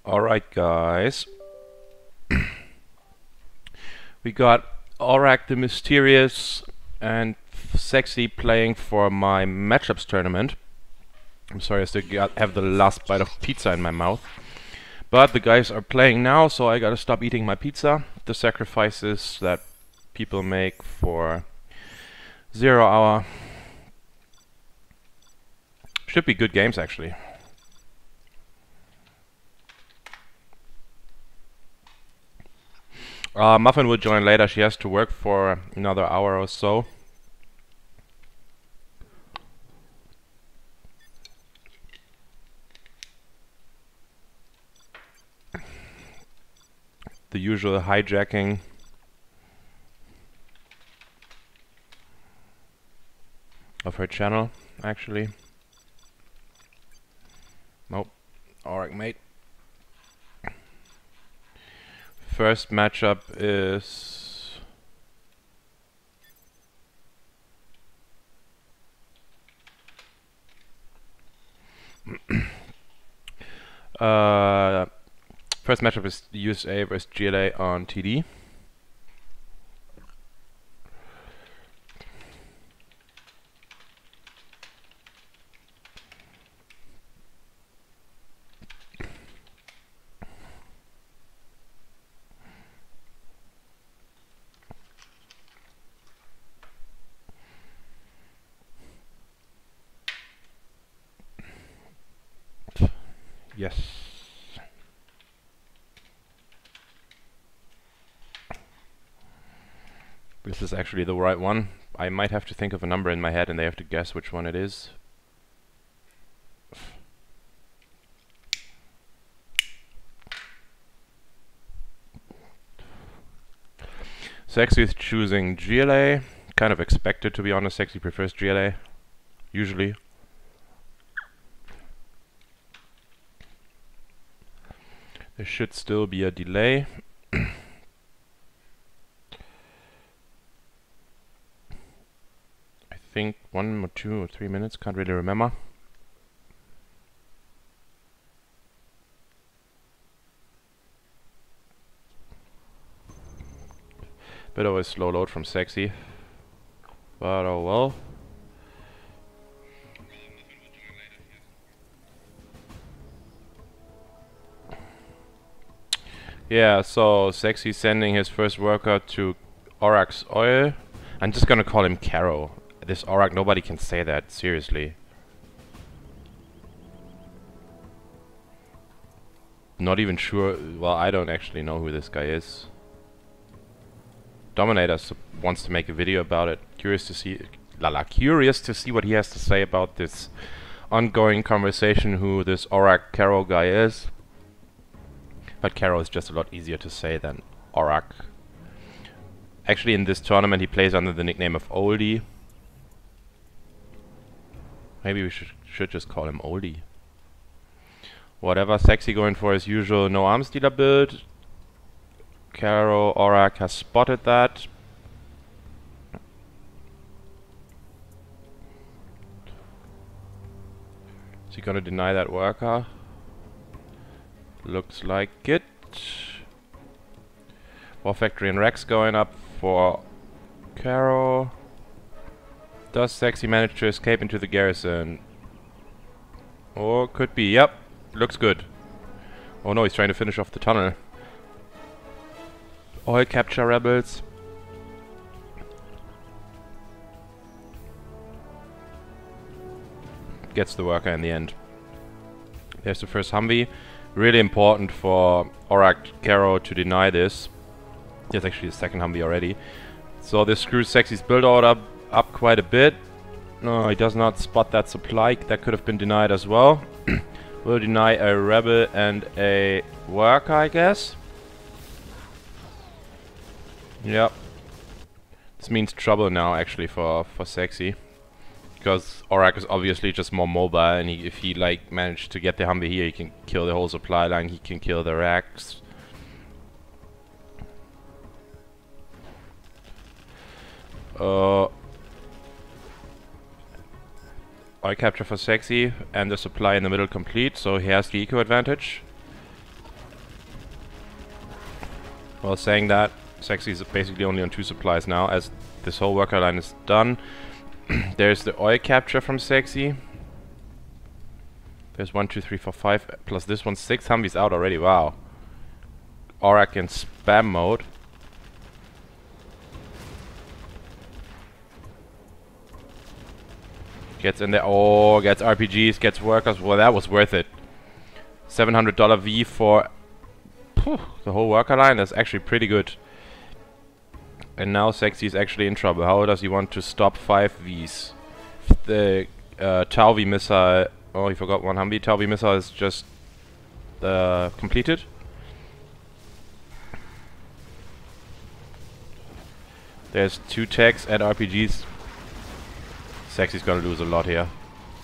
Alright guys, we got oRRaK the Mysterious and Sexy playing for my matchups tournament. I'm sorry, I still have the last bite of pizza in my mouth. But the guys are playing now, so I gotta stop eating my pizza. The sacrifices that people make for 0 hour. Should be good games actually. Muffin will join later. She has to work for another hour or so. The usual hijacking of her channel, actually. Nope. oRRaK mate. First matchup is first matchup is USA versus GLA on TD. Yes. This is actually the right one. I might have to think of a number in my head and they have to guess which one it is. Sexy is choosing GLA. Kind of expected, to be honest. Sexy prefers GLA, usually. There should still be a delay. I think 1 or 2 or 3 minutes, can't really remember. Bit of a slow load from Sexy, but oh well. Yeah, so Sexy sending his first worker to oRRaK's oil. I'm just gonna call him Caro. This oRRaK, nobody can say that, seriously. Not even sure, well, I don't actually know who this guy is. Dominator wants to make a video about it. Curious to see what he has to say about this ongoing conversation who this oRRaK Caro guy is. But Caro is just a lot easier to say than oRRaK. Actually, in this tournament he plays under the nickname of Oldie. Maybe we should just call him Oldie. Whatever. Sexy going for his usual no arms dealer build. Caro, oRRaK has spotted that. Is he gonna deny that worker? Looks like it. War Factory and Rex going up for Caro. Does Sexy manage to escape into the garrison? Or could be, yep. Looks good. Oh no, he's trying to finish off the tunnel. Oil capture rebels. Gets the worker in the end. There's the first Humvee. Really important for oRRaK Caro to deny this. There's actually a second Humvee already. So this screws Sexy's build order up quite a bit. No, he does not spot that supply. That could have been denied as well. Will deny a rebel and a worker, I guess. Yep. This means trouble now actually for Sexy. Because oRRaK is obviously just more mobile, and if he like managed to get the Humvee here, he can kill the whole supply line, he can kill the racks. Oil capture for Sexy, and the supply in the middle complete, so he has the eco advantage. Well, saying that, Sexy is basically only on 2 supplies now, as this whole worker line is done. There's the oil capture from Sexy. There's 1, 2, 3, 4, 5, plus this one, 6 Humvees out already, wow. oRRaK in spam mode. Gets in there, oh, gets RPGs, gets workers, well that was worth it. $700 V for the whole worker line, that's actually pretty good. And now Sexy is actually in trouble. How does he want to stop 5 Vs? The Tau V missile, oh he forgot one Humvee, Tau V missile is just completed. There's 2 techs and RPGs. Sexy's gonna lose a lot here.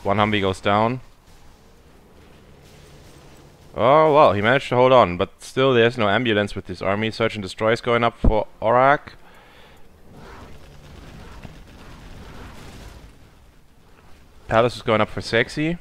1 Humvee goes down. Oh well, he managed to hold on, but still there's no ambulance with this army. Search and destroy is going up for oRRaK. Palace is going up for Sexy.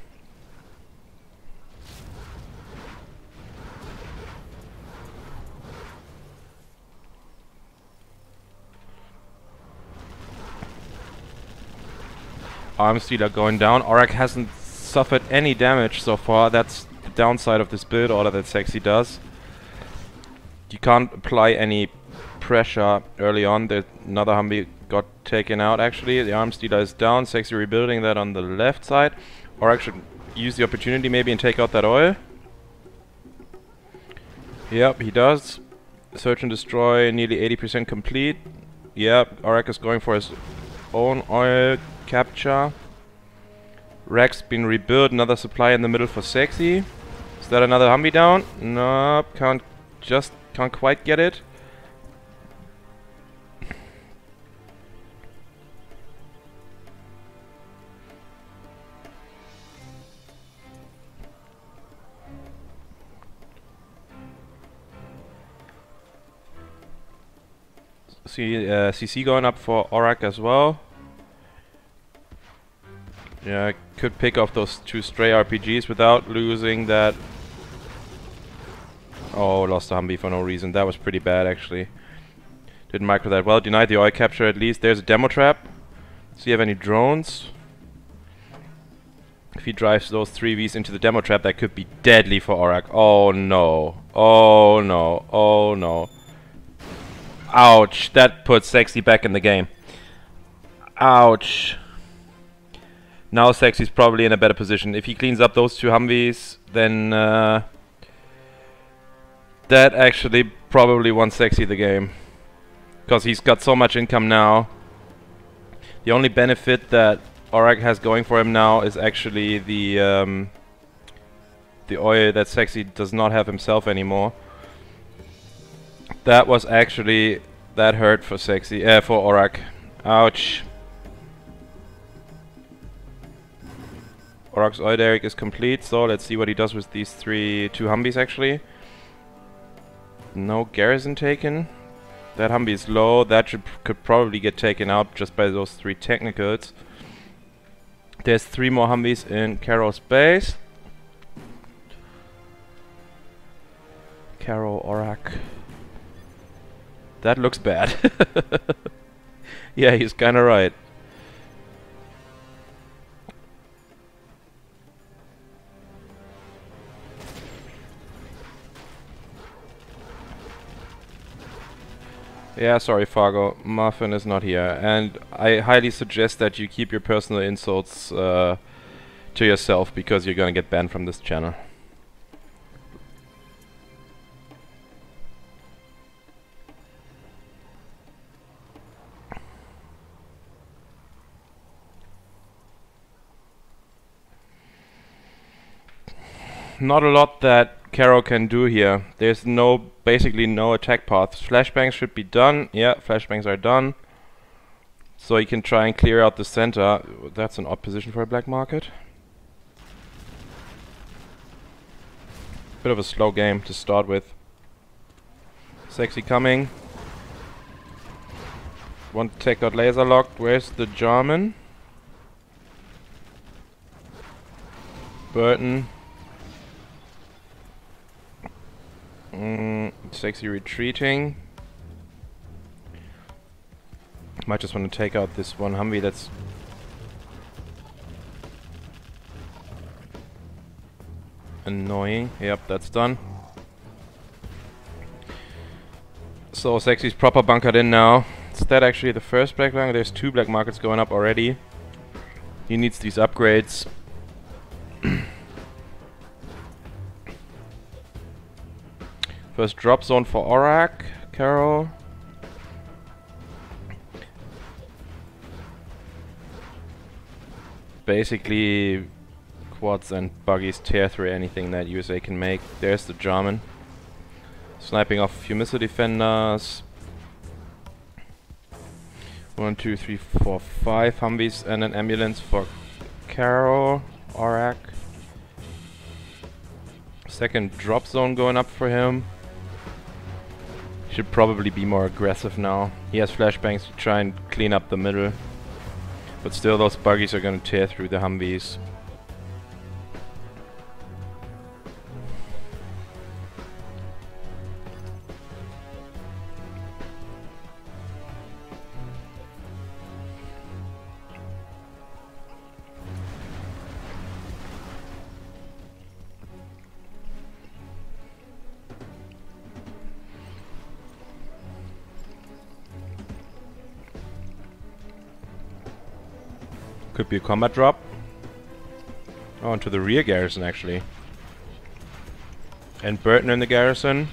Arms dealer going down. oRRaK hasn't suffered any damage so far. That's the downside of this build order that Sexy does. You can't apply any pressure early on. There's another Humvee got taken out actually. The arms dealer is down. Sexy rebuilding that on the left side. oRRaK should use the opportunity maybe and take out that oil. Yep, he does. Search and destroy nearly 80% complete. Yep, oRRaK is going for his own oil capture. Rack's been rebuilt. Another supply in the middle for Sexy. Is that another Humvee down? Nope, can't quite get it. See, CC going up for oRRaK as well. Yeah, could pick off those 2 stray RPGs without losing that. Oh, lost a Humvee for no reason. That was pretty bad actually. Didn't micro that well. Denied the oil capture at least. There's a demo trap. Does he have any drones? If he drives those 3 Vs into the demo trap, that could be deadly for oRRaK. Oh no. Oh no. Oh no. Ouch. That puts Sexy back in the game. Ouch. Now Sexy's probably in a better position. If he cleans up those 2 Humvees, then that actually probably won Sexy the game. Because he's got so much income now. The only benefit that oRRaK has going for him now is actually the oil that Sexy does not have himself anymore. That was actually, that hurt for Sexy, for oRRaK. Ouch. oRRaK's oil derrick is complete, so let's see what he does with these 2 Humvees actually. No garrison taken. That Humvee is low. That could probably get taken out just by those 3 technicals. There's 3 more Humvees in Caro's base. Caro, oRRaK. That looks bad. Yeah, he's kinda right. Yeah, sorry Fargo, Muffin is not here, and I highly suggest that you keep your personal insults to yourself, because you're gonna get banned from this channel. Not a lot that Caro can do here. There's basically no attack path. Flashbangs should be done. Yeah, flashbangs are done. So he can try and clear out the center. That's an odd position for a black market. Bit of a slow game to start with. Sexy coming. One tech got laser locked. Where's the German? Burton. Sexy retreating. Might just want to take out this one Humvee that's... annoying. Yep, that's done. So Sexy's proper bunkered in now. Is that actually the first black bunker? There's 2 black markets going up already. He needs these upgrades. First drop zone for oRRaK, Caro. Basically, quads and buggies tear through anything that USA can make. There's the German. Sniping off a few missile defenders. 1, 2, 3, 4, 5 Humvees and an ambulance for Caro, oRRaK. Second drop zone going up for him. Should probably be more aggressive now. He has flashbangs to try and clean up the middle. But still, those buggies are gonna tear through the Humvees. Could be a combat drop. Oh, into the rear garrison actually. And Burton in the garrison.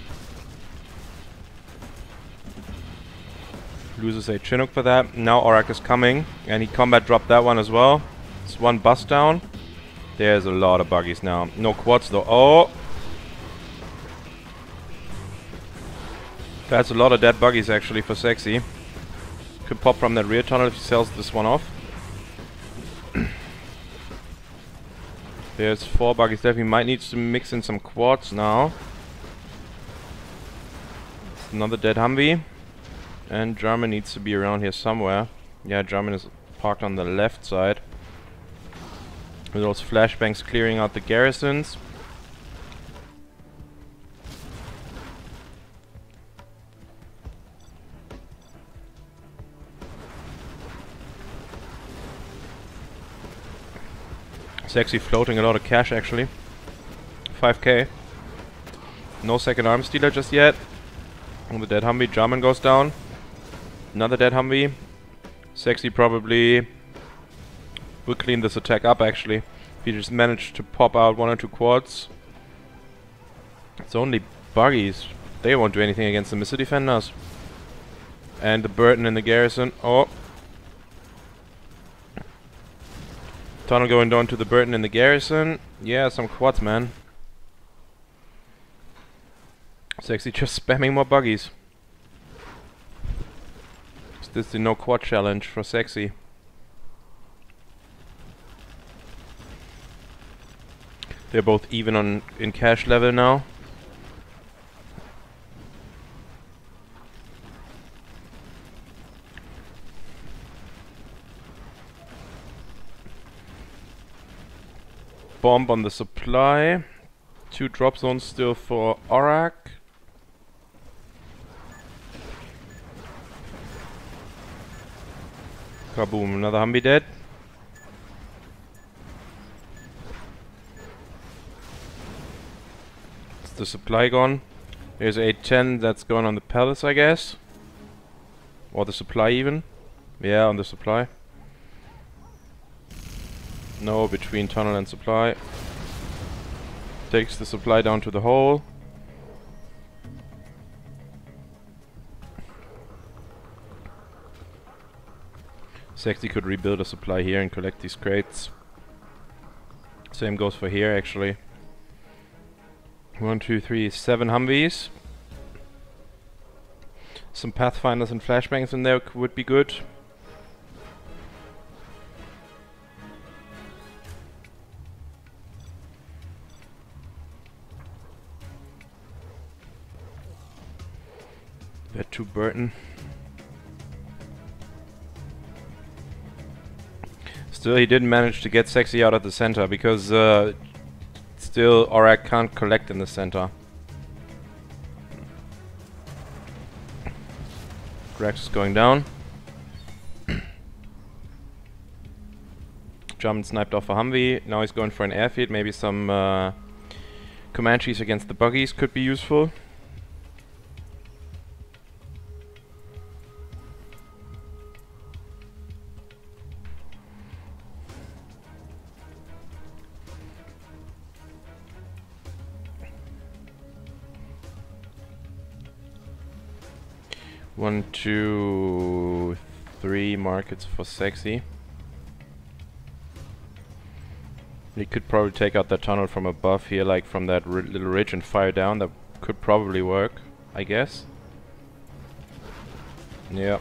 Loses a Chinook for that. Now oRRaK is coming. And he combat dropped that one as well. It's one bust down. There's a lot of buggies now. No quads though. Oh! That's a lot of dead buggies actually for Sexy. Could pop from that rear tunnel if he sells this one off. There's 4 buggies left. He might need to mix in some quads now. Another dead Humvee. And German needs to be around here somewhere. Yeah, German is parked on the left side. With those flashbangs clearing out the garrisons. Sexy floating a lot of cash actually. 5k. No second arms dealer just yet. On the dead Humvee, German goes down. Another dead Humvee. Sexy probably will clean this attack up actually. If he just managed to pop out 1 or 2 quads. It's only buggies. They won't do anything against the missile defenders. And the Burton in the garrison. Oh. Tunnel going down to the Burton in the garrison. Yeah, some quads, man. Sexy just spamming more buggies. Is this the no quad challenge for Sexy? They're both even in cash level now. Bomb on the supply. 2 drop zones still for oRRaK. Kaboom, another Humvee dead. Is the supply gone? There's a 10 that's gone on the palace, I guess. Or the supply even. Yeah, on the supply. No, between tunnel and supply. Takes the supply down to the hole. Sexy could rebuild a supply here and collect these crates. Same goes for here actually. 1, 2, 3, 7 Humvees. Some Pathfinders and flashbangs in there would be good. That 2 Burton. Still, he didn't manage to get Sexy out of the center because still oRRaK can't collect in the center. Grax is going down. jumped, sniped off a Humvee. Now he's going for an airfield. Maybe some Comanches against the buggies could be useful. One, two, three markets for Sexy. He could probably take out that tunnel from above here, like from that little ridge, and fire down. That could probably work, I guess. Yeah.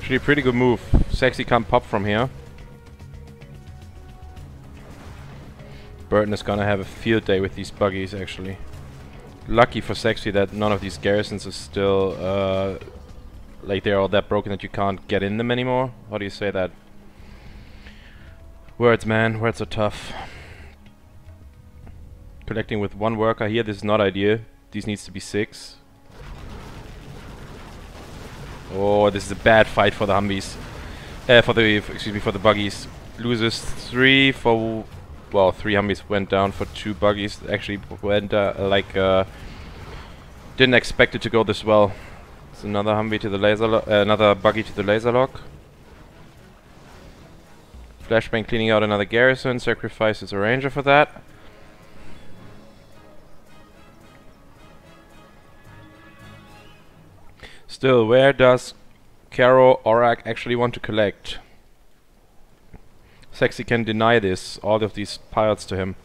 Actually a pretty good move. Sexy can't pop from here. Burton is gonna have a field day with these buggies, actually. Lucky for Sexy that none of these garrisons is still like they're all that broken that you can't get in them anymore. How do you say that? Words, man. Words are tough. Collecting with one worker here, this is not ideal. These needs to be 6. Oh, this is a bad fight for the Humvees. For the buggies. Loses 3 for... Well, 3 Humvees went down for 2 buggies. Actually went didn't expect it to go this well. It's another Humvee to the laser another buggy to the laser lock. Flashbang cleaning out another garrison, sacrifices a ranger for that. Still, where does Caro oRRaK actually want to collect? Sexy can deny this, all of these pilots to him.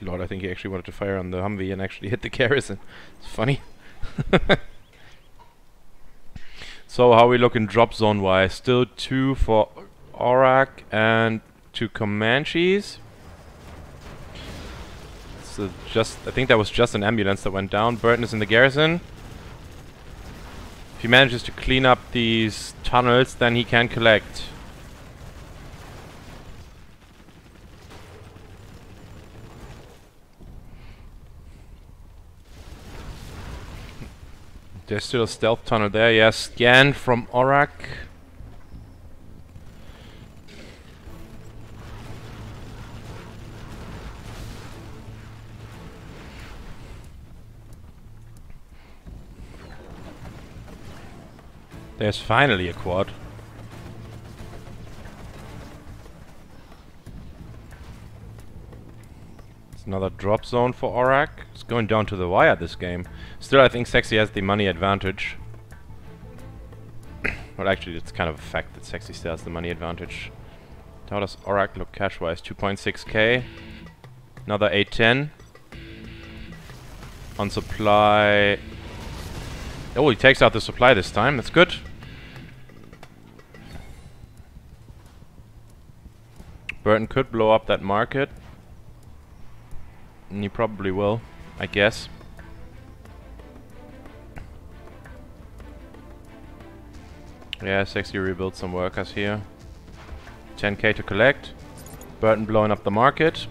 Lord, I think he actually wanted to fire on the Humvee and actually hit the garrison. It's funny. So how we look in drop zone wise? Still 2 for oRRaK and 2 Comanches. So I think that was just an ambulance that went down. Burton is in the garrison. If he manages to clean up these tunnels, then he can collect. There's still a stealth tunnel there. Yeah, scan from oRRaK. There's finally a quad. It's another drop zone for oRRaK. It's going down to the wire this game. Still, I think Sexy has the money advantage. Well, actually, it's kind of a fact that Sexy still has the money advantage. How does oRRaK look cash-wise? 2.6k. Another 810. On supply... Oh, he takes out the supply this time. That's good. Burton could blow up that market. And he probably will, I guess. Yeah, Sexy rebuild some workers here. 10k to collect. Burton blowing up the market.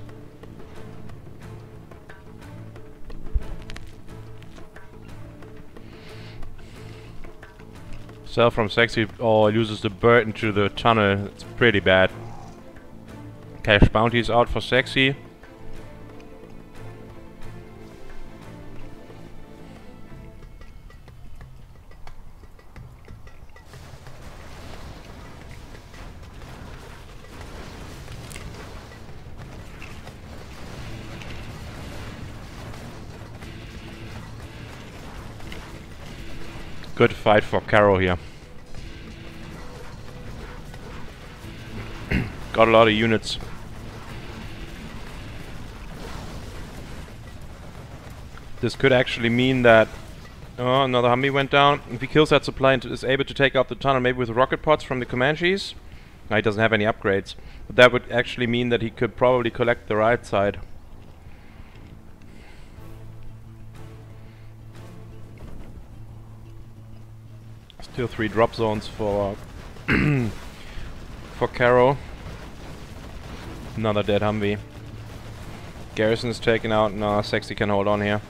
Sell from Sexy. Oh, loses the Burton to the tunnel. It's pretty bad. Cash bounties out for Sexy. Good fight for Caro here. Got a lot of units. This could actually mean that... Oh, another Humvee went down. If he kills that supply and is able to take out the tunnel, maybe with rocket pods from the Comanches. No, he doesn't have any upgrades. But that would actually mean that he could probably collect the right side. Still 3 drop zones for for Caro. Another dead Humvee. Garrison is taken out. No, Sexy can hold on here.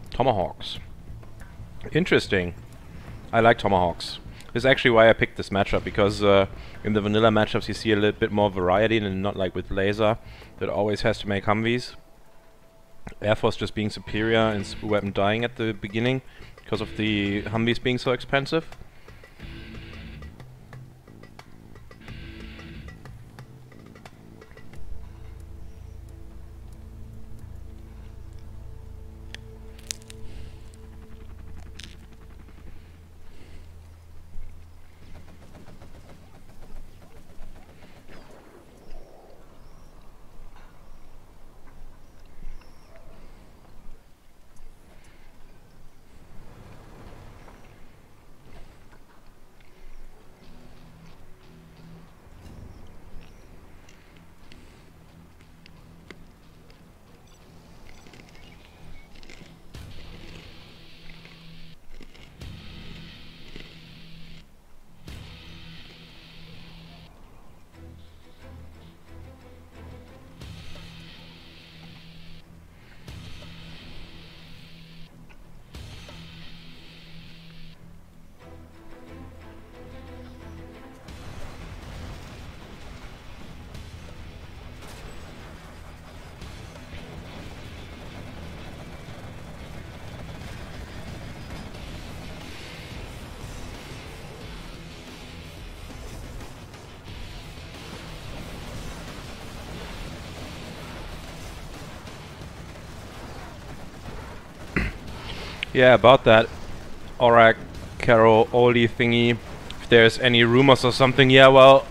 Tomahawks. Interesting. I like tomahawks. This is actually why I picked this matchup, because in the vanilla matchups you see a little bit more variety and not like with laser that always has to make Humvees. Air Force just being superior and super weapon dying at the beginning because of the Humvees being so expensive. Yeah, about that oRRaK, Caro, Oli thingy. If there's any rumors or something, yeah, well,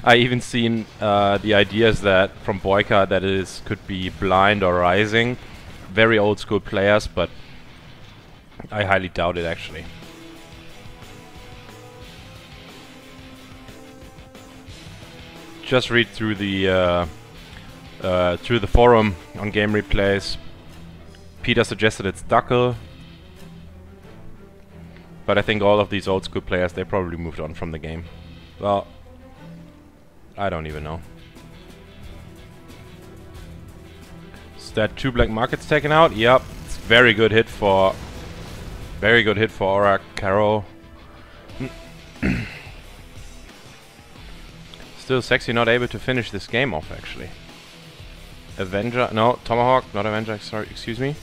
I even seen the ideas that from Boyka that it could be blind or rising. Very old school players, but I highly doubt it actually. Just read through the forum on game replays. Peter suggested it's Duckle, but I think all of these old school players, they probably moved on from the game. Well, I don't even know. Is that 2 black markets taken out? Yep, it's very good hit for oRRaK, Caro. Still Sexy not able to finish this game off actually. Avenger, no, Tomahawk, not Avenger, sorry, excuse me.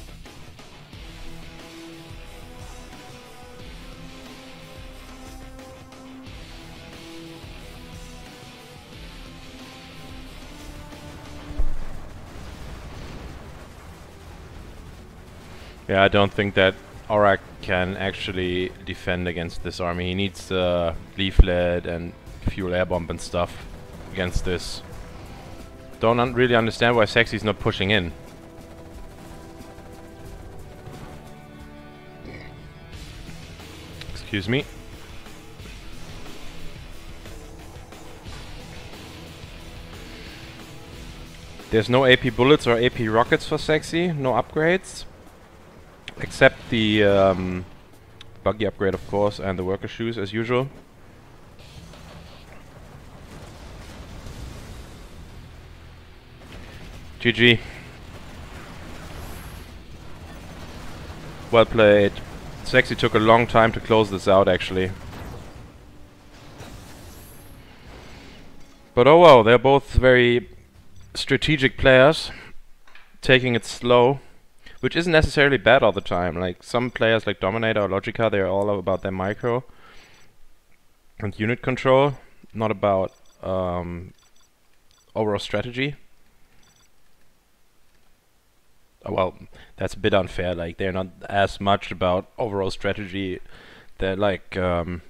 Yeah, I don't think that oRRaK can actually defend against this army. He needs leaflet and fuel air bomb and stuff against this. Don't really understand why Sexy's not pushing in. Excuse me. There's no AP bullets or AP rockets for Sexy, no upgrades. Except the buggy upgrade, of course, and the worker shoes as usual. GG. Well played. Sexy took a long time to close this out, actually. But oh well, they're both very strategic players, taking it slow. Which isn't necessarily bad all the time. Like some players like Dominator or Logica, they're all about their micro and unit control, not about overall strategy. Oh, well, that's a bit unfair. Like they're not as much about overall strategy that like Caro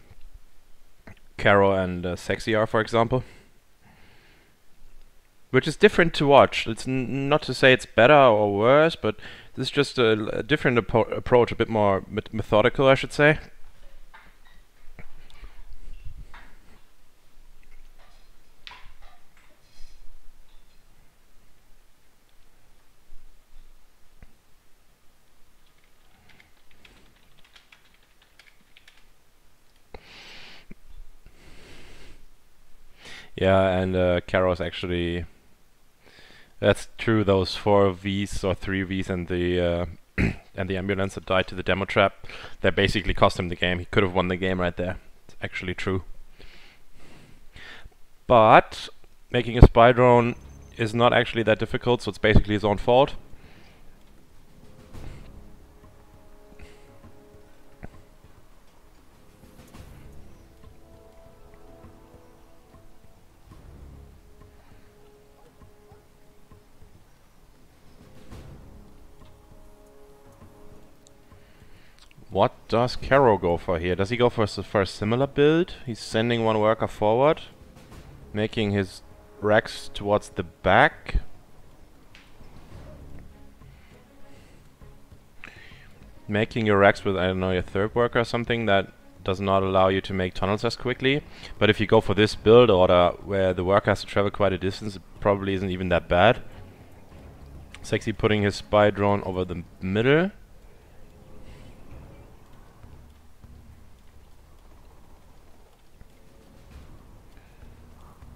and Sexy are, for example. Which is different to watch. It's not to say it's better or worse, but this is just a different approach, a bit more methodical, I should say. Yeah, and Caro's actually... That's true, those 4 Vs or 3 Vs and the and the ambulance that died to the demo trap, that basically cost him the game. He could have won the game right there. It's actually true. But making a spy drone is not actually that difficult, so it's basically his own fault. What does Caro go for here? Does he go for a similar build? He's sending one worker forward, making his racks towards the back. Making your racks with, I don't know, your third worker or something that does not allow you to make tunnels as quickly. But if you go for this build order where the worker has to travel quite a distance, it probably isn't even that bad. Sexy putting his spy drone over the middle.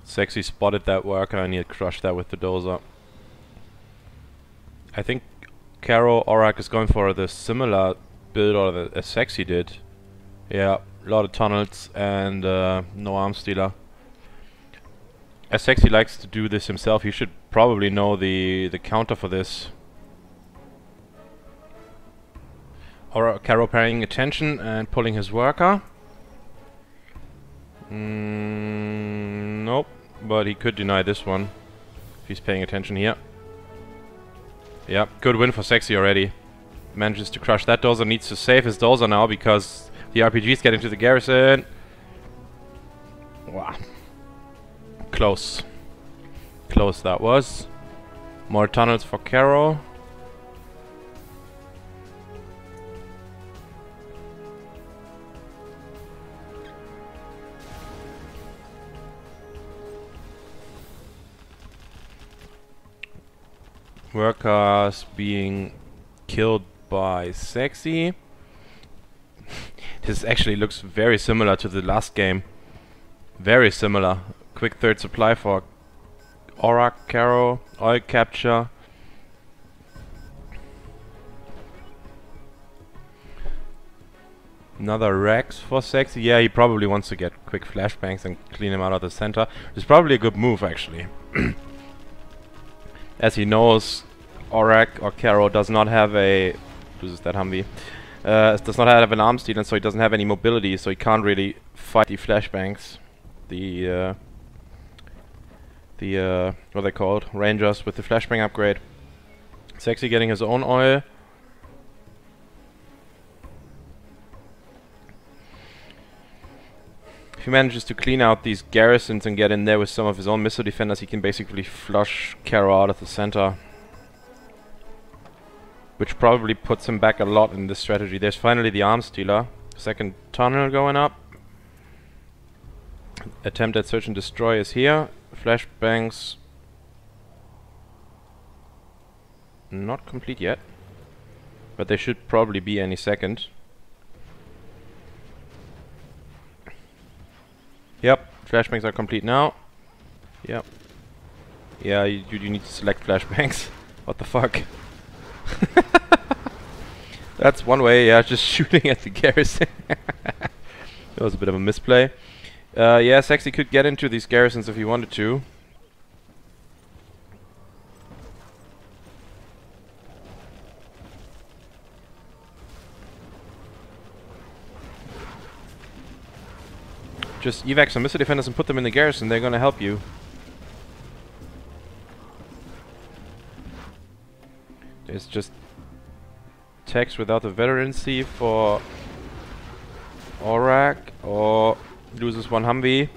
Sexy spotted that worker and he crushed that with the dozer. I think Caro oRRaK is going for the similar build order as Sexy did. Yeah, a lot of tunnels and no arms stealer. As Sexy likes to do this himself, he should probably know the counter for this. Caro paying attention and pulling his worker. Nope, but he could deny this one if he's paying attention here. Yeah, good win for Sexy already. Manages to crush that dozer, needs to save his dozer now because the RPG's getting to the garrison. Wow. Close. Close that was. More tunnels for Caro. Workers being killed by Sexy. This actually looks very similar to the last game. Very similar. Quick third supply for oRRaK, Caro, oil capture. Another Rex for Sexy. Yeah, he probably wants to get quick flashbangs and clean him out of the center. It's probably a good move actually. As he knows, oRRaK or Caro does not have a... loses that Humvee. Does not have an arm steal, and so he doesn't have any mobility, so he can't really fight the flashbangs. The what are they called? Rangers with the flashbang upgrade. Sexy getting his own oil. If he manages to clean out these garrisons and get in there with some of his own missile defenders, he can basically flush Caro out of the center. Which probably puts him back a lot in this strategy. There's finally the arms stealer. Second tunnel going up. Attempt at search and destroy is here. Flashbangs not complete yet. But they should probably be any second. Yep, flashbangs are complete now. Yep. Yeah, you need to select flashbangs. What the fuck? That's one way, yeah, just shooting at the garrison. That was a bit of a misplay. Yeah, Sexy could get into these garrisons if he wanted to. Just evac some missile defenders and put them in the garrison, they're gonna help you. There's just text without the veterancy for oRRaK, or loses one Humvee.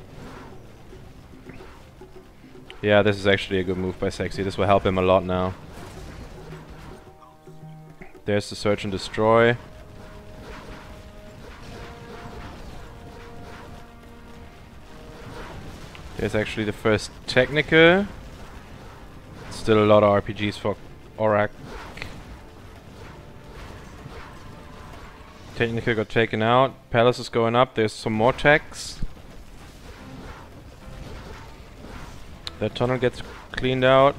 Yeah, this is actually a good move by Sexy. This will help him a lot now. There's the search and destroy. There's actually the first technical. Still a lot of RPGs for oRRaK. Technical got taken out. Palace is going up. There's some more techs. That tunnel gets cleaned out.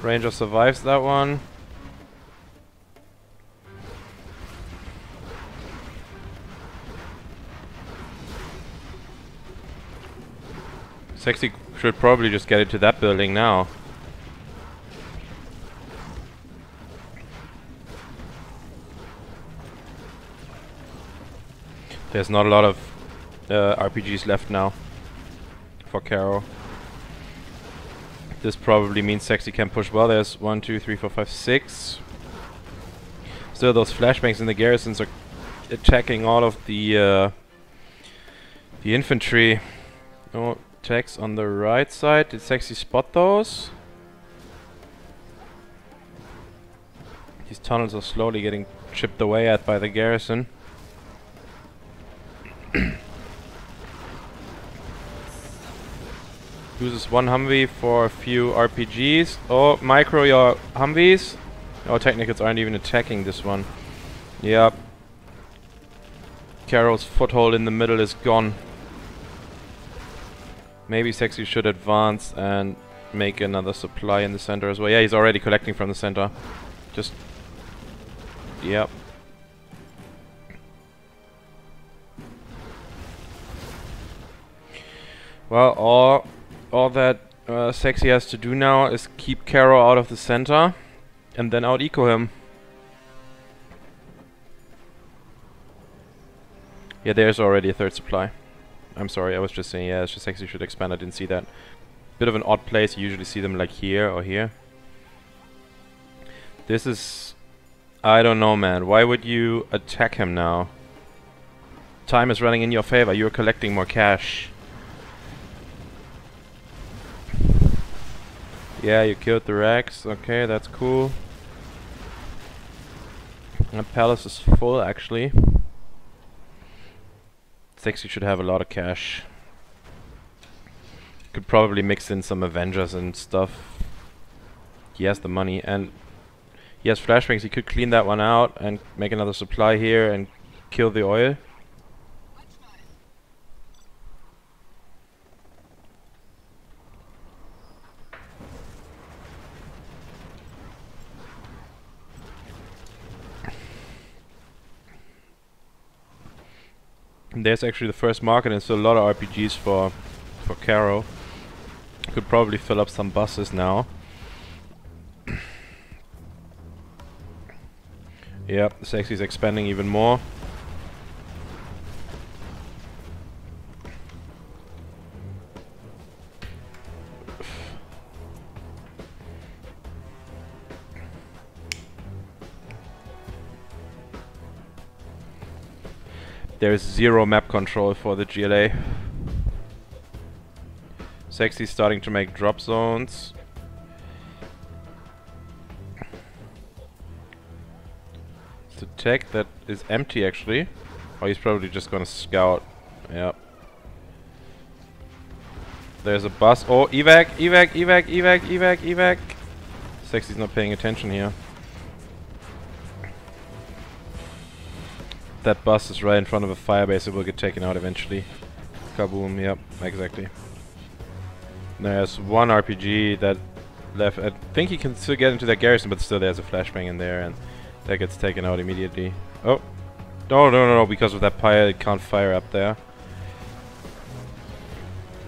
Ranger survives that one. Sexy should probably just get into that building now. There's not a lot of RPGs left now for Caro. This probably means Sexy can push well. There's 1, 2, 3, 4, 5, 6. Still, those flashbangs in the garrisons are attacking all of the infantry. No attacks on the right side. Did Sexy spot those? These tunnels are slowly getting chipped away at by the garrison. Uses one Humvee for a few RPGs. Oh, micro your Humvees. Oh, technicals aren't even attacking this one. Yep. Caro's foothold in the middle is gone. Maybe Sexy should advance and make another supply in the center as well. Yeah, he's already collecting from the center. Just... Yep. Well, all that Sexy has to do now is keep Caro out of the center and then out-eco him. Yeah, there's already a third supply. I'm sorry, I was just saying, yeah, it's just Sexy should expand, I didn't see that. Bit of an odd place, you usually see them like here or here. This is... I don't know, man. Why would you attack him now? Time is running in your favor, you're collecting more cash. Yeah, you killed the Rex, okay, that's cool. That palace is full, actually. Sexy should have a lot of cash. Could probably mix in some Avengers and stuff. He has the money, and he has flashbangs. He could clean that one out and make another supply here and kill the oil. And there's actually the first market, and still a lot of RPGs for Caro. Could probably fill up some buses now. Yep, Sexy's expanding even more. There's zero map control for the GLA. Sexy's starting to make drop zones. It's a tech that is empty, actually. Oh, he's probably just gonna scout. Yep. There's a bus. Oh, evac, evac, evac, evac, evac, evac. Sexy's not paying attention here. That bus is right in front of a firebase. It will get taken out eventually. Kaboom, yep, exactly. There's one RPG that left. I think he can still get into that garrison, but still there's a flashbang in there, and that gets taken out immediately. Oh! No, no, no, no, because of that pile, it can't fire up there.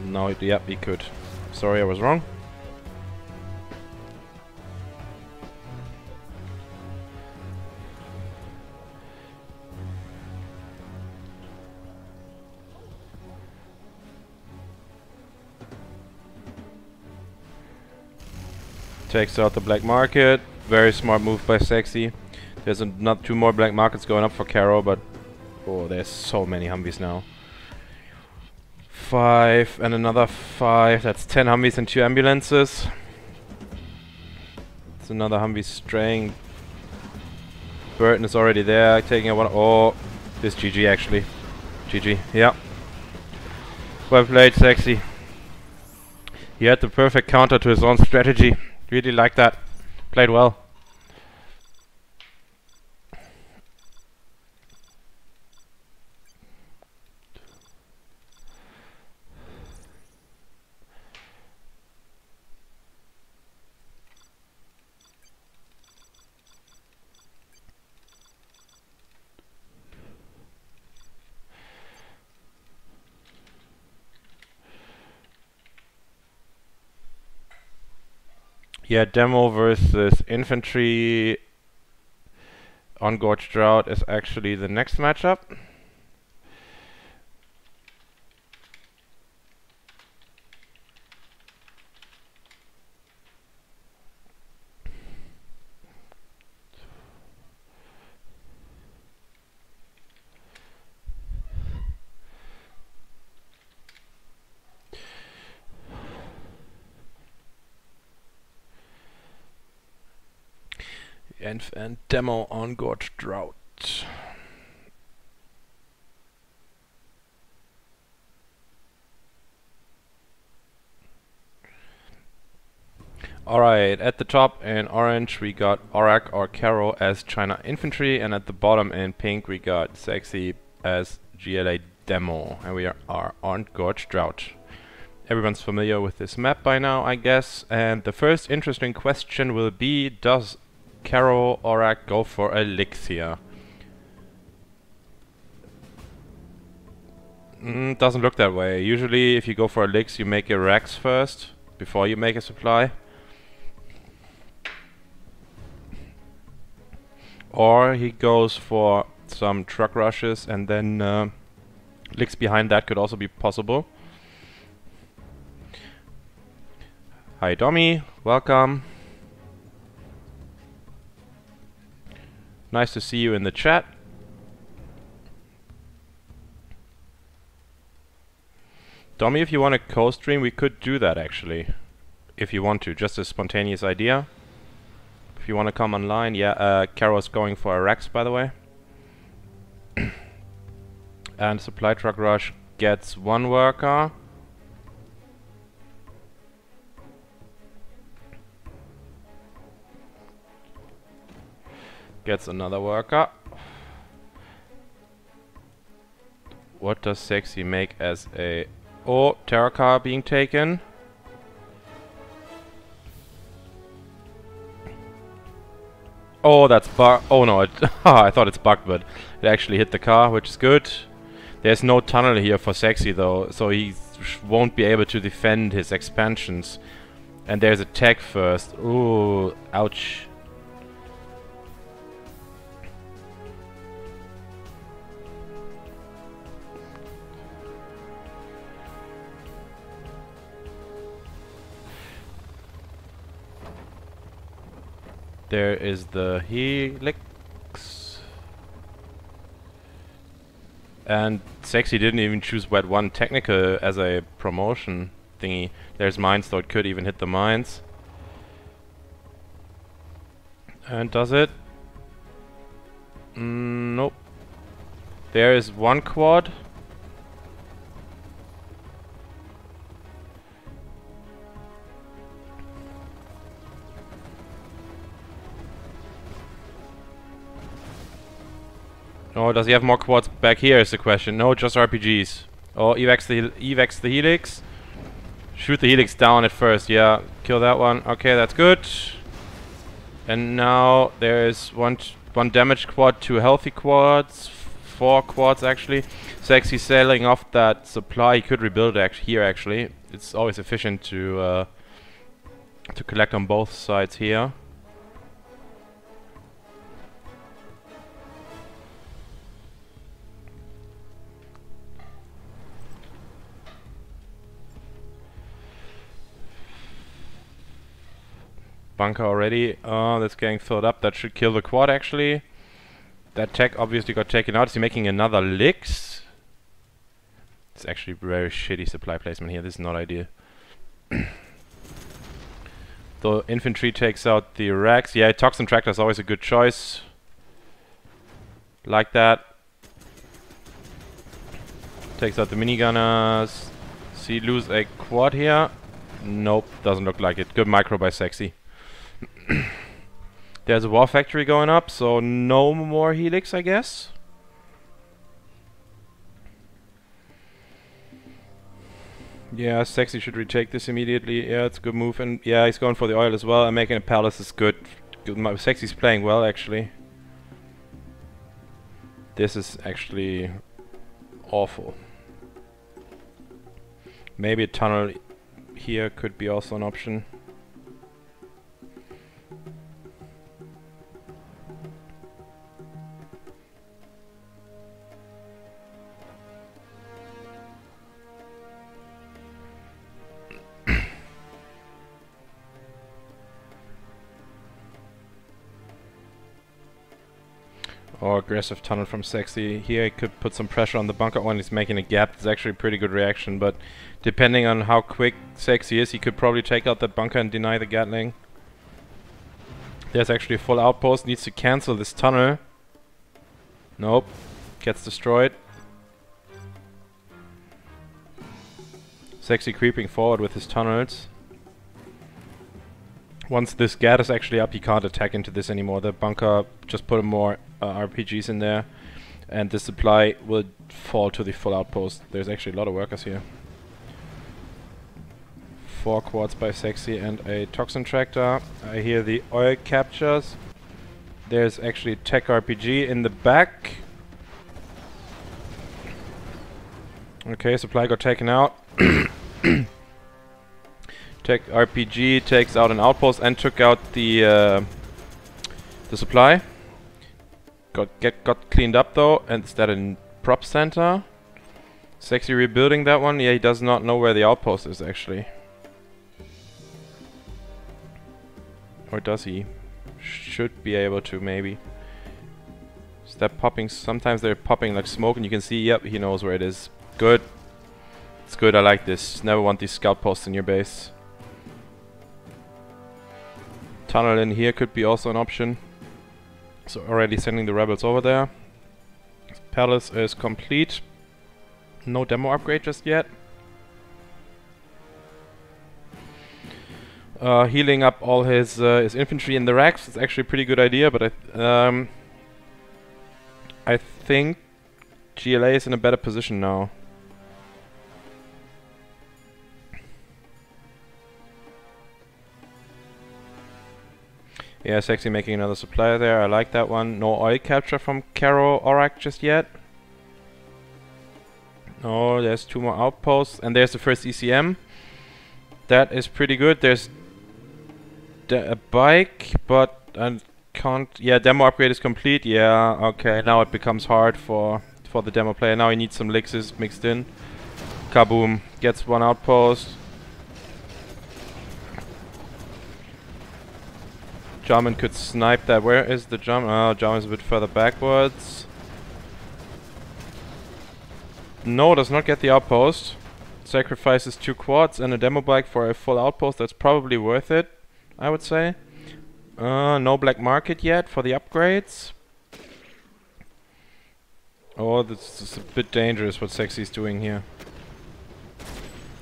No, yep, he could. Sorry, I was wrong. Takes out the black market. Very smart move by Sexy. There's not two more black markets going up for Caro, but oh, there's so many Humvees now. 5 and another 5. That's 10 Humvees and 2 ambulances. It's another Humvee straying. Burton is already there, taking a one. Oh, this GG actually. GG, yeah. Well played, Sexy. He had the perfect counter to his own strategy. Really like that. Played well. Yeah, Demo versus Infantry on Gorge Drought is actually the next matchup. And Demo on Gorge Drought. Alright, at the top in orange we got oRRaK or Caro as China Infantry, and at the bottom in pink we got Sexy as GLA Demo, and we are on Gorge Drought. Everyone's familiar with this map by now, I guess, and the first interesting question will be, does Caro oRRaK go for Elixir? Doesn't look that way. Usually if you go for Elixir you make your racks first, before you make a supply. Or he goes for some truck rushes and then licks behind that could also be possible. Hi Dommy, welcome. Nice to see you in the chat. Dommy, if you want to co-stream, we could do that actually. If you want to, just a spontaneous idea. If you want to come online, yeah, Caro's going for a Rex, by the way. And Supply Truck Rush gets one worker. Gets another worker. What does Sexy make as a... Oh, Terror Car being taken. Oh, that's bug. Oh no, I thought it's bugged, but it actually hit the car, which is good. There's no tunnel here for Sexy though, so he won't be able to defend his expansions. And there's a tech first. Ooh, ouch. There is the Helix. And Sexy didn't even choose Wet 1 Technical as a promotion thingy. There's mines, though it could even hit the mines. And does it? Nope. There is one quad. Oh, does he have more quads back here is the question. No, just RPGs. Oh, evacs the Helix. Shoot the Helix down at first, yeah. Kill that one. Okay, that's good. And now there is one damaged quad, 2 healthy quads, 4 quads actually. Sexy sailing off that supply. He could rebuild here actually. It's always efficient to collect on both sides here. Bunker already. Oh, that's getting filled up. That should kill the quad actually. That tech obviously got taken out. Is he making another Lix? It's actually very shitty supply placement here. This is not ideal. The infantry takes out the racks. Yeah, Toxin Tractor is always a good choice. Like that. Takes out the minigunners. See, lose a quad here. Nope, doesn't look like it. Good micro by Sexy. There's a war factory going up, so no more Helix, I guess. Yeah, Sexy should retake this immediately. Yeah, it's a good move, and yeah, he's going for the oil as well. And making a palace is good. Sexy's playing well, actually. This is actually awful. Maybe a tunnel here could be also an option. Or aggressive tunnel from Sexy. Here he could put some pressure on the bunker when he's making a gap. It's actually a pretty good reaction, but depending on how quick Sexy is, he could probably take out that bunker and deny the Gatling. There's actually a full outpost. Needs to cancel this tunnel. Nope. Gets destroyed. Sexy creeping forward with his tunnels. Once this gat is actually up, he can't attack into this anymore. The bunker just put more RPGs in there, and the supply will fall to the full outpost. There's actually a lot of workers here. 4 quads by Sexy and a Toxin Tractor. I hear the oil captures. There's actually Tech RPG in the back. Okay, supply got taken out. Tech RPG takes out an outpost and took out the supply. Got cleaned up though, and is that a prop center? Sexy rebuilding that one. Yeah, he does not know where the outpost is actually. Or does he? Should be able to, maybe. Is that popping? Sometimes they're popping like smoke and you can see, yep, he knows where it is. Good. It's good, I like this. Never want these scout posts in your base. Tunnel in here could be also an option. So already sending the rebels over there. Palace is complete. No demo upgrade just yet. Healing up all his infantry in the racks is actually a pretty good idea, but I think GLA is in a better position now. Yeah, Sexy making another supply there. I like that one. No oil capture from oRRaK just yet. Oh, there's 2 more outposts, and there's the first ECM. That is pretty good. There's a bike, but I can't. Yeah, demo upgrade is complete. Yeah, okay. Now it becomes hard for the demo player. Now he needs some elixir mixed in. Kaboom! Gets 1 outpost. German could snipe that. Where is the German? Oh, German's a bit further backwards. No, does not get the outpost. Sacrifices 2 quads and a demo bike for a full outpost. That's probably worth it, I would say. No black market yet for the upgrades. Oh, this is a bit dangerous what Sexy's doing here.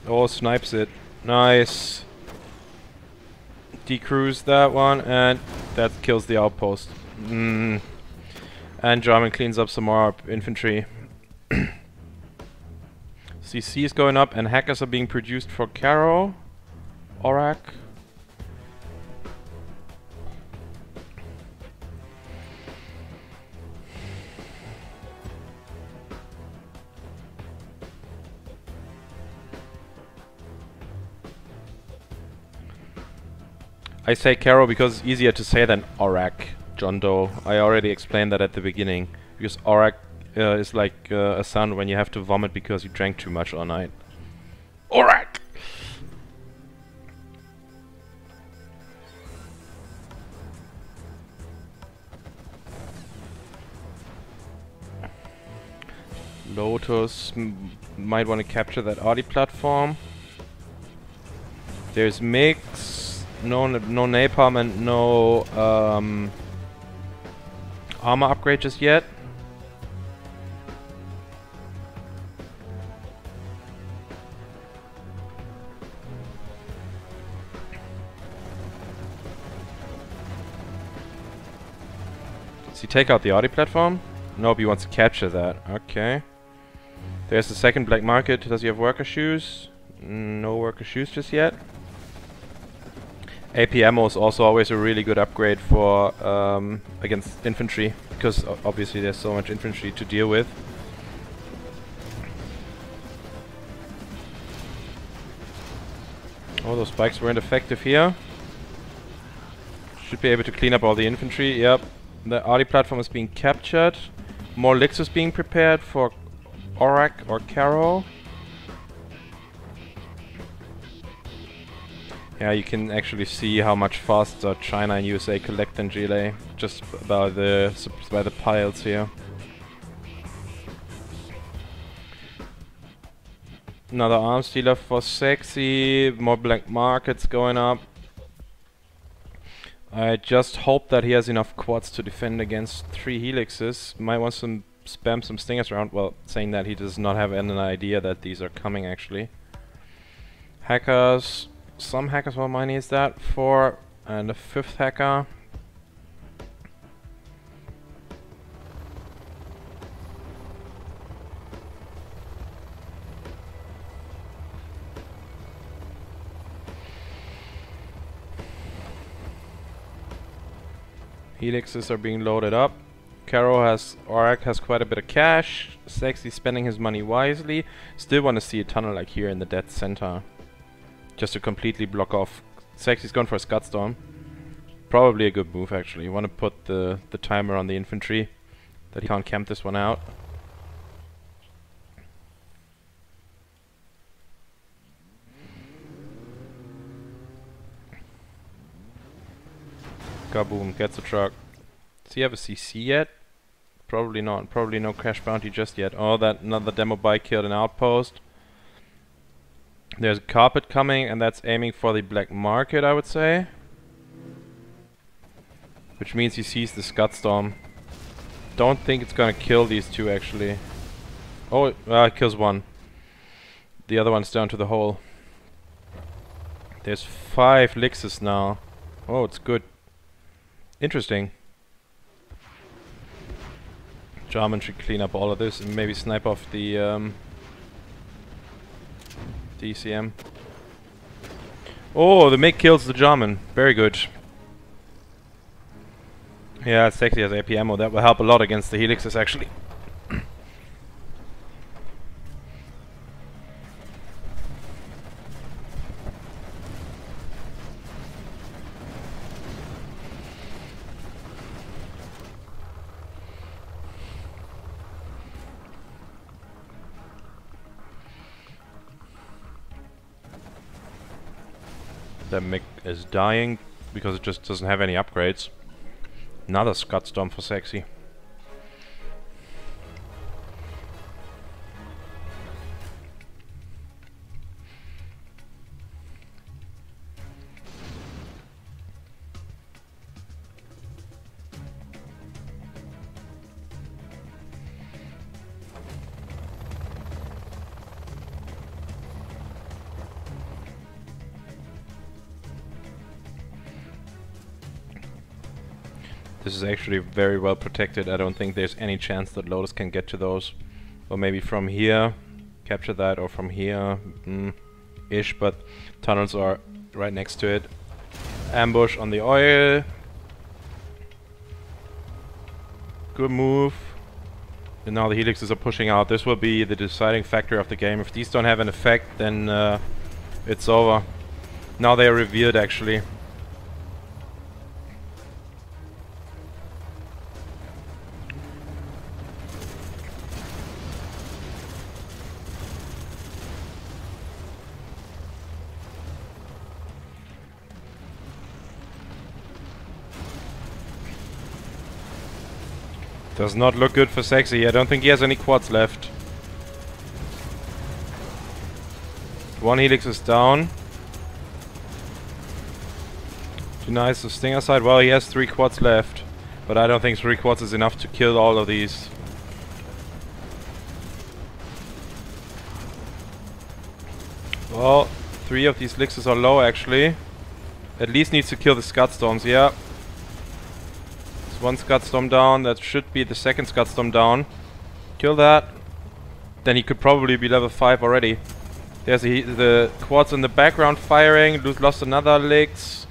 Oh, snipes it. Nice. Decrews that one, and that kills the outpost. And German cleans up some more infantry. CC is going up, and hackers are being produced for oRRaK. I say Caro because it's easier to say than oRRaK, John Doe. I already explained that at the beginning. Because oRRaK is like a son when you have to vomit because you drank too much all night. oRRaK! Lotus might want to capture that Audi platform. There's Mix. No napalm and no armor upgrade just yet. Does he take out the Audi platform? Nope, he wants to capture that. Okay. There's the second black market. Does he have worker shoes? No worker shoes just yet. AP ammo is also always a really good upgrade for against infantry, because obviously there's so much infantry to deal with. Oh, those spikes weren't effective here. Should be able to clean up all the infantry. Yep, the Audi platform is being captured. More licks is being prepared for oRRaK or Caro. Yeah, you can actually see how much faster China and USA collect than GLA, just by the piles here. Another arms dealer for Sexy, more black markets going up. I just hope that he has enough quads to defend against 3 helixes. Might want some spam some stingers around. Well, saying that, he does not have an idea that these are coming actually. Hackers, some hackers, what money is that for? And a 5th hacker. Helixes are being loaded up. oRRaK has quite a bit of cash. Sexy spending his money wisely. Still want to see a tunnel like here in the dead center, just to completely block off. Sexy's gone for a Scudstorm. Probably a good move actually. You want to put the timer on the infantry, that he can't camp this one out. Kaboom, gets a truck. Does he have a CC yet? Probably not. Probably no crash bounty just yet. Oh, that another demo bike killed an outpost. There's a carpet coming, and that's aiming for the black market, I would say. Which means he sees the Scudstorm. Don't think it's gonna kill these two actually. Oh, it kills one. The other one's down to the hole. There's 5 Lixes now. Oh, it's good. Interesting. Jarman should clean up all of this and maybe snipe off the DCM. Oh, the MiG kills the Jarman. Very good. Yeah, Sexy has AP ammo. That will help a lot against the helixes actually. The MiG is dying because it just doesn't have any upgrades. Another Scudstorm for Sexy. This is actually very well protected. I don't think there's any chance that Lotus can get to those. Or maybe from here, capture that, or from here, ish, but tunnels are right next to it. Ambush on the oil. Good move. And now the helixes are pushing out. This will be the deciding factor of the game. If these don't have an effect, then it's over. Now they are revealed actually. Does not look good for Sexy. I don't think he has any quads left. One helix is down. Denies the stinger side. Well, he has 3 quads left, but I don't think 3 quads is enough to kill all of these. Well, 3 of these Lixes are low actually. At least needs to kill the Scudstorms, yeah. One Scudstorm down, that should be the second Scudstorm down. Kill that. Then he could probably be level 5 already. There's the quads in the background firing. Lost another Lix.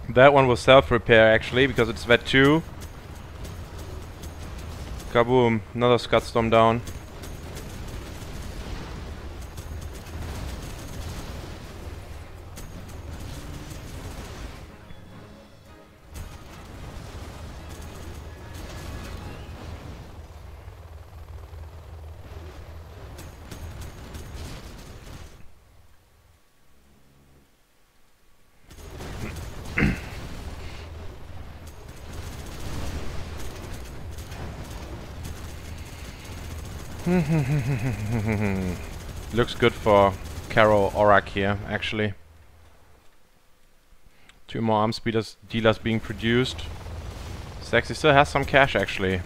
That one will self-repair actually, because it's vet 2. Kaboom, another Scudstorm down. Looks good for Caro oRRaK here, actually. 2 more arm speeders dealers being produced. Sexy still has some cash, actually.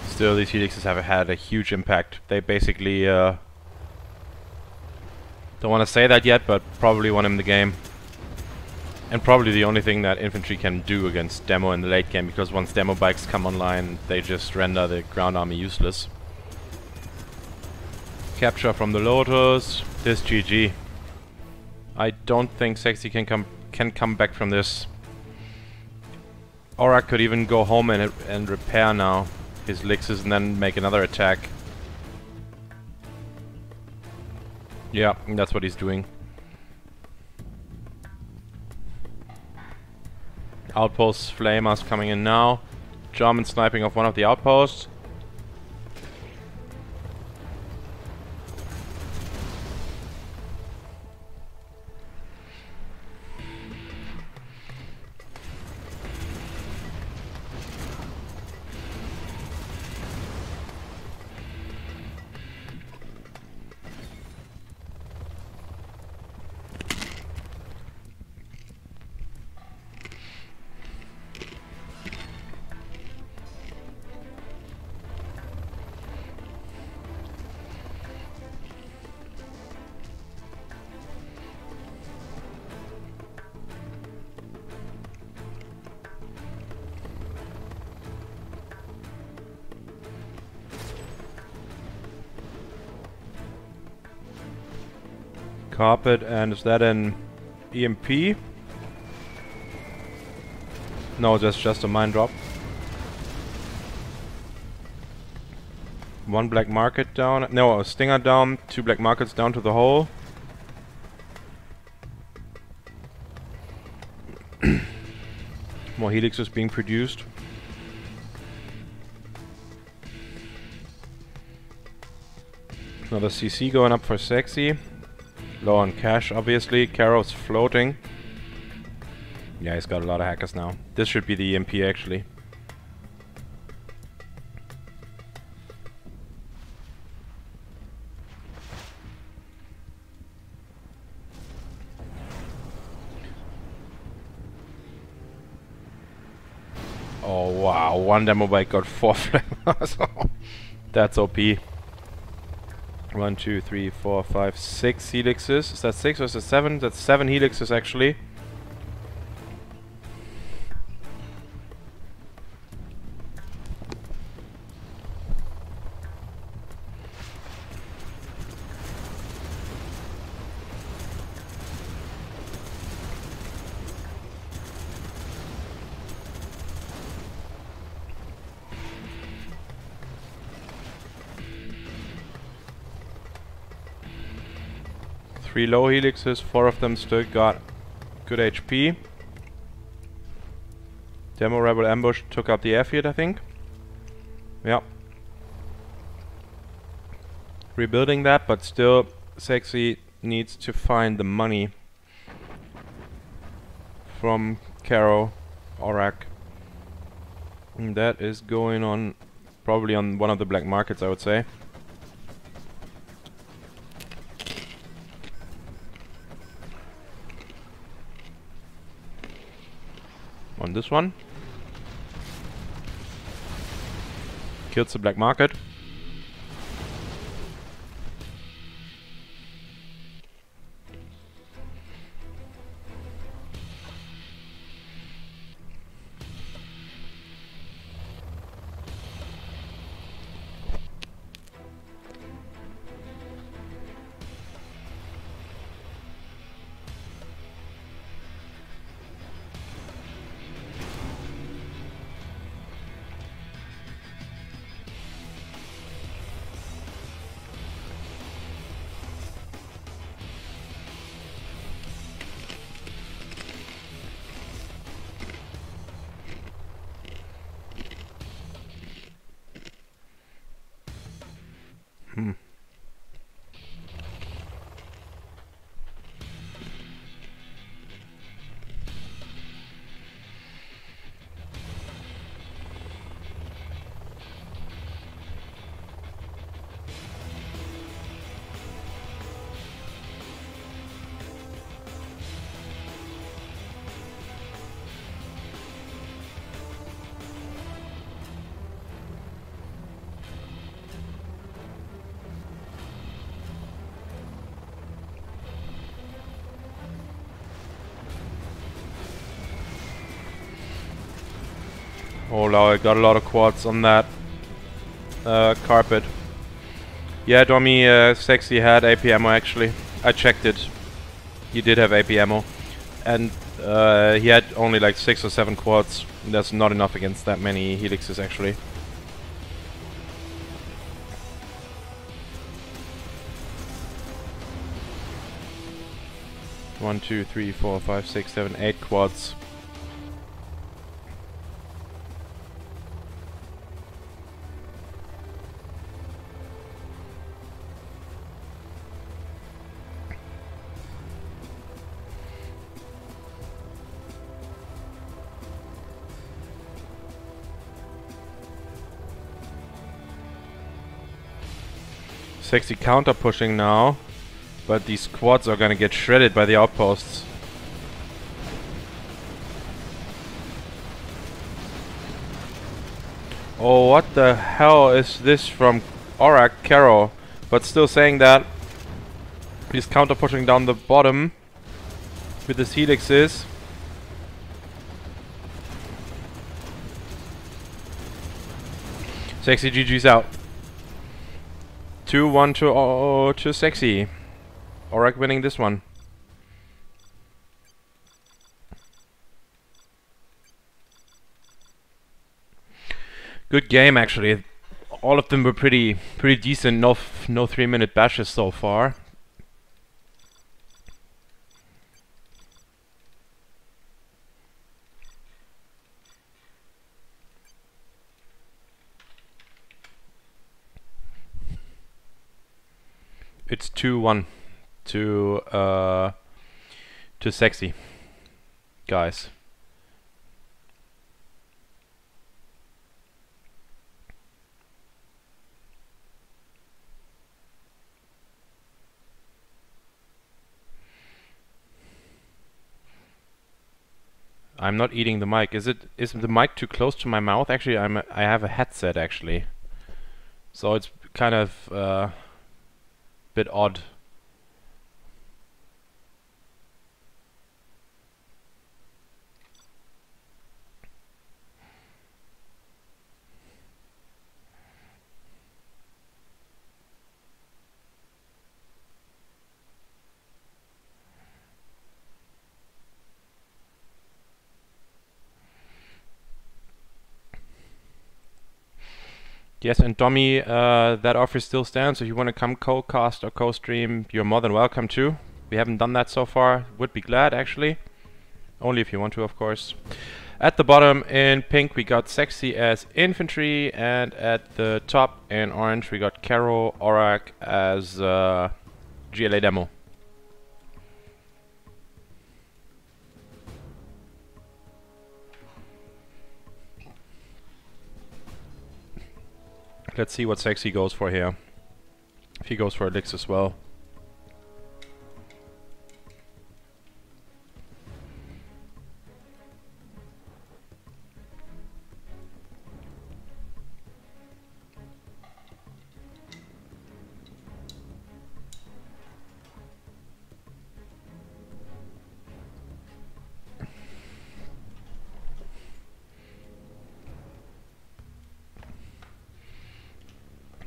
Still, these helixes have had a huge impact. They basically don't want to say that yet, but probably won him the game. And probably the only thing that infantry can do against demo in the late game, because once demo bikes come online, they just render the ground army useless. Capture from the Lotus. This GG. I don't think Sexy can come back from this. oRRaK could even go home and repair now his Lixes and then make another attack. Yeah, that's what he's doing. Outposts, flamers coming in now. German sniping off one of the outposts. Carpet, and is that an EMP? No, that's just a mine drop. 1 black market down. No, a stinger down. 2 black markets down to the hole. More helixes being produced. Another CC going up for Sexy. Low on cash, obviously. Caro's floating. Yeah, he's got a lot of hackers now. This should be the EMP, actually. Oh, wow. 1 demo bike got 4 flammers. That's OP. 1, 2, 3, 4, 5, 6 helixes. Is that 6 or is that 7? That's 7 helixes, actually. Three low helixes, 4 of them still got good HP. Demo Rebel Ambush took out the airfield, I think. Yeah. Rebuilding that, but still Sexy needs to find the money from Caro oRRaK. And that is going on probably on one of the black markets, I would say. On this one. Kills the black market. Oh wow, I got a lot of quads on that carpet. Yeah, Domi Sexy had AP ammo actually. I checked it. He did have AP ammo. And he had only like 6 or 7 quads. That's not enough against that many helixes actually. One, two, three, 4, 5, 6, 7, 8 quads. Sexy counter pushing now, but these quads are gonna get shredded by the outposts. Oh, what the hell is this from oRRaK Caro? But still saying that he's counter pushing down the bottom with his helixes. Sexy GG's out. 2-1 to Sexy. oRRaK winning this one. Good game actually. All of them were pretty decent. No 3-minute bashes so far. It's 2-1 to Sexy, guys. I'm not eating the mic. Is the mic too close to my mouth? Actually, I have a headset actually, so it's kind of bit odd. Yes, and Domi, that offer still stands. If you want to come co-cast or co-stream, you're more than welcome to. We haven't done that so far. Would be glad, actually. Only if you want to, of course. At the bottom in pink, we got Sexy as Infantry, and at the top in orange, we got Caro oRRaK as GLA Demo. Let's see what Sexy goes for here. If he goes for Elix as well.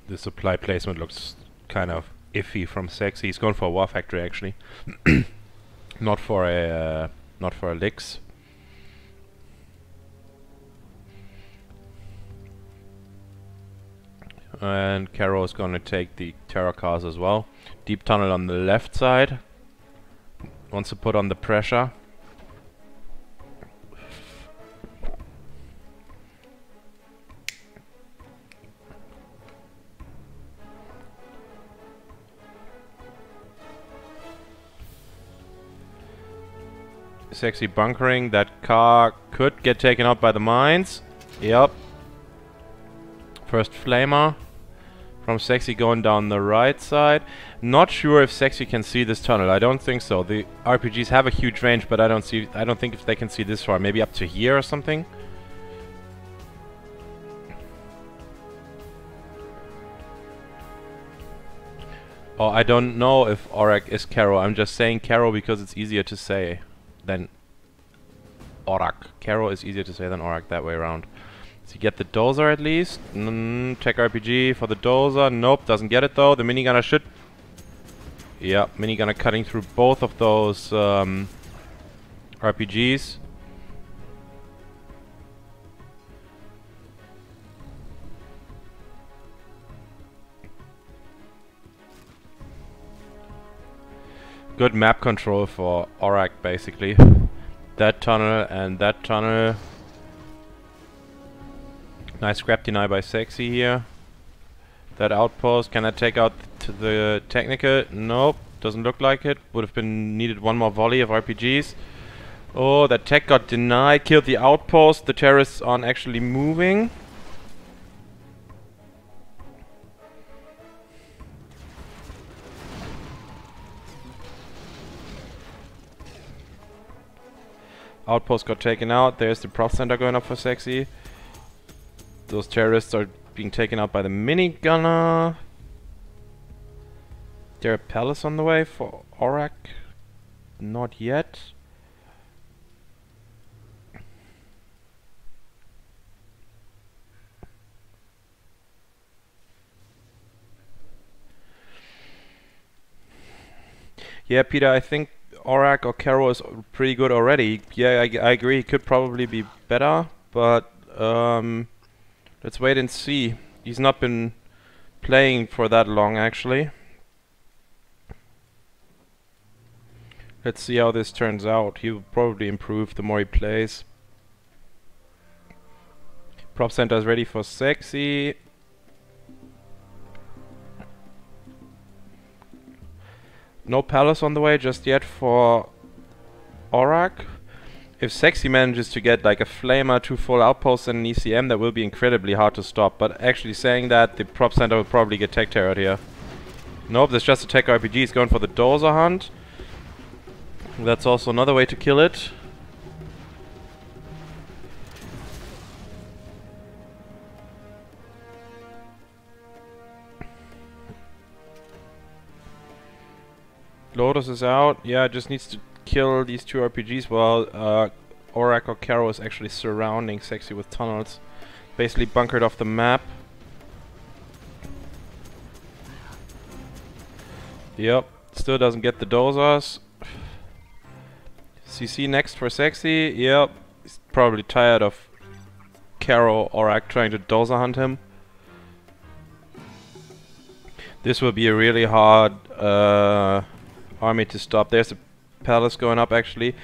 The supply placement looks kind of iffy from Sexy. He's going for a War Factory actually, not for a Elix. And Caro is going to take the Terror cars as well. Deep tunnel on the left side. Wants to put on the pressure. Sexy bunkering. That car could get taken out by the mines. Yep. First flamer from Sexy going down the right side. Not sure if Sexy can see this tunnel. I don't think so. The RPGs have a huge range, but I don't think if they can see this far. Maybe up to here or something. Oh, I don't know if oRRaK is Caro. I'm just saying Caro because it's easier to say than oRRaK. Caro is easier to say than oRRaK, that way around. Does he get the dozer at least? Tech RPG for the dozer. Nope, doesn't get it though. The minigunner should. Yeah, minigunner cutting through both of those RPGs. Good map control for oRRaK basically. That tunnel and that tunnel. Nice scrap deny by Sexy here. That outpost, can I take out the technical? Nope, doesn't look like it. Would have been needed one more volley of RPGs. Oh, that tech got denied, killed the outpost. The terrorists aren't actually moving. Outpost got taken out. There's the prop center going up for Sexy. Those terrorists are being taken out by the minigunner. There a palace on the way for oRRaK? Not yet. Yeah, Peter, I think oRRaK or Caro is pretty good already. Yeah, I agree. He could probably be better, but let's wait and see. He's not been playing for that long, actually. Let's see how this turns out. He'll probably improve the more he plays. Prop center is ready for Sexy. No palace on the way just yet for oRRaK. If Sexy manages to get like a flamer, 2 full outposts and an ECM, that will be incredibly hard to stop. But actually saying that, the prop center will probably get tech terrored here. Nope, there's just a tech RPG. He's going for the dozer hunt. That's also another way to kill it. Lotus is out. Yeah, just needs to kill these 2 RPGs while oRRaK or Caro is actually surrounding Sexy with tunnels. Basically bunkered off the map. Yep, still doesn't get the dozers. CC next for Sexy. Yep, he's probably tired of Caro or oRRaK trying to dozer hunt him. This will be a really hard army to stop. There's a palace going up actually,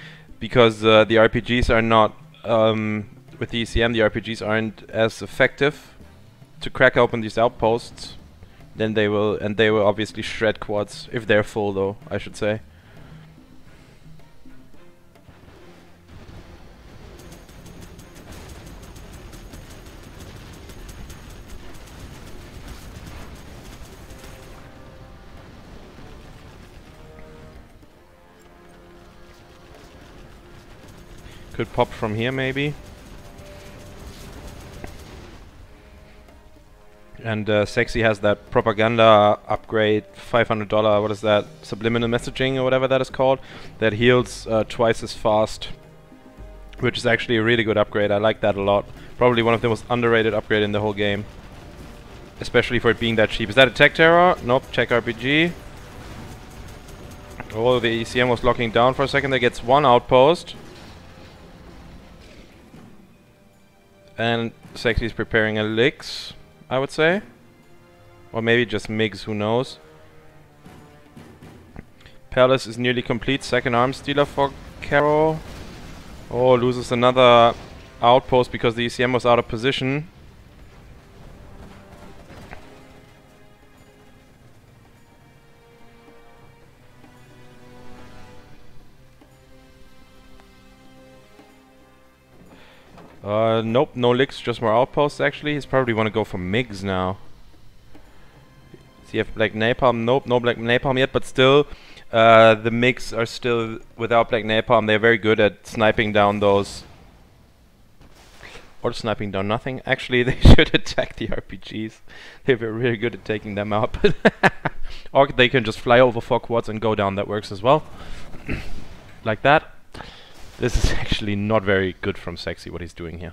because the RPGs are not with the ECM. The RPGs aren't as effective to crack open these outposts. Then they will obviously shred quads if they're full, though I should say. Could pop from here maybe. And Sexy has that propaganda upgrade, $500, what is that? Subliminal messaging or whatever that is called. That heals twice as fast. Which is actually a really good upgrade, I like that a lot. Probably one of the most underrated upgrade in the whole game. Especially for it being that cheap. Is that a tech terror? Nope, tech RPG. Oh, the ECM was locking down for a second. That gets 1 outpost. And Sexy is preparing a Licks, I would say. Or maybe just MiGs, who knows. Palace is nearly complete. Second arms dealer for Caro. Oh, loses another outpost because the ECM was out of position. Nope, no licks, just more outposts actually. He's probably want to go for MiGs now. Does he have Black Napalm? Nope, no Black Napalm yet, but still, the MiGs are still without Black Napalm. They're very good at sniping down those. Or sniping down nothing. Actually, they should attack the RPGs. They were really good at taking them out. Or they can just fly over 4 quads and go down. That works as well. Like that. This is actually not very good from Sexy, what he's doing here.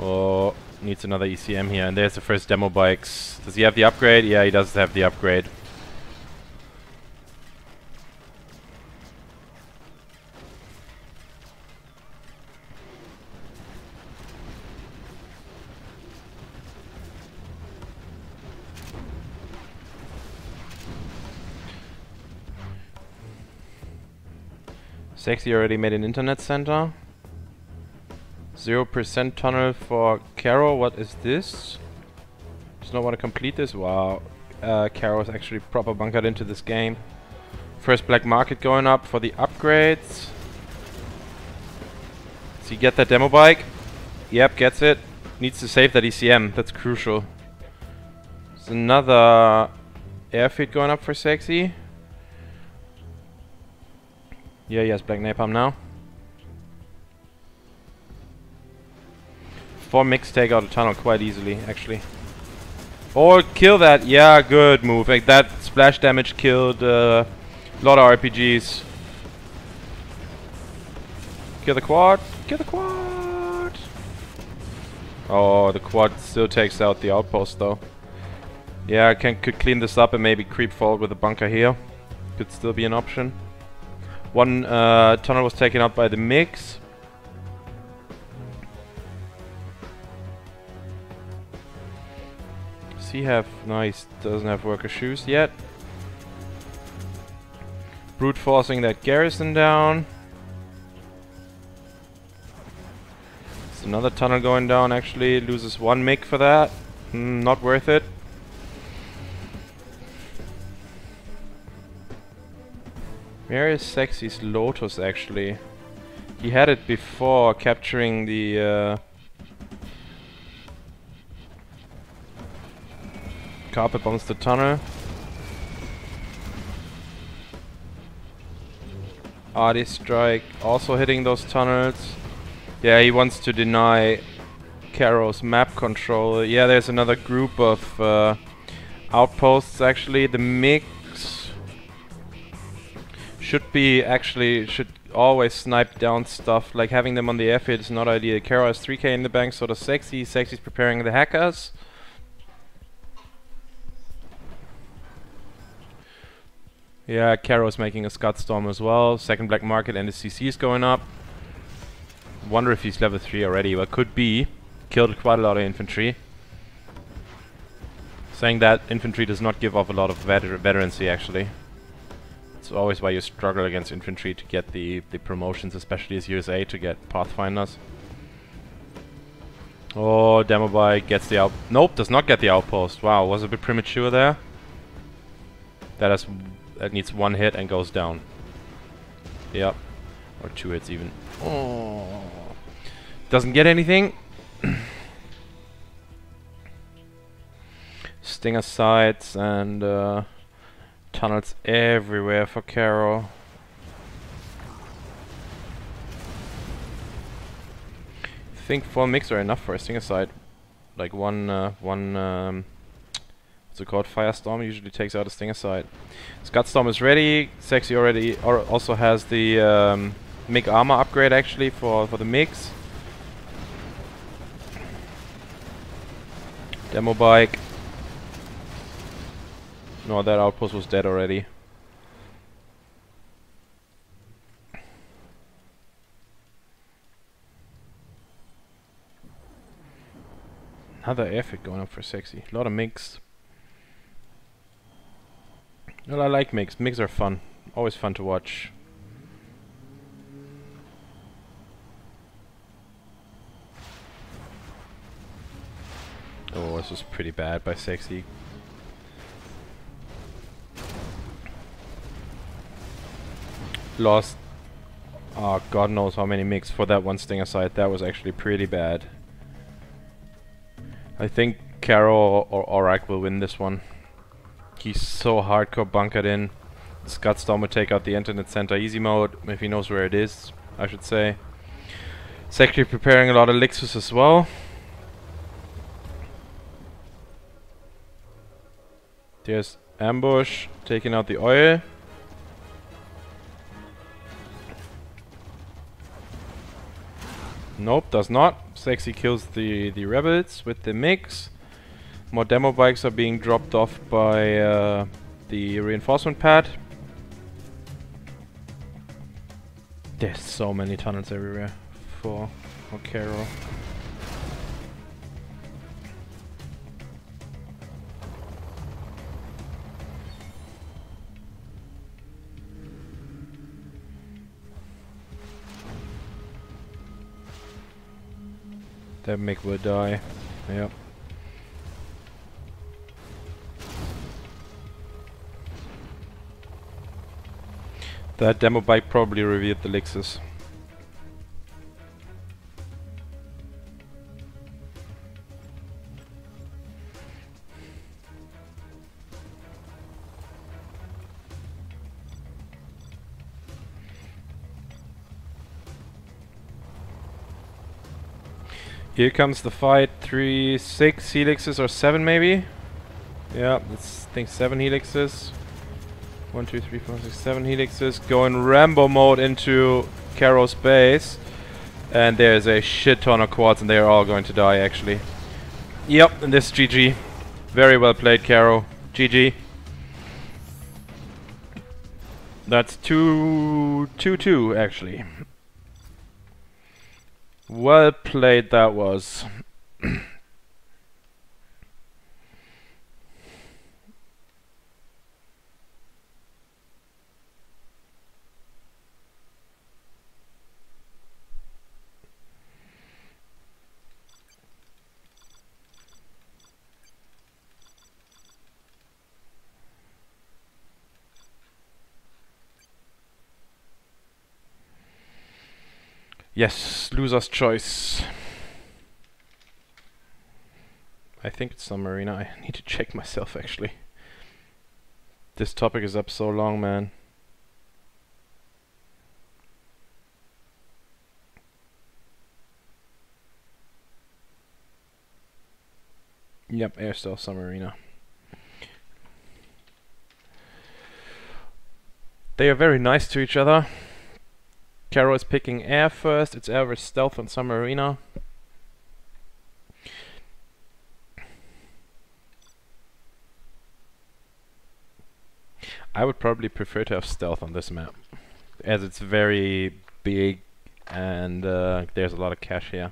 Oh, needs another ECM here. And there's the first demo bikes. Does he have the upgrade? Yeah, he does have the upgrade. Sexy already made an internet center. 0% tunnel for Caro. What is this? Does not want to complete this. Wow. Caro's actually proper bunkered into this game. First black market going up for the upgrades. Does he get that demo bike? Yep, gets it. Needs to save that ECM. That's crucial. There's another airfield going up for Sexy. Yeah, he has black napalm now. 4 mix take out a tunnel quite easily, actually. Or kill that. Yeah, good move. Like that splash damage killed a lot of RPGs. Kill the quad. Kill the quad. Oh, the quad still takes out the outpost though. Yeah, could clean this up and maybe creep forward with a bunker here. Could still be an option. One tunnel was taken out by the mix. Does he have... Nice, doesn't have worker shoes yet. Brute forcing that garrison down. There's another tunnel going down actually. Loses 1 MiG for that. Not worth it. Where is Sexy's Lotus actually? He had it before capturing the carpet bombs the tunnel. Arty strike also hitting those tunnels. Yeah, he wants to deny Caro's map control. Yeah, there's another group of outposts actually. The mix should always snipe down stuff. Like having them on the airfield is not ideal. Caro has 3k in the bank, so does Sexy. Sexy's preparing the hackers. Yeah, Caro's making a Scud Storm as well. Second black market and the CC is going up. Wonder if he's level 3 already. Well, could be. Killed quite a lot of infantry. Saying that infantry does not give off a lot of veterancy actually. It's always why you struggle against infantry to get the promotions, especially as USA, to get Pathfinders. Oh, demo bike gets the out... Nope, does not get the outpost. Wow, was a bit premature there. That needs 1 hit and goes down. Yep. Or 2 hits even. Oh. Doesn't get anything. Stinger sights and tunnels everywhere for Caro. I think 4 mix are enough for a Stinger sight. Like one what's it called? Firestorm usually takes out a Stinger sight. Scudstorm is ready. Sexy already also has the MiG armor upgrade actually for the mix. Demo bike. No, that outpost was dead already. Another airfield going up for Sexy. A lot of MiGs. Well, I like MiGs. MiGs are fun. Always fun to watch. Oh, this was pretty bad by Sexy. Lost, oh, God knows how many MiGs for that one Stinger sight. That was actually pretty bad. I think Caro or oRRaK will win this one. He's so hardcore bunkered in. Scudstorm will take out the internet center easy mode, if he knows where it is, I should say. He's actually preparing a lot of Lixus as well. There's ambush, taking out the oil. Nope, does not. Sexy kills the rebels with the mix. More demo bikes are being dropped off by the reinforcement pad. There's so many tunnels everywhere for Caro. That Mick will die. Yep. That demo bike probably revealed the Lixus. Here comes the fight. 3, 6 helixes or 7 maybe? Yeah, let's think 7 helixes. 1, 2, 3, 4, 6, 7 helixes. Going Rambo mode into Caro's base. And there's a shit ton of quads and they are all going to die actually. Yep, and this GG. Very well played, Caro. GG. That's 2-2 actually. Well played that was. Yes, loser's choice. I think it's Submarina. I need to check myself actually. This topic is up so long, man. Yep, Air Stealth Submarina. They are very nice to each other. Caro is picking air first. It's air versus stealth on Submarina. I would probably prefer to have stealth on this map, as it's very big and there's a lot of cash here.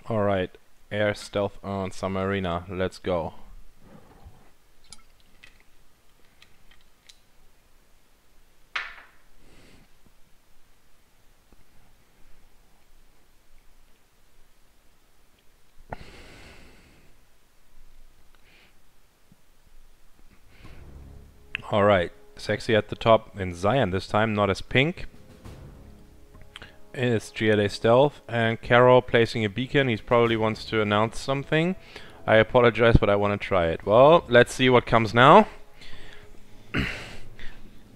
Alright, air stealth on Submarina, let's go. Alright, Sexy at the top in Cyan this time, not as pink. is GLA Stealth, and Caro placing a beacon. He probably wants to announce something. I apologize, but I want to try it. Well, let's see what comes now.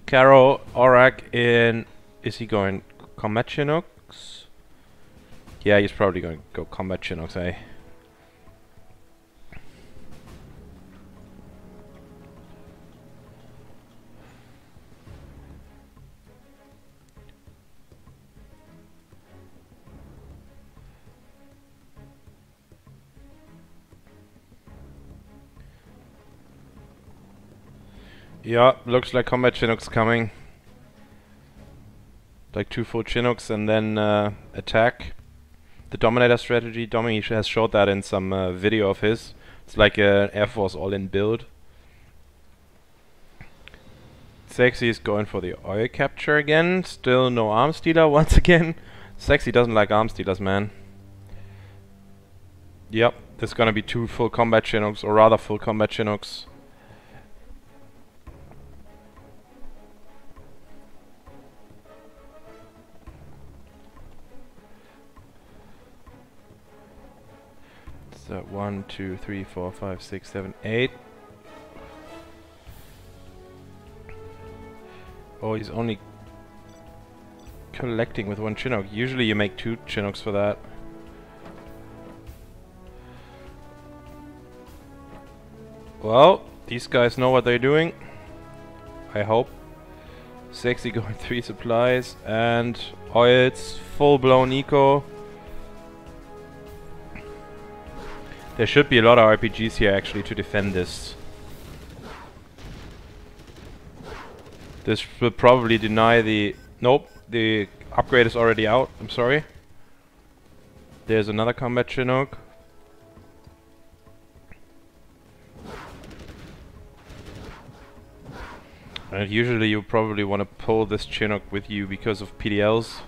Caro, oRRaK in... Is he going combat Chinooks? Yeah, he's probably going to go combat Chinooks, eh? Yeah, looks like combat Chinooks coming. Like 2 full Chinooks and then attack. The Dominator strategy, Domi has showed that in some video of his. It's like an Air Force all-in build. Sexy is going for the oil capture again. Still no arms dealer once again. Sexy doesn't like arms dealers, man. Yep, there's gonna be 2 full combat Chinooks, or rather full combat Chinooks. So 1, 2, 3, 4, 5, 6, 7, 8. Oh, he's only collecting with 1 Chinook. Usually you make 2 Chinooks for that. Well, these guys know what they're doing. I hope. Sexy going 3 supplies and oils, full-blown eco. There should be a lot of RPGs here actually to defend this. This will probably deny the... Nope, the upgrade is already out, I'm sorry. There's another combat Chinook. And usually you probably want to pull this Chinook with you because of PDLs.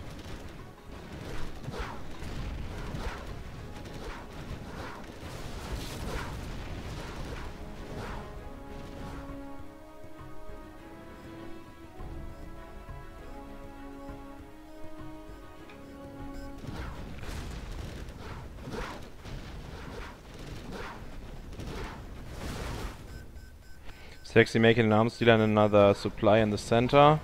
Sexy making an arms dealer and another supply in the center.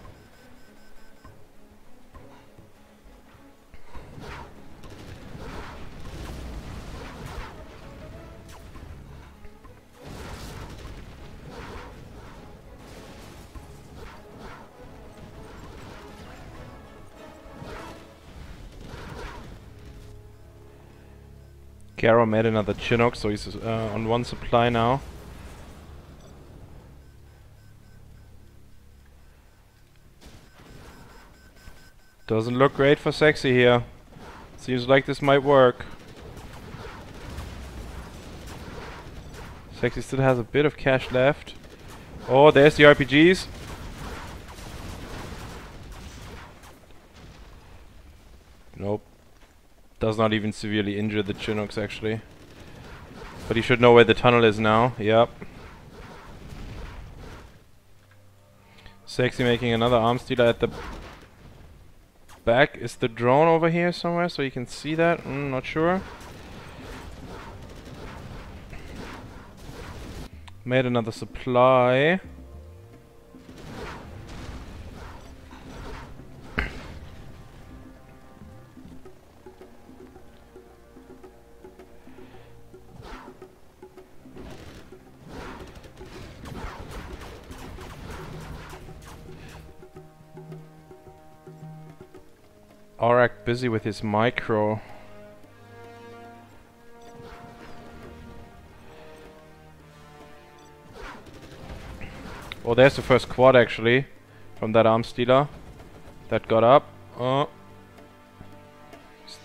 Caro made another Chinook, so he's on 1 supply now. Doesn't look great for Sexy here. Seems like this might work. Sexy still has a bit of cash left. Oh, there's the RPGs. Nope. Does not even severely injure the Chinooks actually. But he should know where the tunnel is now. Yep. Sexy making another arms dealer at the back. Is the drone over here somewhere so you can see that? Not sure. Made another supply. oRRaK busy with his micro. Oh, there's the first quad actually from that arms dealer that got up. Oh,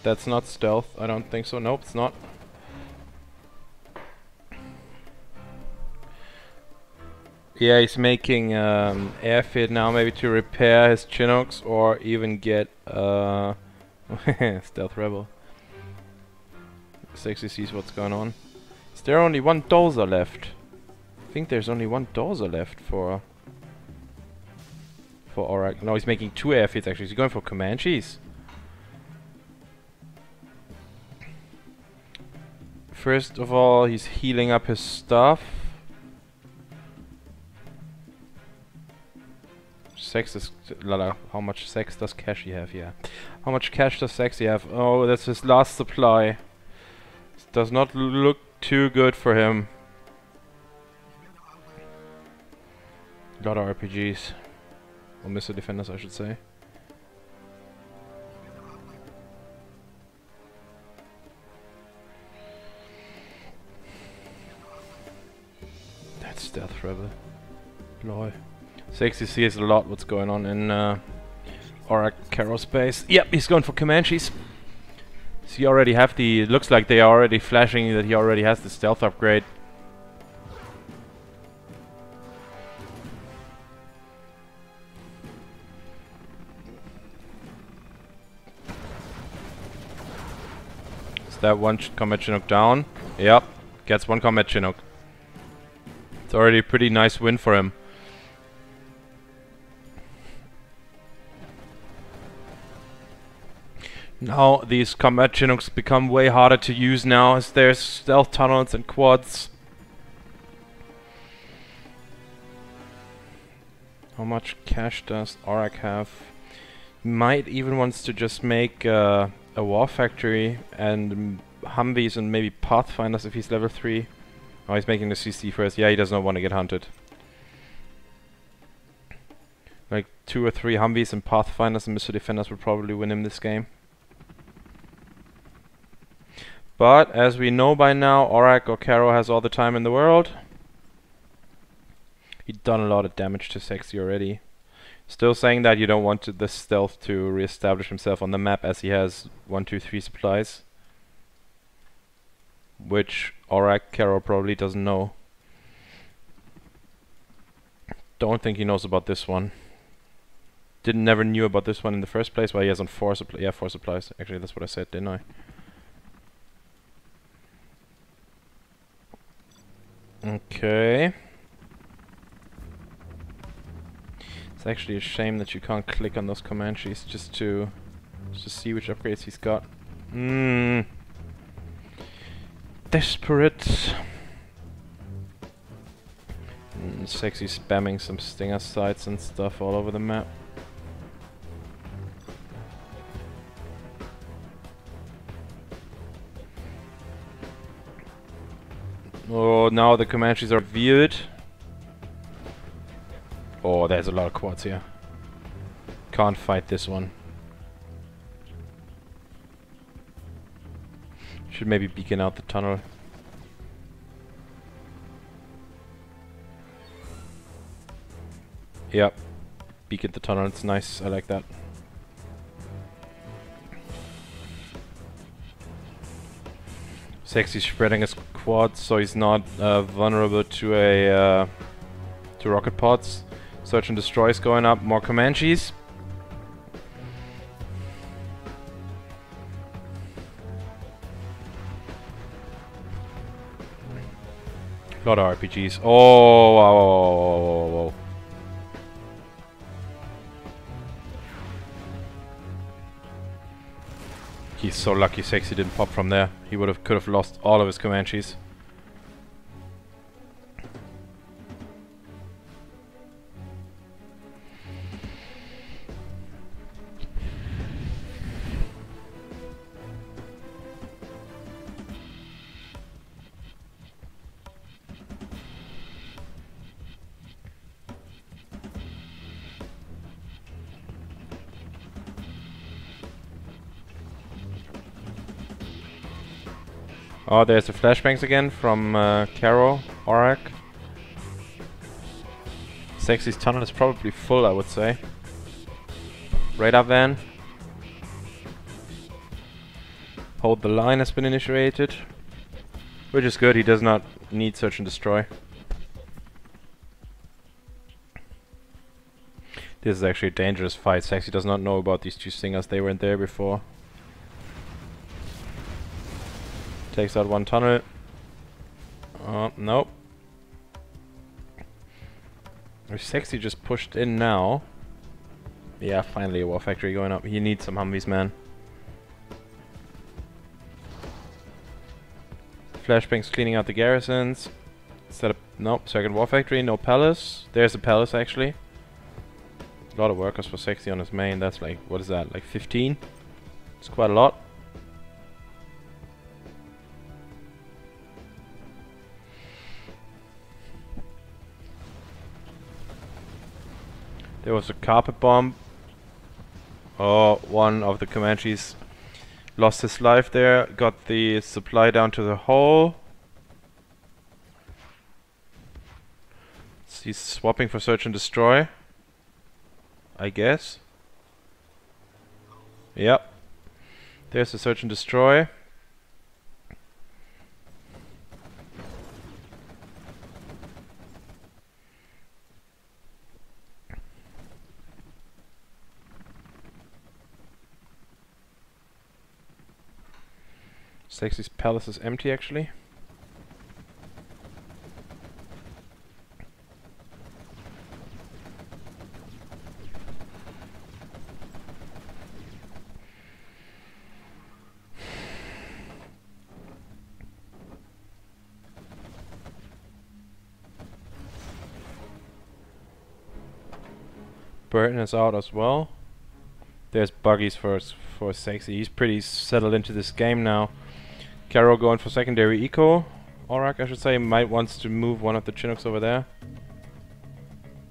that's not stealth. I don't think so. Nope, it's not. Yeah, he's making airfit now, maybe to repair his Chinooks or even get stealth rebel. Sexy sees what's going on. Is there only 1 dozer left? I think there's only 1 dozer left for oRRaK. No, he's making 2 airfits actually. He's going for Comanches. First of all, he's healing up his stuff. Sex is... Lala, how much sex does Cashy have? Yeah. How much cash does Sexy have? Oh, that's his last supply. This does not look too good for him. A lot of RPGs. Or missile defenders, I should say. That's Stealth Rebel. Lol. Sexy sees a lot what's going on in oRRaK Caro space. Yep, he's going for Comanches. So he already have the... Looks like they are already flashing that he already has the stealth upgrade. Is that one combat Chinook down? Yep, gets one combat Chinook. It's already a pretty nice win for him. Now these combat Chinooks become way harder to use now as there's stealth tunnels and quads. How much cash does oRRaK have? Might even wants to just make a war factory and Humvees and maybe Pathfinders if he's level 3. Oh, he's making the CC first. Yeah, he does not want to get hunted. Like 2 or 3 Humvees and Pathfinders and missile defenders would probably win him this game. But, as we know by now, oRRaK or Caro has all the time in the world. He'd done a lot of damage to Sexy already. Still saying that you don't want the stealth to re-establish himself on the map as he has 1, 2, 3 supplies. Which oRRaK Caro probably doesn't know. Don't think he knows about this one. Never knew about this one in the first place. Well, he has on 4 supplies. Yeah, 4 supplies. Actually, that's what I said, didn't I? Okay. It's actually a shame that you can't click on those Comanches just to see which upgrades he's got. Desperate. Sexy spamming some stinger sites and stuff all over the map. Oh, now the Comanches are revealed. Oh, there's a lot of quads here. Can't fight this one. Should maybe beacon out the tunnel. Yep. Beacon the tunnel, it's nice, I like that. Sexy spreading his quads so he's not vulnerable to a to rocket pods. Search and destroy is going up. More Comanches. A lot of RPGs. Oh, wow, wow, wow, wow, wow. He's so lucky Sexy didn't pop from there. He could have lost all of his Comanches. Oh, there's the flashbangs again from Caro, oRRaK. Sexy's tunnel is probably full, I would say. Radar van. Hold the line has been initiated. Which is good, he does not need search and destroy. This is actually a dangerous fight. Sexy does not know about these 2 singers, they weren't there before. Takes out one tunnel. Nope. If Sexy just pushed in now. Yeah, finally a war factory going up. He needs some Humvees, man. Flashbangs cleaning out the garrisons. Set up, nope, second war factory, no palace. There's a palace actually. A lot of workers for Sexy on his main. That's like, what is that, like 15? It's quite a lot. There was a carpet bomb. Oh, one of the Comanches lost his life there. Got the supply down to the hole. He's swapping for search and destroy, I guess. Yep. There's the search and destroy. Sexy's palace is empty actually. Burton is out as well. There's buggies for Sexy. He's pretty settled into this game now. Caro going for secondary eco. oRRaK, I should say, might wants to move one of the Chinooks over there.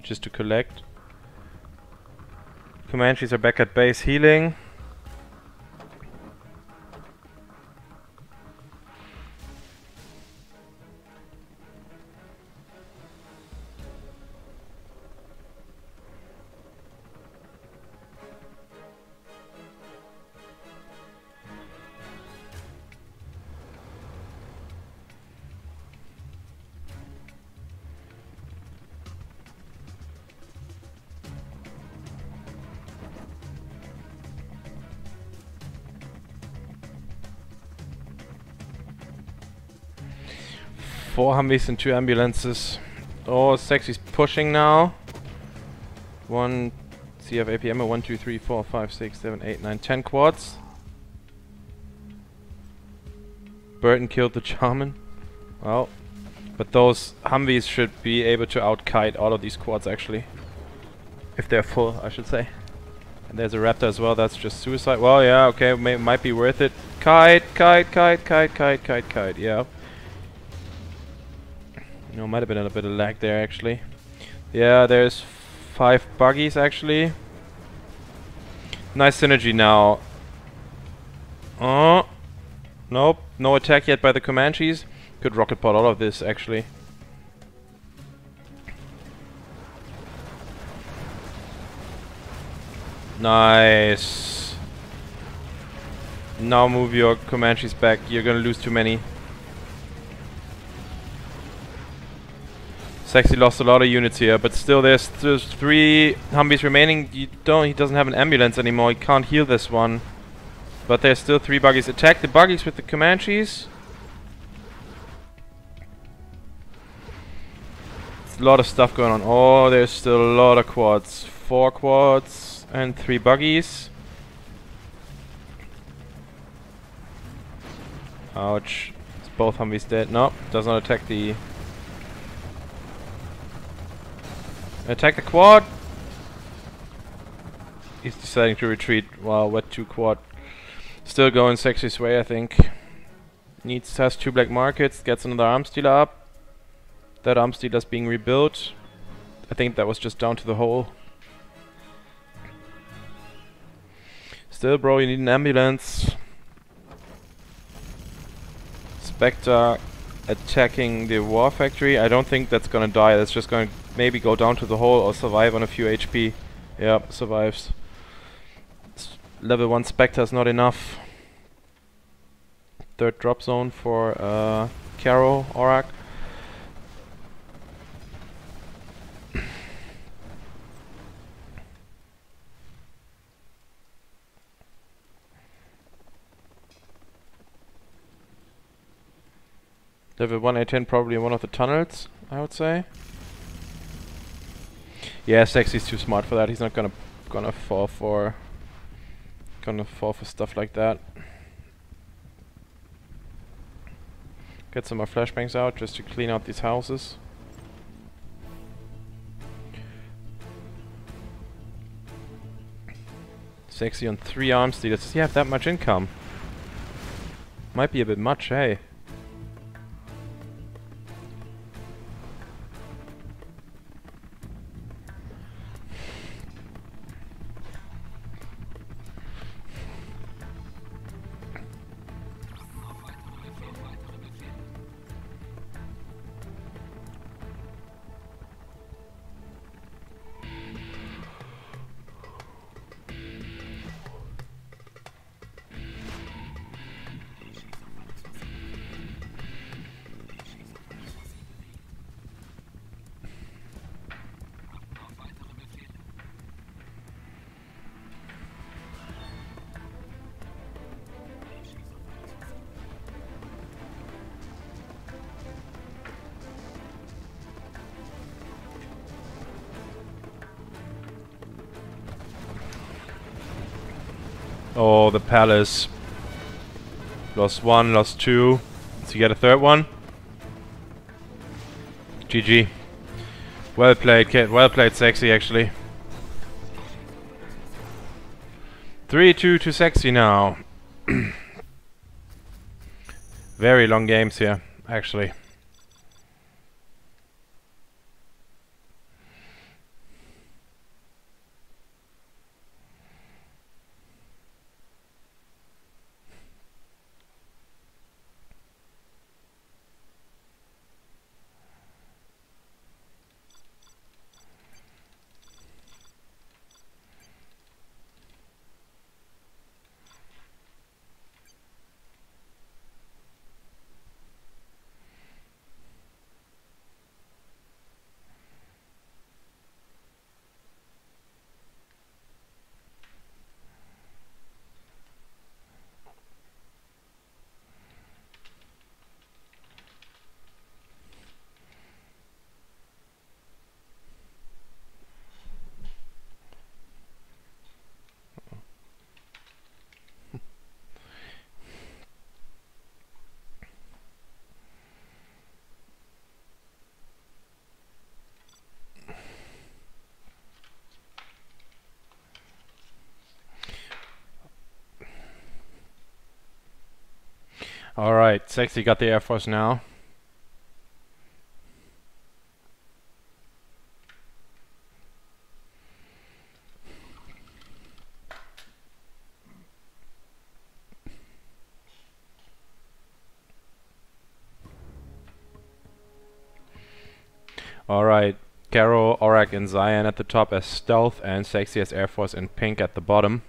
Just to collect. Comanches are back at base healing. Four Humvees and 2 ambulances. Oh, Sexy's pushing now. 1 CF APM, 1, 2, 3, 4, 5, 6, 7, 8, 9, 10 quads. Burton killed the Charmin. Well, but those Humvees should be able to out-kite all of these quads actually. If they're full, I should say. And there's a Raptor as well, that's just suicide. Well, yeah, okay, might be worth it. Kite, yeah. No, might have been a bit of lag there actually. Yeah, there's 5 buggies actually. Nice synergy now. Oh, nope, no attack yet by the Comanches. Could rocket pod all of this actually. Nice. Now move your Comanches back. You're gonna lose too many. Sexy lost a lot of units here, but still there's 3 Humvees remaining. He doesn't have an ambulance anymore. He can't heal this one. But there's still 3 buggies. Attack the buggies with the Comanches. There's a lot of stuff going on. Oh, there's still a lot of quads. 4 quads and 3 buggies. Ouch. Is both Humvees dead? No, does not attack the... Attack the quad! He's deciding to retreat. Wow, wet 2 quad. Still going Sexy's way, I think. Has 2 black markets, gets another arms dealer up. That arms dealer's being rebuilt. I think that was just down to the hole. Still, bro, you need an ambulance. Spectre attacking the war factory. I don't think that's gonna die. That's just gonna maybe go down to the hole or survive on a few HP. Yep, survives. Level 1 Spectre is not enough. 3rd drop zone for Caro, oRRaK. Level 1 A10 probably in one of the tunnels, I would say. Yeah, Sexy's too smart for that. He's not gonna fall for stuff like that. Get some more flashbangs out just to clean out these houses. Sexy on 3 arms dealers. Does he have that much income? Might be a bit much, hey. Oh, the palace. Lost 1, lost 2. Does he get a 3rd one? GG. Well played, kid. Well played, Sexy, actually. 3-2 to Sexy now. Very long games here, actually. Alright, Sexy got the Air Force now. Alright, Caro, oRRaK and Cyan at the top as Stealth and Sexy as Air Force and Pink at the bottom.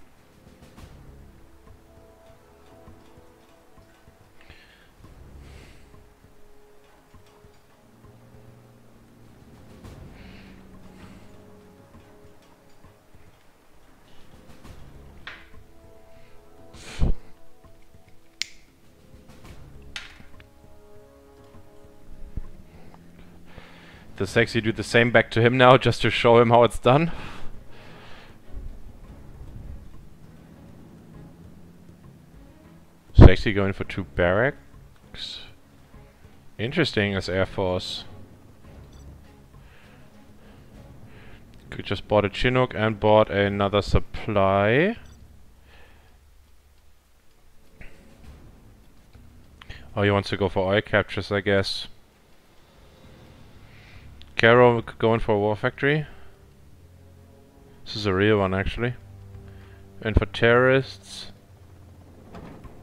Does Sexy do the same back to him now, just to show him how it's done? Sexy going for 2 barracks. Interesting as Air Force. Could just bought a Chinook and bought another supply. Oh, he wants to go for oil captures, I guess. Caro going for a war factory. This is a real one, actually. And for terrorists,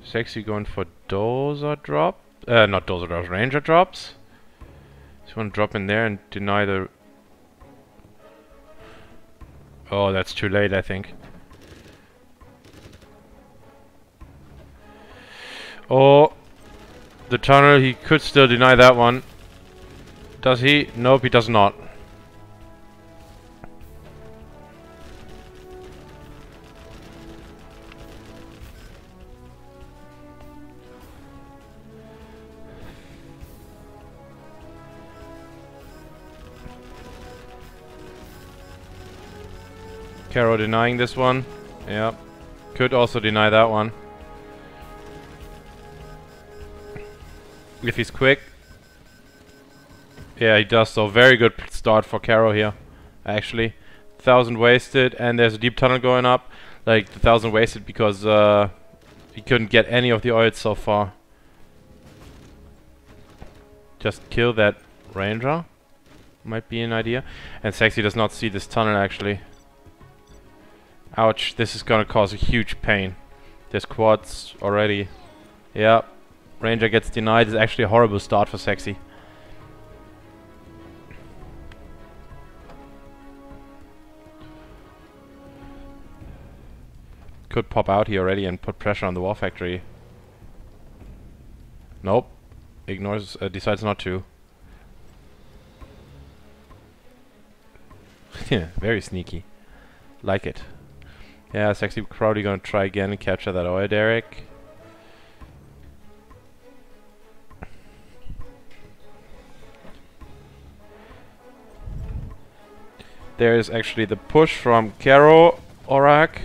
Sexy going for dozer drop. Not dozer drops, ranger drops. So you want to drop in there and deny the. Oh, that's too late, I think. Oh, the tunnel. He could still deny that one. Does he? Nope, he does not. Caro denying this one. Yep. Could also deny that one. if he's quick. Yeah, he does, so very good start for Caro here, actually. 1000 wasted, and there's a deep tunnel going up. Like, the 1000 wasted because he couldn't get any of the oils so far. Just kill that ranger. Might be an idea. And Sexy does not see this tunnel, actually. Ouch, this is gonna cause a huge pain. There's quads already. Yeah, ranger gets denied. It's actually a horrible start for Sexy. Could pop out here already and put pressure on the war factory. Nope. Ignores, decides not to. Yeah, very sneaky. Like it. Yeah, Sexy probably gonna try again and capture that oRRaK. There is actually the push from Caro, oRRaK.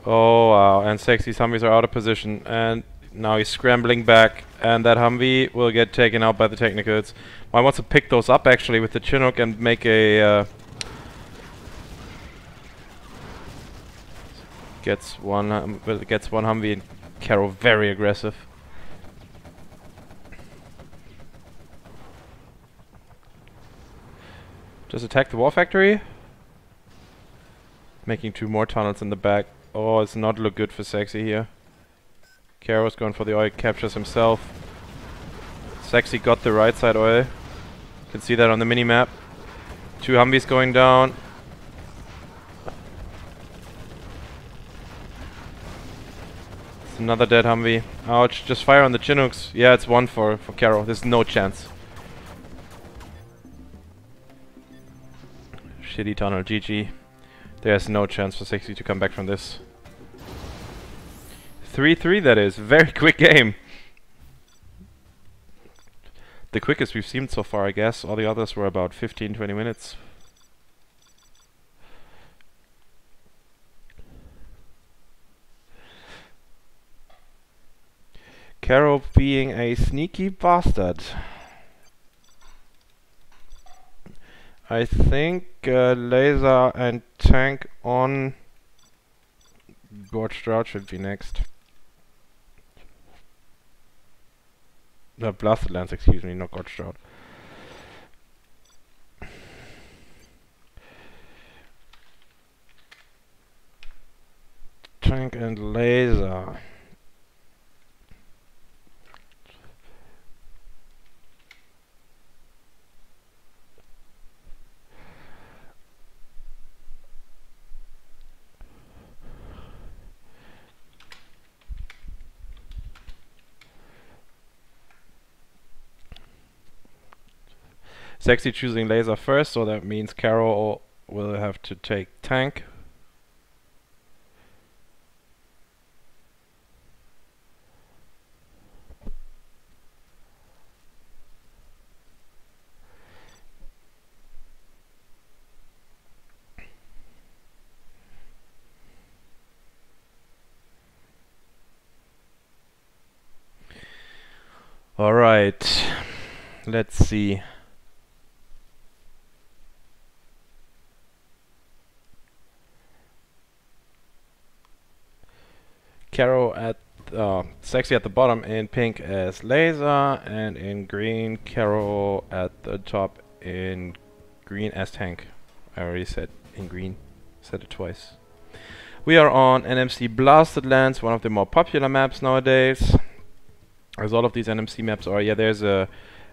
Oh wow, and Sexy's Humvees are out of position, and now he's scrambling back, and that Humvee will get taken out by the technicals. I want to pick those up actually with the Chinook and make a gets one Humvee, and Caro very aggressive. Just attack the war factory, making 2 more tunnels in the back. Oh, it's not look good for Sexy here. Caro's going for the oil, captures himself. Sexy got the right side oil. You can see that on the mini-map. 2 Humvees going down. It's another dead Humvee. Ouch, just fire on the Chinooks. Yeah, it's 1 for Caro. There's no chance. Shitty tunnel, GG. There's no chance for Sexy to come back from this. 3-3 that is. Very quick game. The quickest we've seen so far, I guess. All the others were about 15-20 minutes. Caro being a sneaky bastard. I think laser and tank on Gorged Drought should be next. No, Blasted Lands, excuse me, not Gorged Drought. Tank and laser. Sexy choosing laser first, so that means Caro will have to take tank. Alright, let's see. Caro at Sexy at the bottom in pink as laser, and in green Caro at the top in green as tank. I already said in green, said it twice. We are on NMC Blasted Lands, one of the more popular maps nowadays, as all of these NMC maps are. Yeah, there's an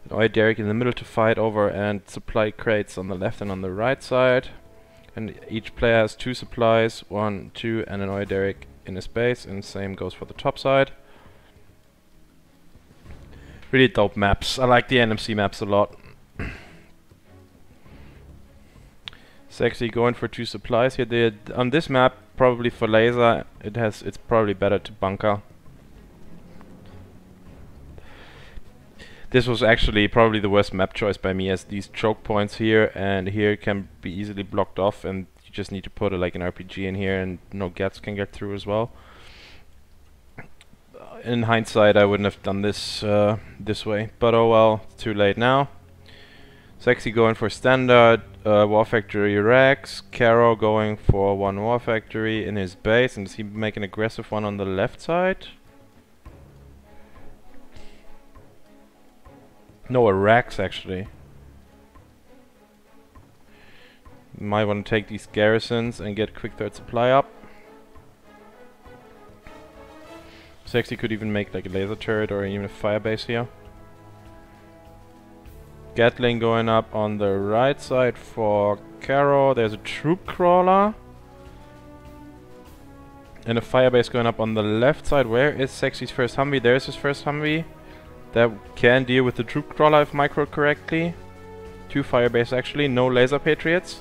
oRRaK in the middle to fight over, and supply crates on the left and on the right side, and each player has 2 supplies, 1, 2, and an oRRaK in his base, and same goes for the top side. Really dope maps. I like the NMC maps a lot. Sexy going for 2 supplies here. On this map, probably for laser, it's probably better to bunker. This was actually probably the worst map choice by me, as these choke points here and here can be easily blocked off, and you just need to put like an RPG in here, and no gets can get through as well. in hindsight, I wouldn't have done this this way. But oh well, it's too late now. Sexy going for standard War Factory Rex. Caro going for one War Factory in his base. And does he make an aggressive one on the left side? No, oRRaKs actually. Might want to take these garrisons and get quick third supply up. Sexy could even make like a laser turret or even a fire base here. Gatling going up on the right side for Caro. There's a troop crawler. And a firebase going up on the left side. Where is Sexy's first Humvee? There's his first Humvee. That can deal with the troop crawler if microed correctly. 2 firebase actually, no laser patriots.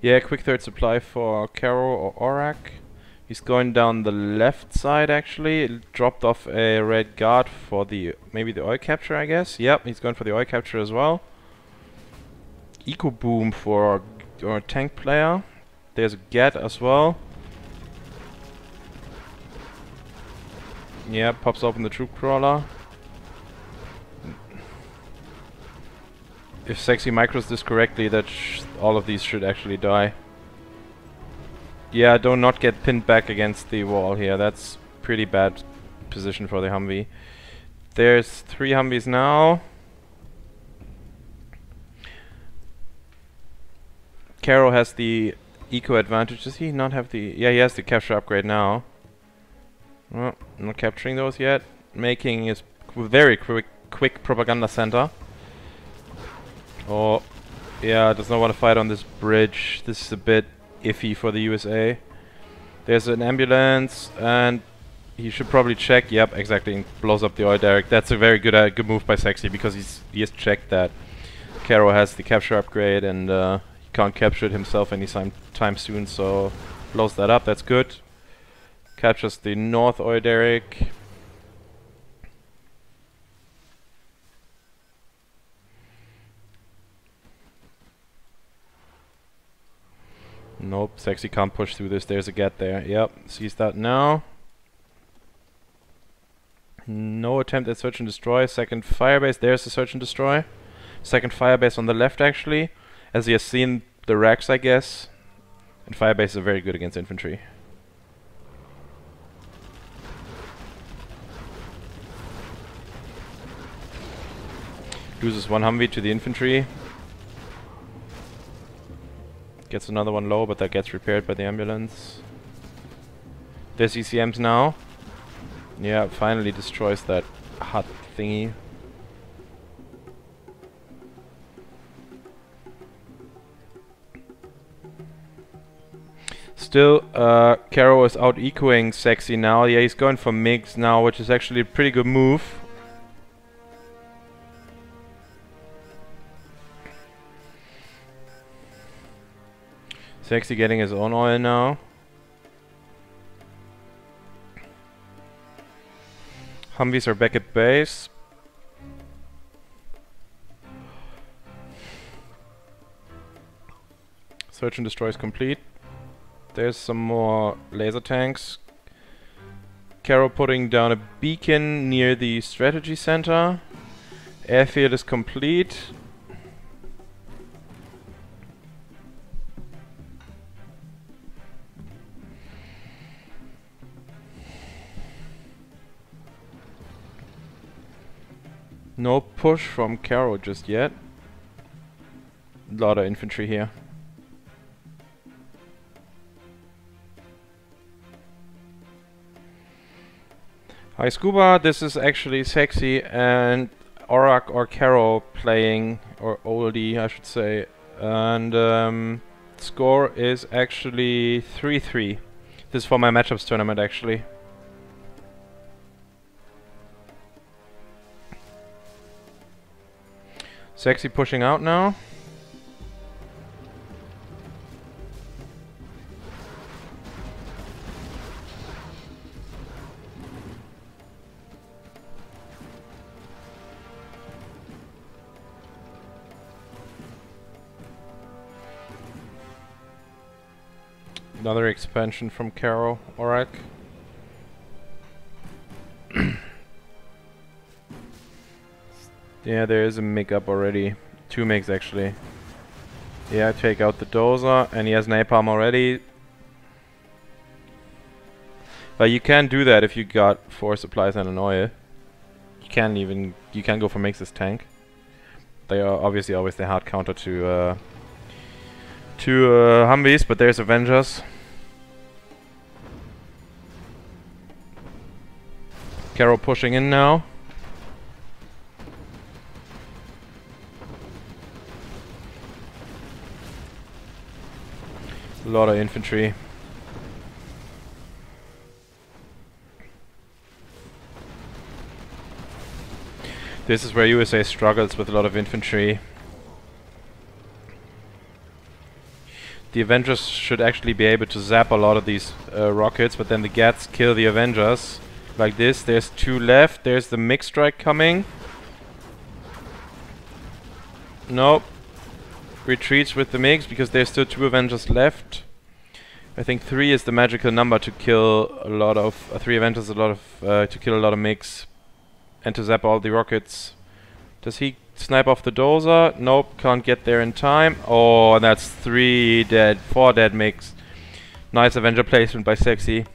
Yeah, quick third supply for Caro or oRRaK. He's going down the left side actually. It dropped off a red guard for the maybe the oil capture, I guess. Yep, he's going for the oil capture as well. Eco boom for our tank player. There's a Gat as well. Yeah, pops open the troop crawler. If Sexy micros this correctly, that all of these should actually die. Yeah, do not get pinned back against the wall here. That's pretty bad position for the Humvee. There's 3 Humvees now. Caro has the eco advantage. Does he not have the... Yeah, he has the capture upgrade now. Well, not capturing those yet. Making his very quick propaganda center. Oh, yeah, does not want to fight on this bridge. This is a bit iffy for the USA. There's an ambulance, and he should probably check. Yep, exactly. And blows up the oil derrick. That's a very good move by Sexy because he has checked that Caro has the capture upgrade and he can't capture it himself anytime soon. So blows that up. That's good. Captures the north oil derrick. Nope, Sexy can't push through this. There's a Gat there. Yep, sees that now. No attempt at search and destroy. Second firebase. There's the search and destroy. Second firebase on the left actually. As he has seen the racks, I guess. And firebases are very good against infantry. Loses one Humvee to the infantry. Gets another one low, but that gets repaired by the ambulance. There's ECMs now. Yeah, finally destroys that hut thingy. Still, Caro is out-ecoing Sexy now. Yeah, he's going for MiGs now, which is actually a pretty good move. Sexy getting his own oil now. Humvees are back at base. Search and destroy is complete. There's some more laser tanks. Caro putting down a beacon near the strategy center. Airfield is complete. No push from Caro just yet. A lot of infantry here. Hi Scuba, this is actually Sexy and oRRaK or Caro playing, or oldie I should say. And score is actually 3-3. This is for my matchups tournament actually. Sexy pushing out now. Another expansion from Caro, oRRaK. Yeah, there is a MiG up already. 2 MiGs actually. Yeah, take out the dozer, and he has napalm already. But you can do that if you got 4 supplies and an oil. You can go for MiGs as tank. They are obviously always the hard counter to Humvees, but there's Avengers. Caro pushing in now. A lot of infantry. This is where USA struggles with a lot of infantry. The Avengers should actually be able to zap a lot of these rockets, but then the Gats kill the Avengers. Like this. There's 2 left. There's the MiG strike coming. Nope. Retreats with the MiGs because there's still 2 Avengers left. I think 3 is the magical number to kill a lot of 3 Avengers, to kill a lot of MiGs and to zap all the rockets. Does he snipe off the dozer? Nope, can't get there in time. Oh, and that's 4 dead MiGs. Nice Avenger placement by Sexy.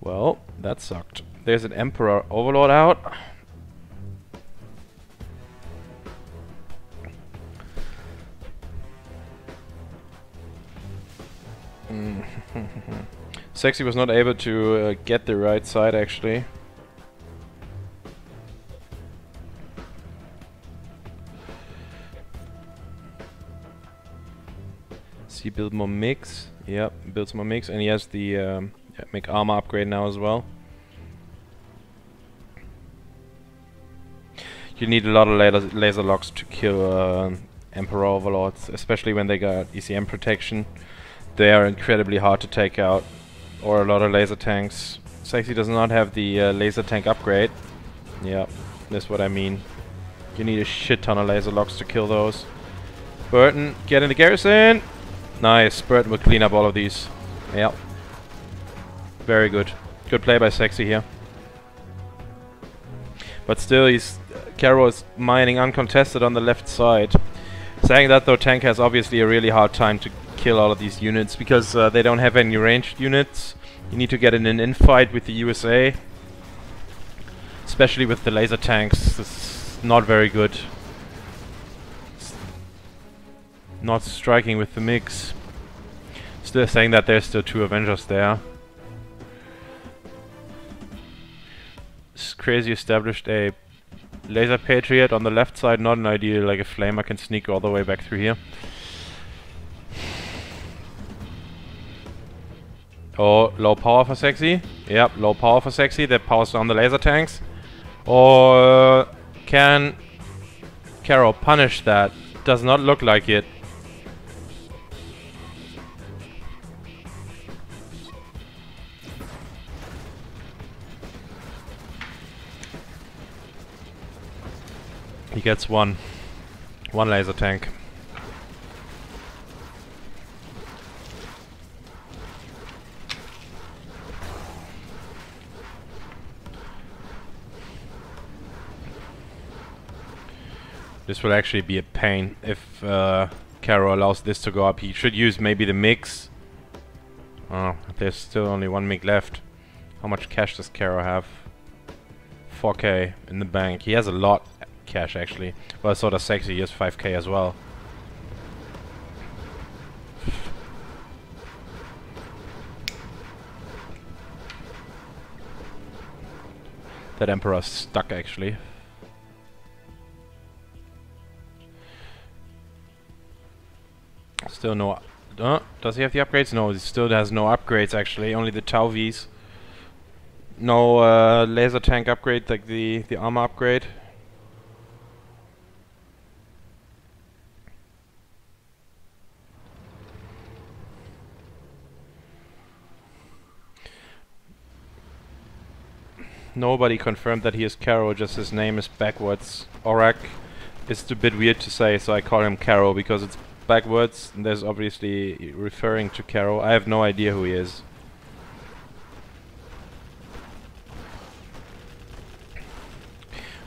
Well, that sucked. There's an Emperor Overlord out. Sexy was not able to get the right side actually. Does he build more MiGs? Yep, builds more MiGs, and he has the MiG armor upgrade now as well. You need a lot of laser locks to kill Emperor Overlords, especially when they got ECM protection. They are incredibly hard to take out, or a lot of laser tanks. Sexy does not have the laser tank upgrade. Yep, that's what I mean. You need a shit ton of laser locks to kill those. Burton, get in the garrison! Nice, Burton will clean up all of these. Yep. Very good. Good play by Sexy here. But still, Caro is mining uncontested on the left side. Saying that though, tank has obviously a really hard time to kill all of these units because they don't have any ranged units. You need to get in an infight with the USA. Especially with the laser tanks. This is not very good. Not striking with the MiGs. Still saying that there's still 2 Avengers there. Crazy established a laser patriot on the left side, not an ideal, like a flamer can sneak all the way back through here. Oh, low power for Sexy. Yep, low power for Sexy. That powers down the laser tanks. Or can Caro punish that? Does not look like it. He gets one laser tank. This will actually be a pain if Caro allows this to go up. He should use maybe the MiGs. Oh, there's still only 1 MiG left. How much cash does Caro have? 4k in the bank. He has a lot cash actually. Well, so does Sexy. He has 5k as well. That Emperor's stuck actually. Still no... does he have the upgrades? No, he still has no upgrades actually. Only the Tau Vs. No laser tank upgrade like the armor upgrade. Nobody confirmed that he is Caro, just his name is backwards. oRRaK is a bit weird to say, so I call him Caro because it's backwards, and there's obviously referring to Caro. I have no idea who he is.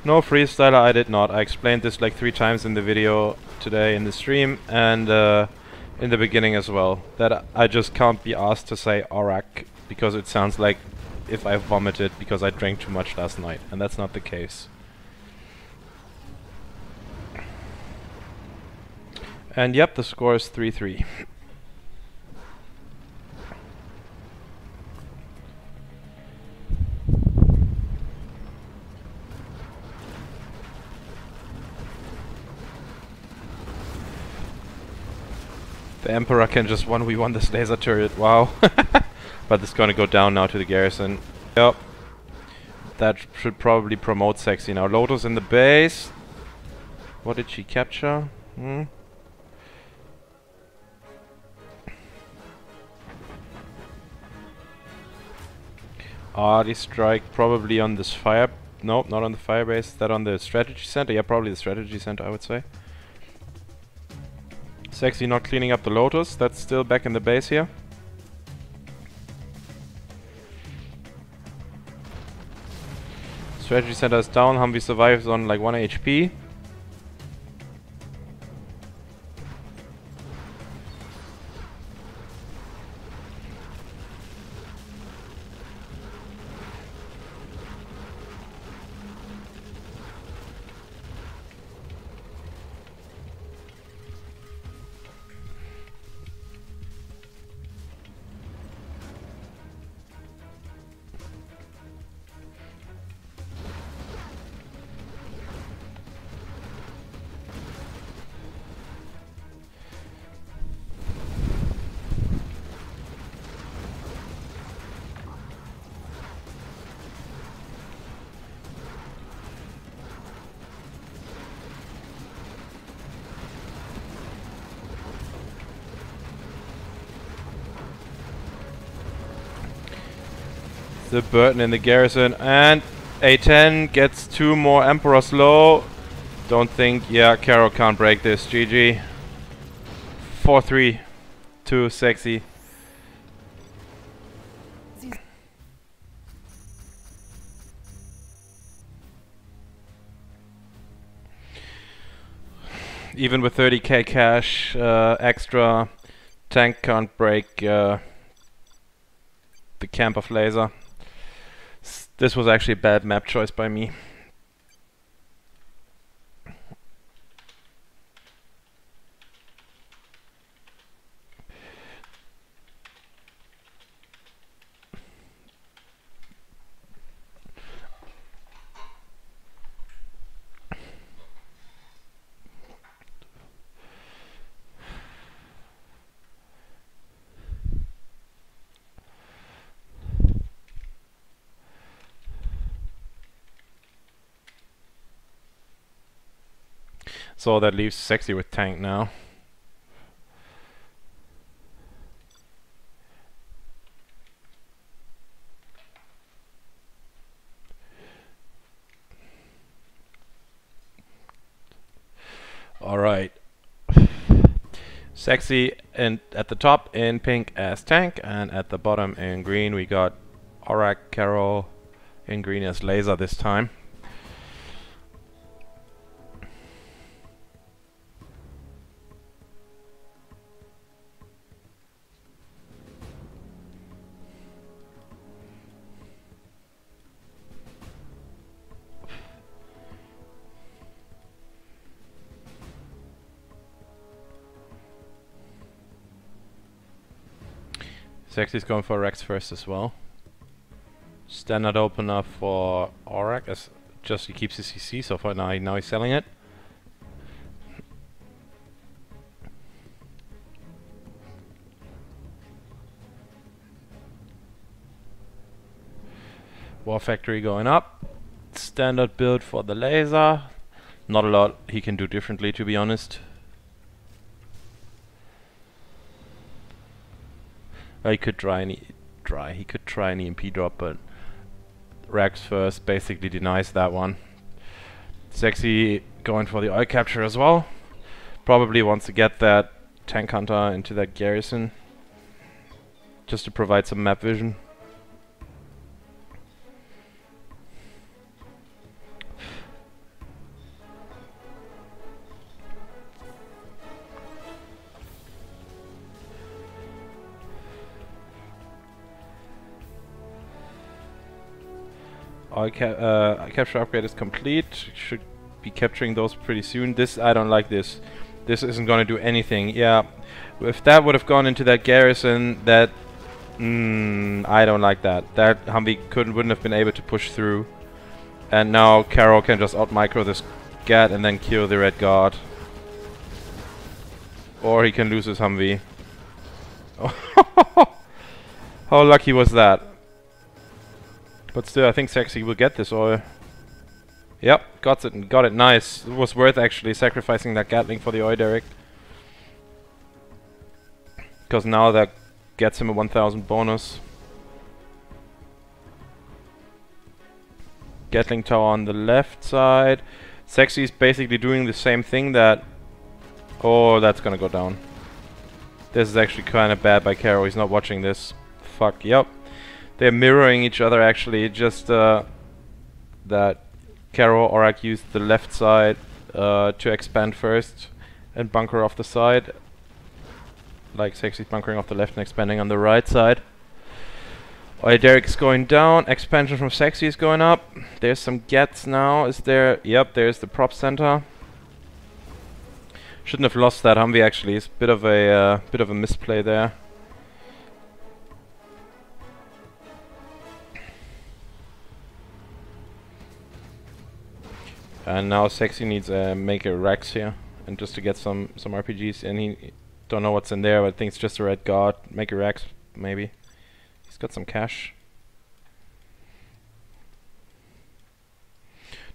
No freestyler, I did not. I explained this like 3 times in the video today in the stream, and in the beginning as well, that I just can't be asked to say oRRaK, because it sounds like if I vomited because I drank too much last night, and that's not the case. And yep, the score is 3-3. The Emperor can just 1v1 this laser turret, wow. But it's gonna go down now to the garrison. Yep. That should probably promote Sexy now. Lotus in the base. What did she capture? The strike probably on this fire. Nope, not on the fire base. That on the strategy center? Yeah, probably the strategy center, I would say. Sexy not cleaning up the Lotus. That's still back in the base here. Strategy center is down. Humvee survives on like 1 HP. The Burton in the garrison, and A10 gets 2 more Emperors low. Don't think, yeah, Caro can't break this. GG. 4-3 to Sexy. Even with 30k cash extra, tank can't break the camp of laser. This was actually a bad map choice by me. So that leaves Sexy with tank now. Alright. Sexy and at the top in pink as tank, and at the bottom in green we got oRRaK, Caro in green as laser this time. Sexy's going for Rex first as well. Standard opener for oRRaK, as just he keeps his CC, so far now he's selling it. War Factory going up. Standard build for the laser. Not a lot he can do differently, to be honest. He could try an EMP drop, but Rex first basically denies that one. Sexy going for the oil capture as well. Probably wants to get that tank hunter into that garrison, just to provide some map vision. Capture upgrade is complete. Should be capturing those pretty soon. This, I don't like this. This isn't gonna do anything. Yeah, if that would have gone into that garrison, that I don't like that. That Humvee wouldn't have been able to push through. And now Caro can just out micro this Gat and then kill the Red Guard. Or he can lose his Humvee. How lucky was that? But still, I think Sexy will get this oil. Yep, got it, nice. It was worth actually sacrificing that Gatling for the oil derrick. Because now that gets him a 1000 bonus. Gatling tower on the left side. Sexy is basically doing the same thing that... Oh, that's gonna go down. This is actually kind of bad by Caro, he's not watching this. Fuck, yep. They're mirroring each other actually, just that Caro oRRaK used the left side to expand first and bunker off the side. Like Sexy's bunkering off the left and expanding on the right side. Oil derrick is going down, expansion from Sexy is going up. There's some Gats now, is there? Yep, there's the prop center. Shouldn't have lost that Humvee actually, it's a bit of a misplay there. And now Sexy needs make a Rex here, and just to get some RPGs, and he don't know what's in there, but I think it's just a Red Guard. Make a Rex, maybe. He's got some cash.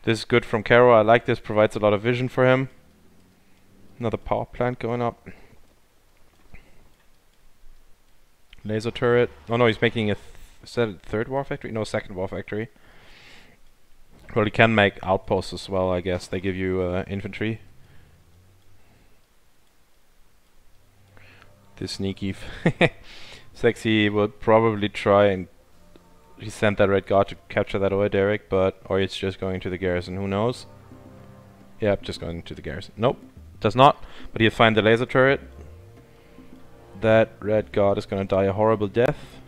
This is good from Caro, I like this, provides a lot of vision for him. Another power plant going up. Laser turret. Oh no, he's making a is that a third war factory? No, second war factory. Well, you can make outposts as well, I guess. They give you infantry. This sneaky. Sexy would probably try and he sent that Red Guard to capture that oil derrick, but or it's just going to the garrison. Who knows? Yep, just going to the garrison. Nope, does not. But he'll find the laser turret. That Red Guard is gonna die a horrible death.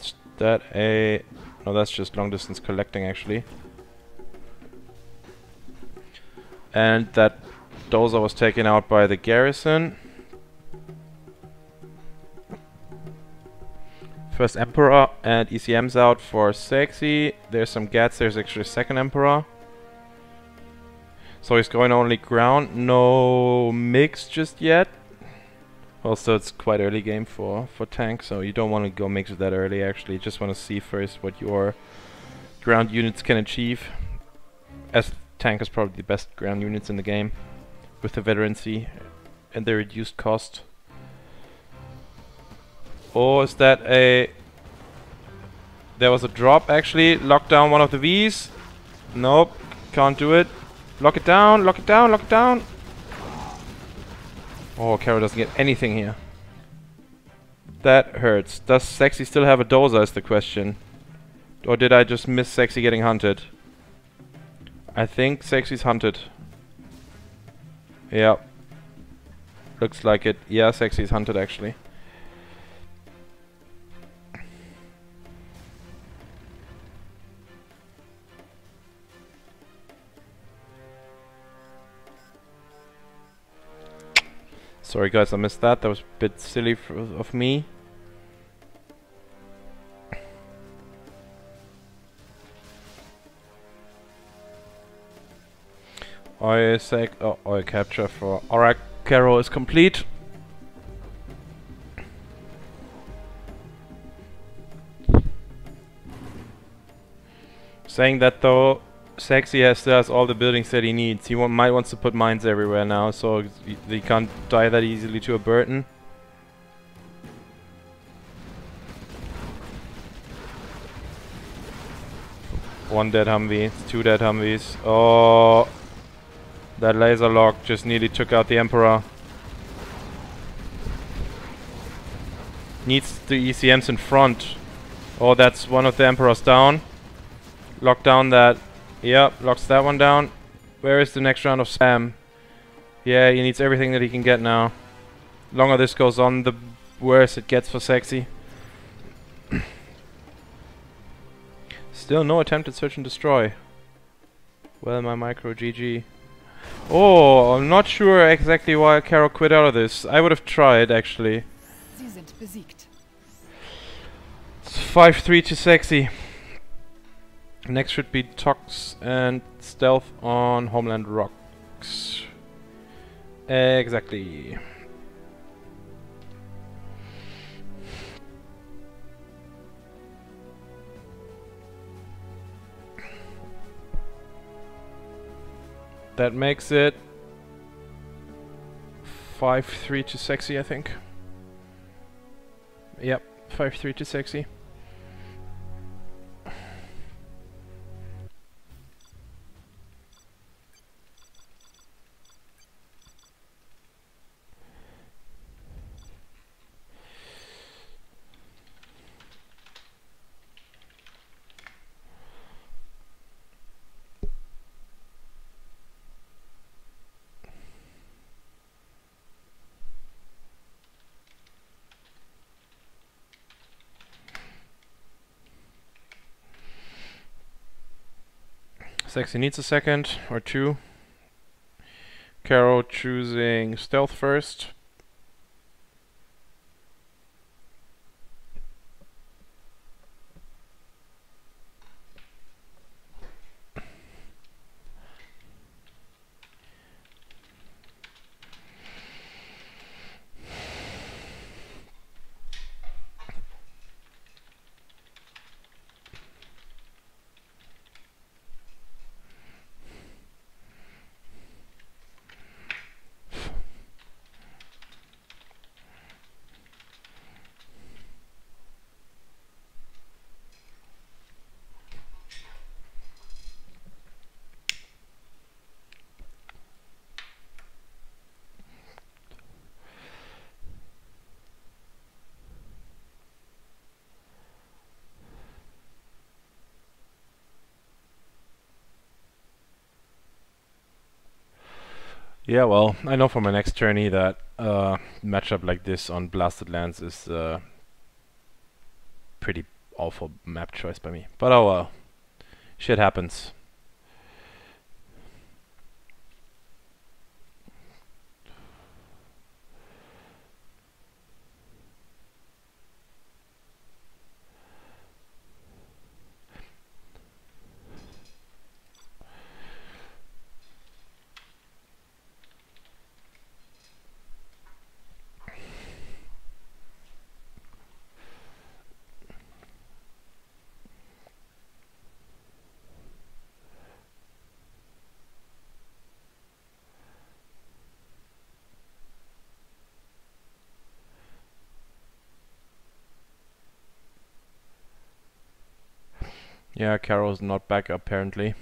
Is that a? No, that's just long distance collecting actually. And that dozer was taken out by the garrison. First Emperor and ECM's out for Sexy. There's some Gats, there's actually a second Emperor. So he's going only ground, no mix just yet. Also it's quite early game for tank, so you don't want to go mix that early actually. You just want to see first what your ground units can achieve. As tank is probably the best ground units in the game, with the veterancy and the reduced cost. Or is that a... There was a drop actually, lock down one of the Vs. Nope, can't do it. Lock it down, lock it down, lock it down. Oh, Caro doesn't get anything here. That hurts. Does Sexy still have a dozer is the question. Or did I just miss Sexy getting hunted? I think Sexy's hunted. Yeah. Looks like it. Yeah, Sexy's hunted actually. Sorry guys, I missed that. That was a bit silly of me. Oil capture for oRRaK Caro is complete. Saying that though, Sexy still has all the buildings that he needs. He might wants to put mines everywhere now, so he can't die that easily to a Burton. One dead Humvee, two dead Humvees. Oh, that laser lock just nearly took out the Emperor. Needs the ECMs in front. Oh, that's one of the Emperors down. Lock down that. Yep, locks that one down. Where is the next round of spam? Yeah, he needs everything that he can get now. Longer this goes on, the worse it gets for Sexy. Still no attempted search and destroy. Well, my micro GG. Oh, I'm not sure exactly why Caro quit out of this. I would have tried, actually. It's 5-3 to Sexy. Next should be Tox and Stealth on Homeland Rocks. Exactly. That makes it 5-3 to Sexy, I think. Yep, 5-3 to Sexy. Sexy needs a second or two. Caro choosing Stealth first. Yeah, well, I know for my next tourney that matchup like this on Blasted Lands is pretty awful map choice by me. But oh well. Shit happens. Yeah, Caro's not back apparently.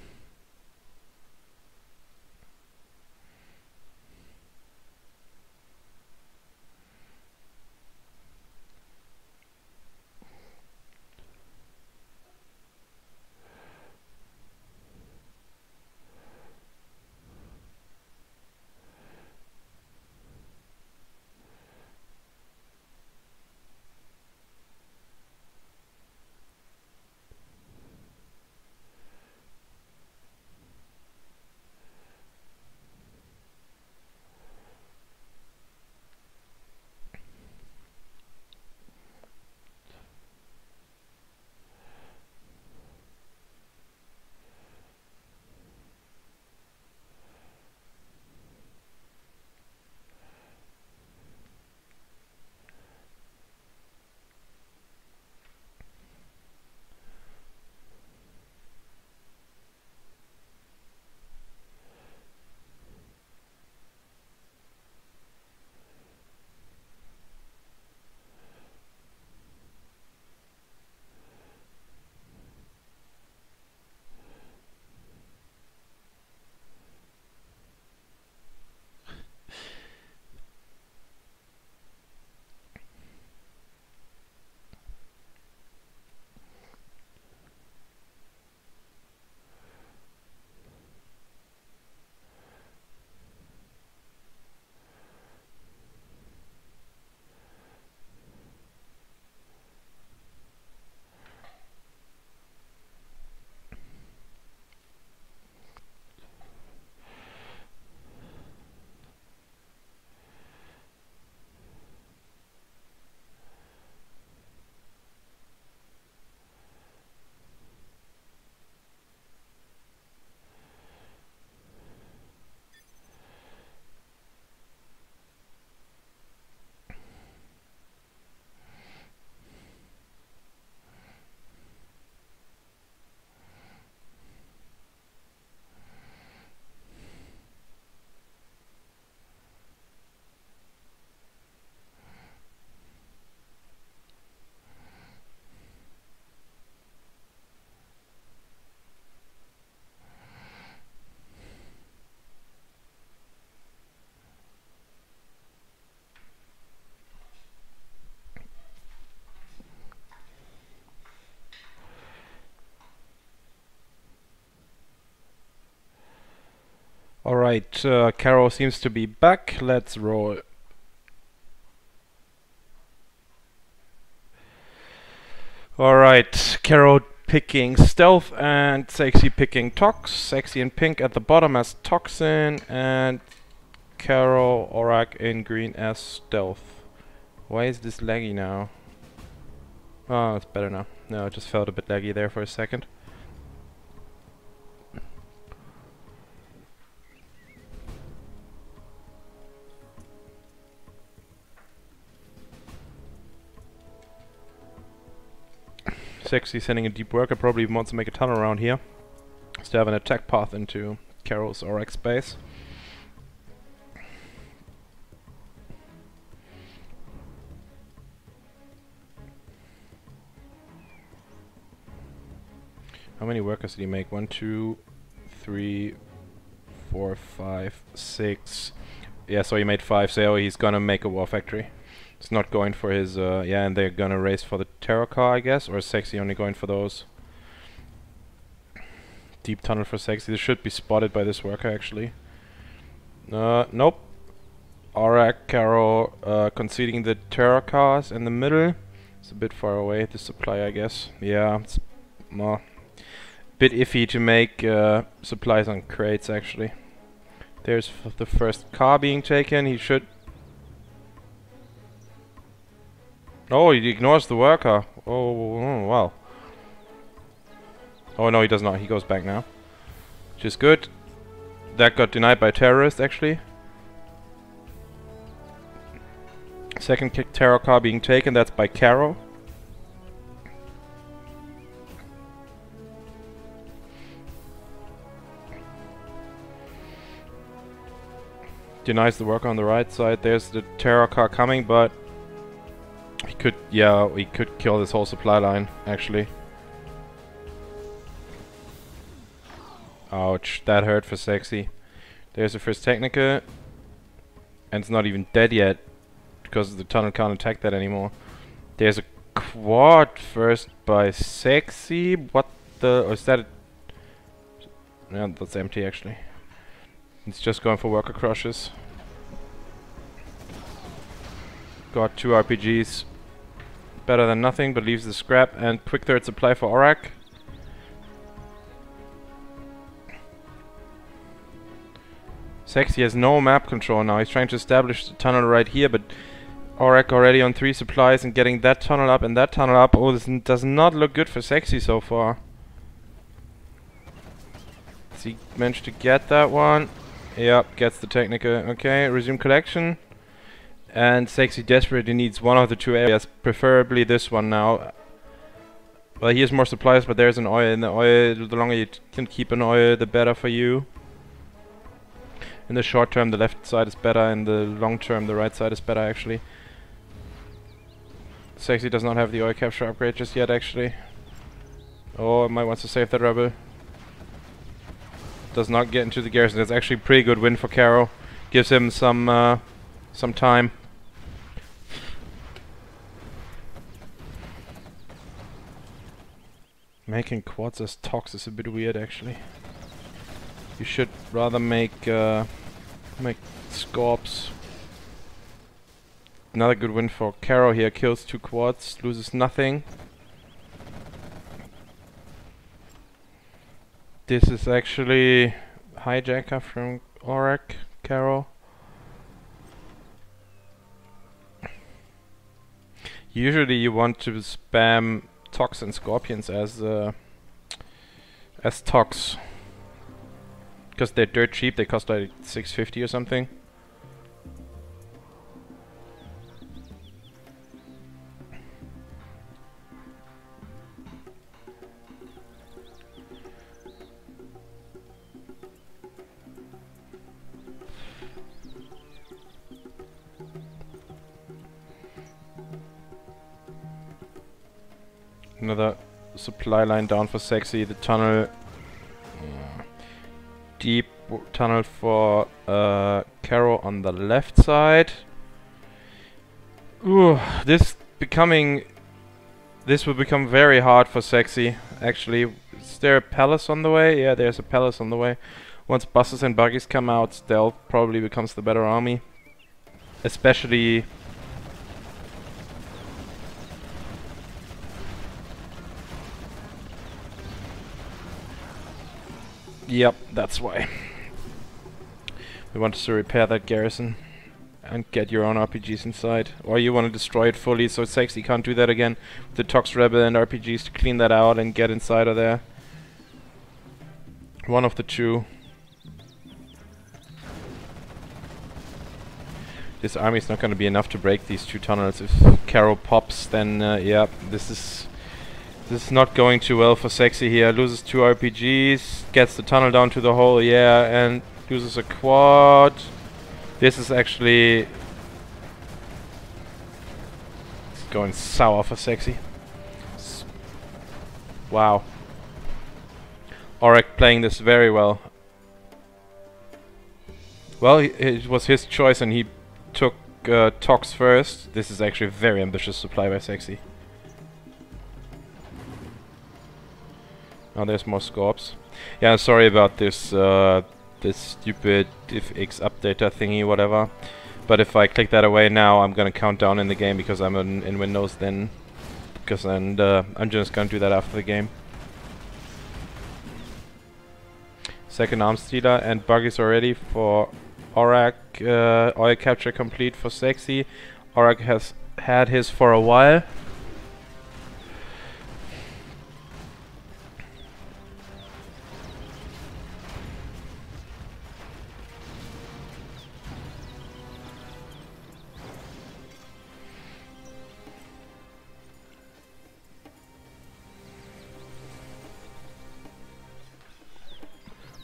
Alright, Caro seems to be back. Let's roll. Alright, Caro picking Stealth and Sexy picking Tox. Sexy in pink at the bottom as Toxin and Caro oRRaK in green as Stealth. Why is this laggy now? Oh, it's better now. No, it just felt a bit laggy there for a second. Sexy sending a deep worker, probably wants to make a tunnel around here. To have an attack path into Caro's oRRaK space. How many workers did he make? 1, 2, 3, 4, 5, 6. Yeah, so he made 5, so he's gonna make a war factory. It's not going for his, yeah, and they're gonna race for the Terror car, I guess, or is Sexy only going for those? Deep tunnel for Sexy. This should be spotted by this worker, actually. Nope. oRRaK, Caro, conceding the Terror cars in the middle. It's a bit far away, the supply, I guess. Yeah, it's bit iffy to make supplies on crates, actually. There's the first car being taken. He should... Oh, he ignores the worker. Oh, wow. Oh, no, he does not. He goes back now. Which is good. That got denied by terrorist, actually. Second kick terror car being taken. That's by Caro. Denies the worker on the right side. There's the terror car coming, but he could, yeah, he could kill this whole supply line, actually. Ouch, that hurt for Sexy. There's the first Technica, and it's not even dead yet, because the tunnel can't attack that anymore. There's a quad first by Sexy. What the... Oh, is that a... Yeah, that's empty, actually. It's just going for worker crushes. Got 2 RPGs. Better than nothing, but leaves the scrap and quick third supply for oRRaK. Sexy has no map control now. He's trying to establish the tunnel right here, but oRRaK already on 3 supplies and getting that tunnel up and that tunnel up. Oh, this does not look good for Sexy so far. Has he managed to get that one? Yep, gets the Technica. Okay, resume collection. And Sexy desperately needs one of the 2 areas, preferably this one now. Well, he has more supplies, but there's an oil. And the oil, the longer you can keep an oil, the better for you. In the short term, the left side is better. In the long term, the right side is better, actually. Sexy does not have the oil capture upgrade just yet, actually. Oh, might want to save that rebel. Does not get into the garrison. That's actually a pretty good win for Caro. Gives him some time. Making quads as Tox is a bit weird, actually. You should rather make Scorps. Another good win for Caro here. Kills 2 quads, loses nothing. This is actually hijacker from oRRaK, Caro. Usually you want to spam Tox and Scorpions as Tox. Because they're dirt cheap, they cost like 650 or something. Another supply line down for Sexy. The tunnel, deep tunnel for Caro on the left side. Ooh, this will become very hard for Sexy. Actually, is there a palace on the way? Yeah, there's a palace on the way. Once buses and buggies come out, stealth probably becomes the better army. Especially... Yep, that's why. We want to repair that garrison and get your own RPGs inside. Or you want to destroy it fully so Sexy can't do that again. With the Tox Rebel and RPGs to clean that out and get inside of there. One of the two. This army is not going to be enough to break these two tunnels. If Caro pops, then yeah, this is not going too well for Sexy here. Loses 2 RPGs, gets the tunnel down to the hole, yeah, and loses a quad. This is actually... It's going sour for Sexy. Wow. oRRaK playing this very well. Well, it was his choice and he took Tox first. This is actually a very ambitious supply by Sexy. Oh, there's more Scorps. Yeah, sorry about this this stupid ifx updater thingy, whatever. But if I click that away now, I'm gonna count down in the game because I'm in Windows then. I'm just gonna do that after the game. Second arms stealer and buggies are ready for oRRaK. Oil capture complete for Sexy. oRRaK has had his for a while.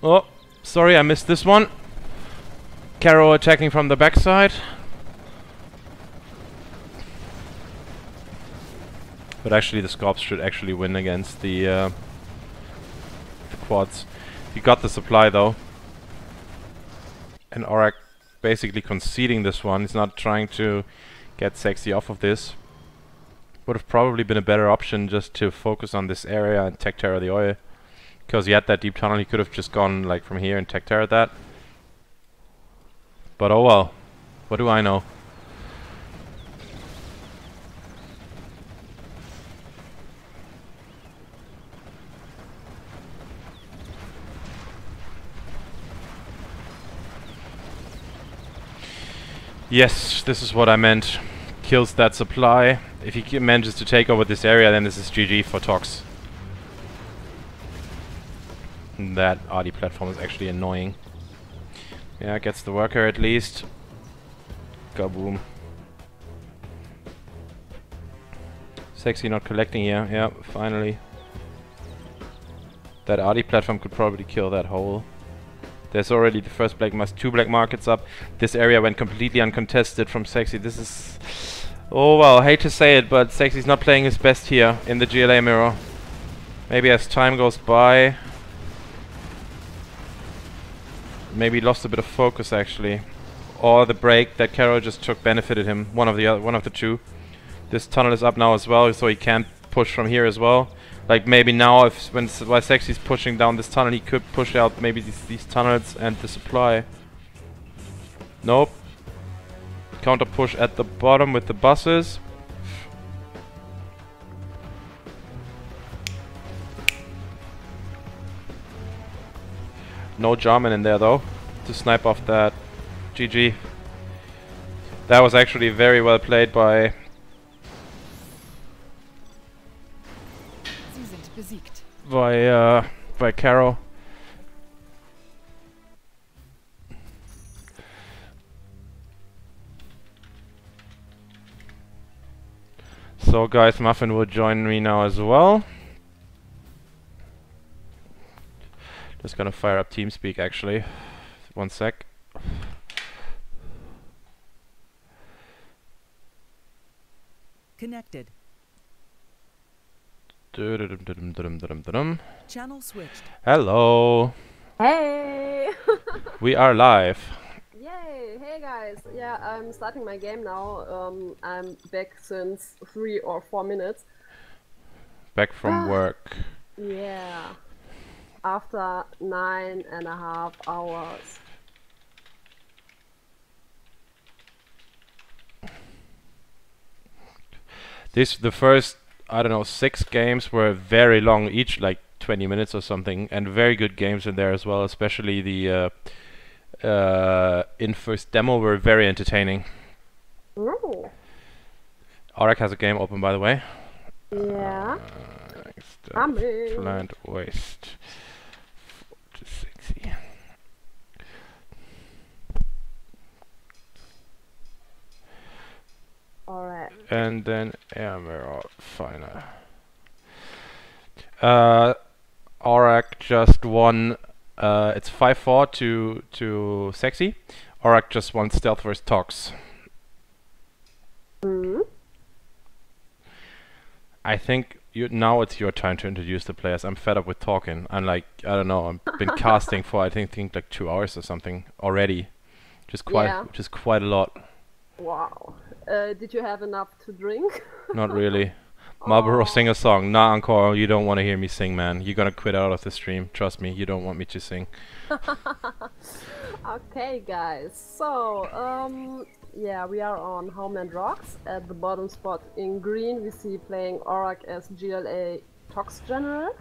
Oh, sorry, I missed this one. Caro attacking from the backside. But actually the Scorps should actually win against the quads. He got the supply though. And oRRaK basically conceding this one. He's not trying to get Sexy off of this. Would have probably been a better option just to focus on this area and tech terror the oil. Because he had that deep tunnel, he could have just gone like from here and tech terrored that. But oh well, what do I know? Yes, this is what I meant. Kills that supply. If he manages to take over this area, then this is GG for Tox. That RD platform is actually annoying. Yeah, gets the worker at least. Kaboom. Sexy not collecting here. Yeah, finally. That RD platform could probably kill that hole. There's already the first two black markets up. This area went completely uncontested from Sexy. This is... Oh well, I hate to say it, but Sexy's not playing his best here in the GLA mirror. Maybe as time goes by... Maybe lost a bit of focus actually, or the break that Caro just took benefited him. One of the two. This tunnel is up now as well, so he can't push from here as well. Like maybe now, while Sexy's pushing down this tunnel, he could push out maybe these tunnels and the supply. Nope. Counter push at the bottom with the buses. No Jarman in there though, to snipe off that. GG. That was actually very well played by... by Caro. So guys, Muffin will join me now as well. Just gonna fire up TeamSpeak actually. 1 sec. Connected. Channel switched. Hello. Hey! We are live. Yay! Hey guys! Yeah, I'm starting my game now. I'm back since 3 or 4 minutes. Back from work. Yeah. after 9.5 hours. The first, I don't know, 6 games were very long, each like 20 minutes or something, and very good games in there as well, especially the in-first demo were very entertaining. Ooh. oRRaK has a game open, by the way. Yeah. Plant waste. 4-60. Alright. And then Mirror final. oRRaK just won. It's 5-4 to Sexy. oRRaK just won Stealth vs Tox. I think now it's your time to introduce the players. I'm fed up with talking. I'm like, I don't know. I've been casting for I think like 2 hours or something already. Just quite a lot. Wow. Did you have enough to drink? Not really. Marlboros, sing a song. Nah, Encore, you don't want to hear me sing, man. You're gonna quit out of the stream. Trust me, you don't want me to sing. Okay, guys. So, yeah, we are on Homeland Rocks. At the bottom spot in green, we see playing oRRaK as GLA Tox General.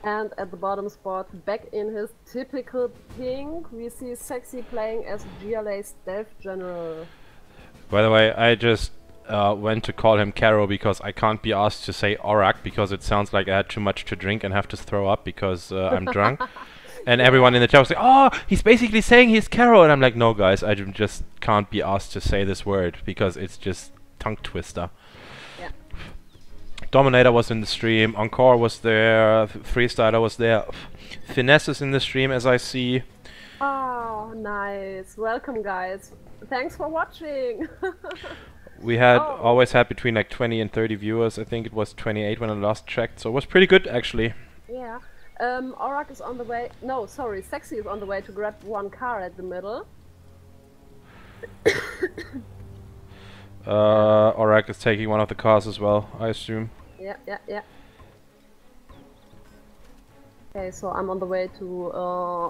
And at the bottom spot, back in his typical pink, we see Sexy playing as GLA Stealth General. By the way, I just went to call him Caro because I can't be asked to say oRRaK because it sounds like I had too much to drink and have to throw up because I'm drunk. And everyone in the chat was like, oh, he's basically saying he's Caro. And I'm like, no, guys, I just can't be asked to say this word because it's just tongue twister. Yeah. Dominator was in the stream. Encore was there. Freestyler was there. Finesse is in the stream, as I see. Oh, nice. Welcome, guys. Thanks for watching. We had always had between like 20 and 30 viewers. I think it was 28 when I last checked. So it was pretty good, actually. Yeah. oRRaK is on the way. No, sorry. Sexy is on the way to grab one car at the middle. oRRaK is taking one of the cars as well, I assume. Yeah. Okay, so I'm on the way to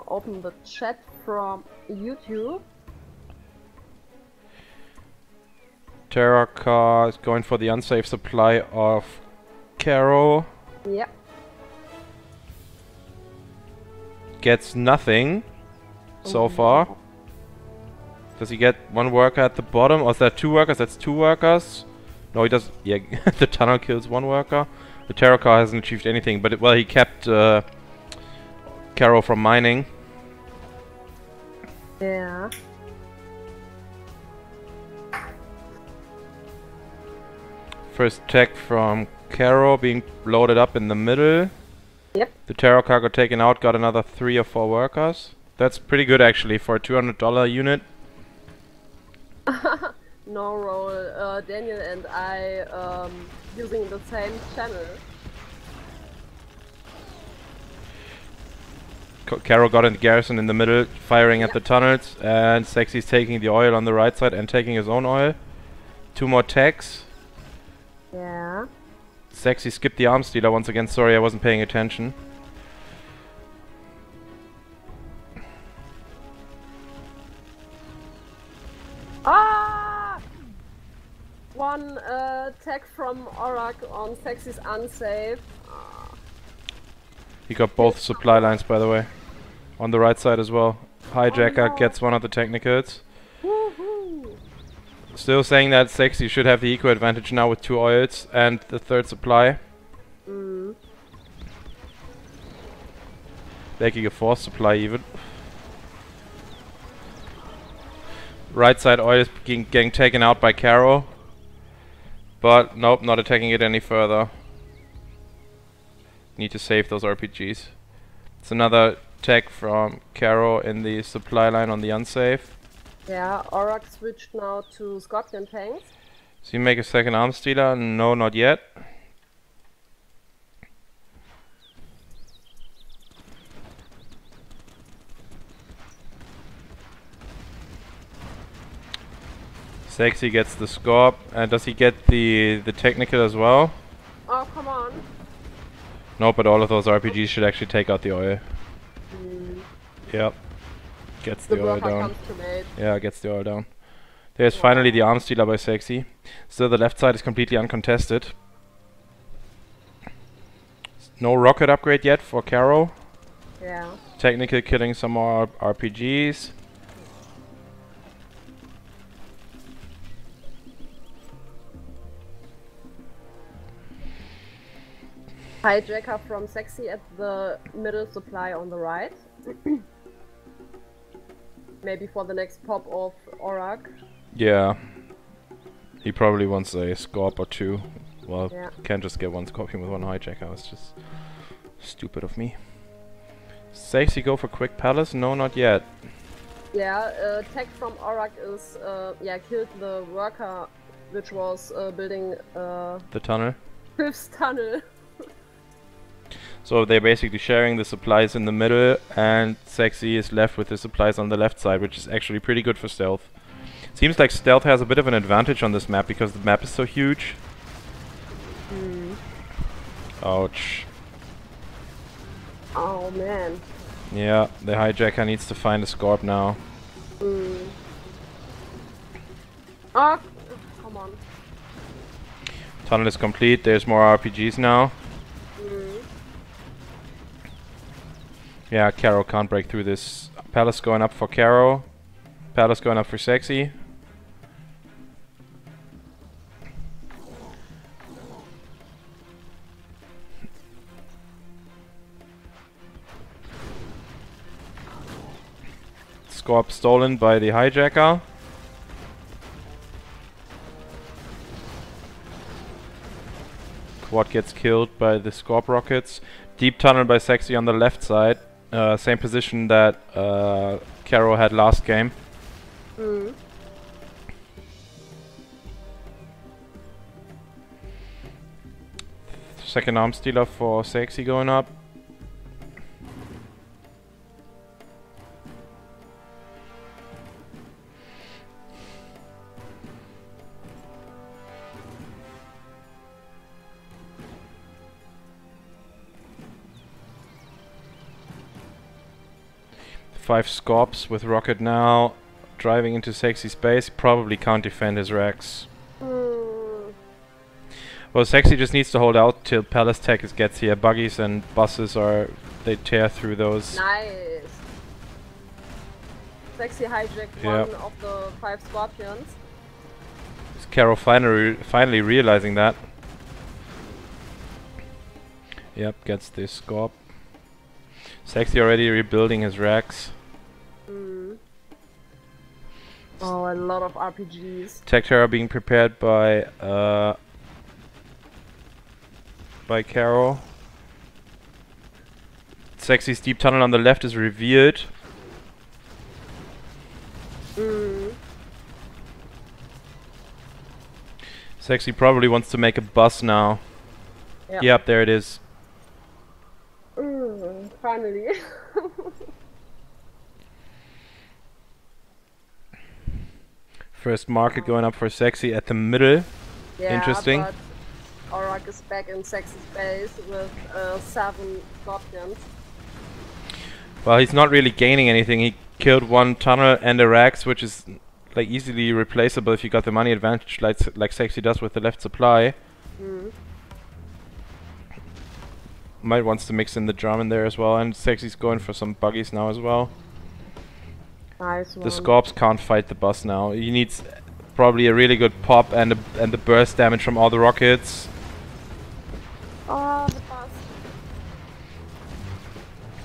open the chat from YouTube. Terra car is going for the unsafe supply of Caro. Yep. Gets nothing so far. Does he get one worker at the bottom? Or is that 2 workers? That's 2 workers. No, he does. Yeah, the tunnel kills 1 worker. The Terra car hasn't achieved anything, but well, he kept Caro from mining. Yeah. First tech from Caro being loaded up in the middle. Yep. The Terra car got taken out, got another 3 or 4 workers. That's pretty good actually for a $200 unit. No roll. Daniel and I using the same channel. Caro got in the garrison in the middle, firing at the tunnels, and Sexy's taking the oil on the right side and taking his own oil. 2 more techs. Yeah. Sexy skipped the arms dealer once again. Sorry, I wasn't paying attention. Ah! One tech from oRRaK on Sexy's unsafe. He got both supply lines, by the way. On the right side as well. Hijacker gets one of the technicals. Woohoo! Still saying that Sexy should have the eco advantage now with 2 oils and the 3rd supply. Making a 4th supply even. Right side oil is getting taken out by Caro. But nope, not attacking it any further. Need to save those RPGs. It's another tech from Caro in the supply line on the unsafe. Yeah, oRRaK switched now to Scorpion tanks. So you make a 2nd arms dealer? No, not yet. Sexy gets the Scorp, and does he get the technical as well? Oh, come on. No, but all of those RPGs should actually take out the oil. Yep. Gets the oil down. Comes to mate. Yeah, gets the oil down. There's finally the arms dealer by Sexy. Still, the left side is completely uncontested. No rocket upgrade yet for Caro. Yeah. Technical killing some more RPGs. Hijacker from Sexy at the middle supply on the right. Maybe for the next pop of oRRaK. Yeah. He probably wants a Scorp or two. Well, Yeah. can't just get one Scorpion with one Hijacker. It's just stupid of me. Sexy go for quick palace? No, not yet. Yeah, tech from oRRaK is, killed the worker which was building The tunnel. fifth tunnel. So they're basically sharing the supplies in the middle, and Sexy is left with the supplies on the left side, which is actually pretty good for stealth. Seems like stealth has a bit of an advantage on this map because the map is so huge. Ouch. Oh man. Yeah, the Hijacker needs to find a Scorp now. Oh, come on. Tunnel is complete, there's more RPGs now. Yeah, Caro can't break through this. Palace going up for Caro. Palace going up for Sexy. Scorp stolen by the Hijacker. Quad gets killed by the Scorp rockets. Deep tunnel by Sexy on the left side. Same position that Caro had last game. Second arm stealer for Sexy going up. Five Scorps with rocket now, driving into Sexy space. Probably can't defend his racks. Well, Sexy just needs to hold out till Palace Tech gets here. Buggies and buses they tear through those. Nice. Sexy hijacked one of the 5 Scorpions. Is Caro finally realizing that? Yep, gets this Scorp. Sexy already rebuilding his racks. Oh, a lot of RPGs. Tech Terror being prepared by Caro. Sexy's deep tunnel on the left is revealed. Sexy probably wants to make a bus now. Yep, there it is. Finally. First market going up for Sexy at the middle. Yeah, interesting. But oRRaK is back in Sexy space with 7 Scorpions. Well, he's not really gaining anything. He killed one tunnel and a Rax, which is like easily replaceable if you got the money advantage like Sexy does with the left supply. Might wants to mix in the drum in there as well, and Sexy's going for some buggies now as well. Nice one. The Scorps can't fight the bus now. He needs probably a really good pop and the burst damage from all the rockets. Oh, the bus.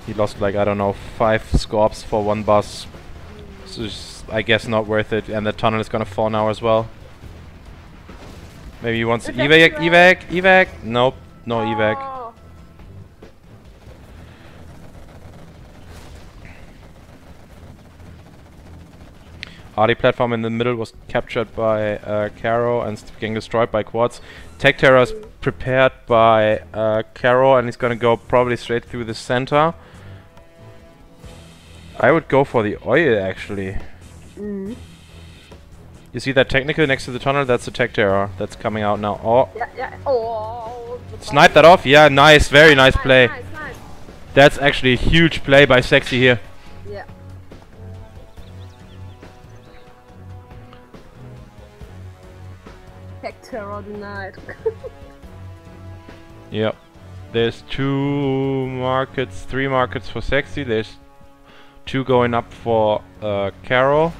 He lost like, I don't know, 5 Scorps for one bus. So it's, I guess, not worth it, and the tunnel is gonna fall now as well. Maybe he wants to evac. Nope, no evac. RD platform in the middle was captured by Caro and getting destroyed by quads. Tech Terror is prepared by Caro, and he's gonna go probably straight through the center. I would go for the oil actually. You see that technical next to the tunnel? That's the Tech Terror that's coming out now. Oh, Yeah. Oh, Snipe that off. Yeah, nice. Very nice play. Nice. That's actually a huge play by Sexy here. Yeah. Tech terror denied. Yep. There's 3 markets for Sexy. There's 2 going up for Carol.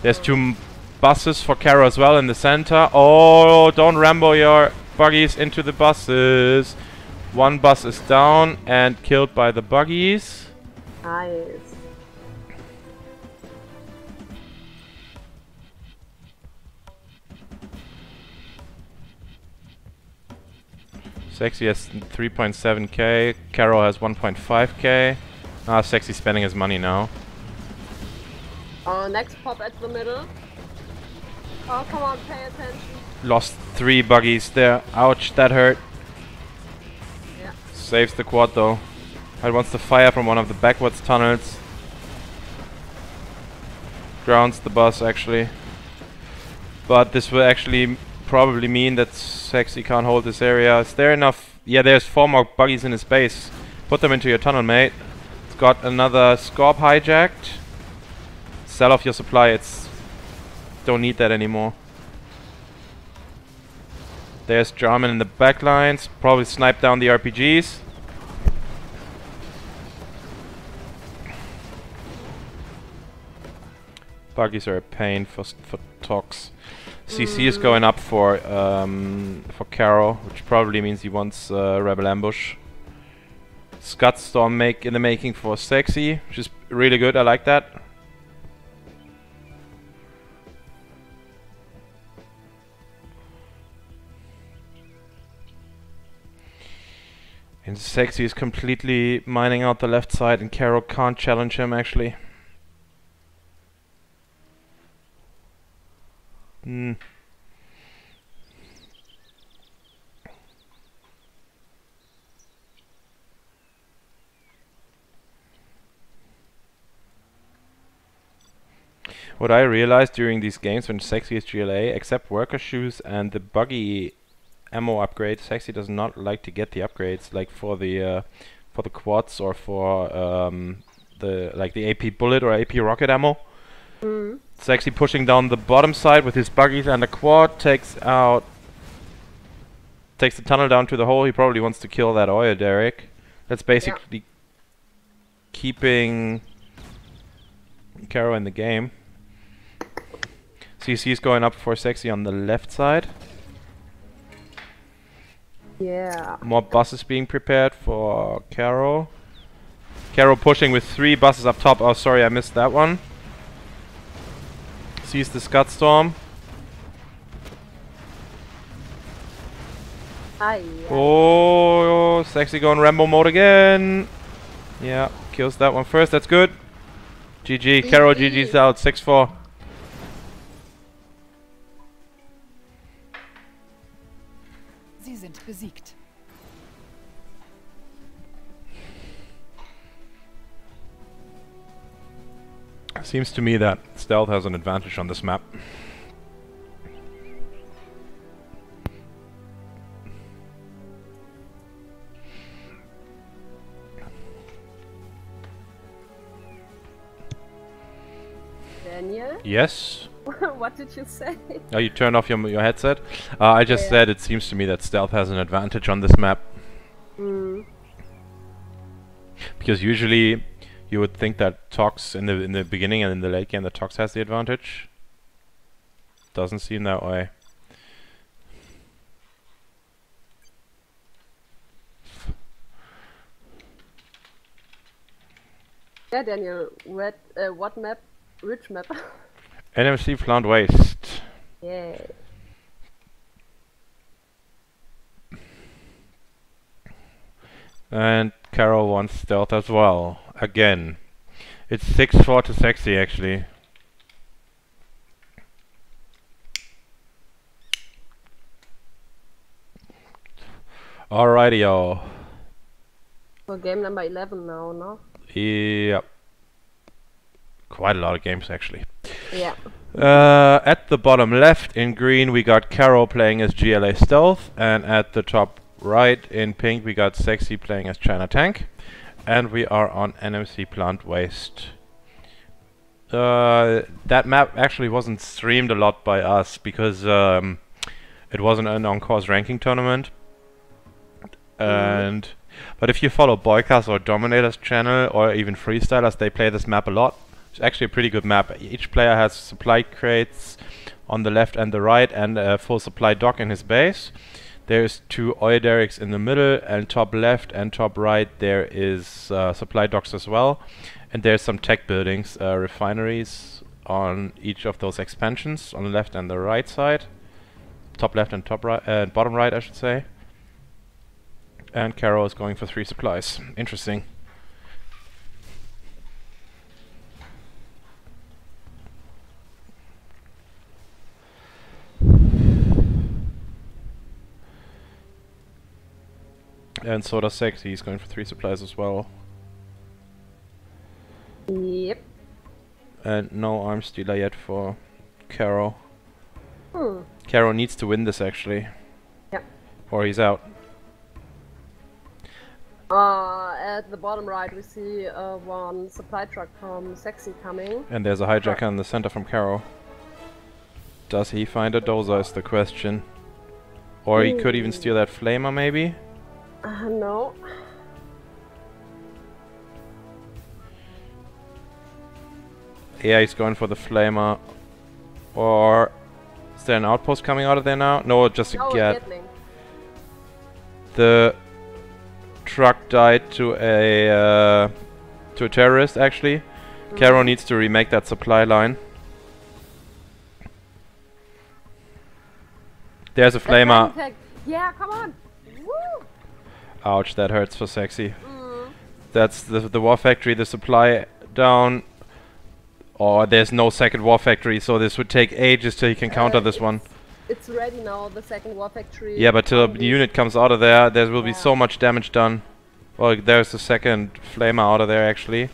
There's 2 buses for Carol as well in the center. Oh, don't Rambo your buggies into the buses. 1 bus is down and killed by the buggies. Nice. Sexy has 3.7k. Carol has 1.5k. Ah, Sexy spending his money now. Next pop at the middle. Oh, come on, pay attention. Lost 3 buggies there. Ouch, that hurt. Yeah. Saves the quad though. It wants to fire from one of the backwards tunnels. Grounds the bus actually. But this will actually probably mean that Sexy can't hold this area. Is there enough? Yeah, there's 4 more buggies in his base. Put them into your tunnel, mate. It's got another Scorp hijacked. Sell off your supply. It's don't need that anymore. There's Jarman in the back lines. Probably snipe down the RPGs. Buggies are a pain for Tox. CC is going up for Carol, which probably means he wants Rebel Ambush. Scud Storm in the making for Sexy, which is really good. I like that. And Sexy is completely mining out the left side, and Carol can't challenge him actually. What I realized during these games when Sexy is GLA, except worker shoes and the buggy ammo upgrade, Sexy does not like to get the upgrades like for the quads or for the AP bullet or AP rocket ammo. Sexy pushing down the bottom side with his buggies and the quad takes the tunnel down to the hole. He probably wants to kill that oil derrick. That's basically keeping Caro in the game. CC is going up for Sexy on the left side. Yeah. More buses being prepared for Caro. Caro pushing with 3 buses up top. Oh, sorry, I missed that one. Sees the Scud Storm. Oh, Sexy going Rambo mode again. Yeah, kills that one first. That's good. GG. Caro GG's out. 6-4. Sie sind besiegt. Seems to me that stealth has an advantage on this map. Daniel? Yes? What did you say? Oh, you turned off your headset? I just said it seems to me that stealth has an advantage on this map. Because usually you would think that Tox in the beginning and in the late game that Tox has the advantage. Doesn't seem that way. Yeah, Daniel, what map? Which map? NMC Plant Waste. Yeah. And Carol wants stealth as well. Again. It's 6-4 to Sexy actually. Alrighty-o. So game number 11 now, no? Yep. Quite a lot of games actually. Yeah. At the bottom left in green we got Carol playing as GLA Stealth, and at the top right in pink we got Sexy playing as China Tank, and we are on NMC Plant Waste. That map actually wasn't streamed a lot by us because it wasn't an on-course ranking tournament. And but if you follow Boyka's or Dominator's channel or even Freestylers, they play this map a lot. It's actually a pretty good map. Each player has supply crates on the left and the right and a full supply dock in his base. There's 2 oil derricks in the middle, and top left and top right there is supply docks as well. And there's some tech buildings, refineries on each of those expansions, on the left and the right side. Top left and top right, bottom right I should say. And Caro is going for 3 supplies. Interesting. And so does Sexy, he's going for 3 supplies as well. Yep. And no arms dealer yet for Caro. Caro needs to win this actually. Yep. Or he's out. At the bottom right we see one supply truck from Sexy coming. And there's a hijacker in the center from Caro. Does he find a dozer is the question. Or he could even steal that flamer maybe? No. Yeah, he's going for the flamer. Or is there an outpost coming out of there now? No, just a Gatling. The truck died to a terrorist actually. Caro needs to remake that supply line. There's a flamer. Yeah, come on. Woo! Ouch, that hurts for Sexy. That's the war factory, the supply down. Or there's no second war factory, so this would take ages till he can counter this one. It's ready now, the second war factory. Yeah, but till the unit comes out of there, there will be so much damage done. Well, there's the second flamer out of there actually.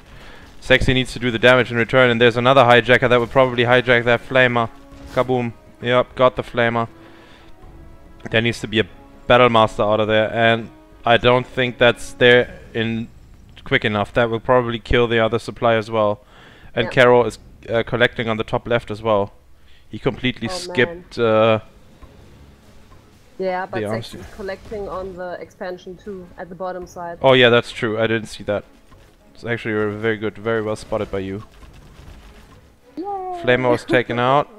Sexy needs to do the damage in return, and there's another hijacker that would probably hijack that flamer. Kaboom. Yep, got the flamer. There needs to be a battle master out of there, and I don't think that's there in quick enough. That will probably kill the other supply as well. And Caro is collecting on the top left as well. He completely skipped yeah, but Sexy's collecting on the expansion too, at the bottom side. Oh yeah, that's true. I didn't see that. It's actually very good, very well spotted by you. Yay. Flamer was taken out.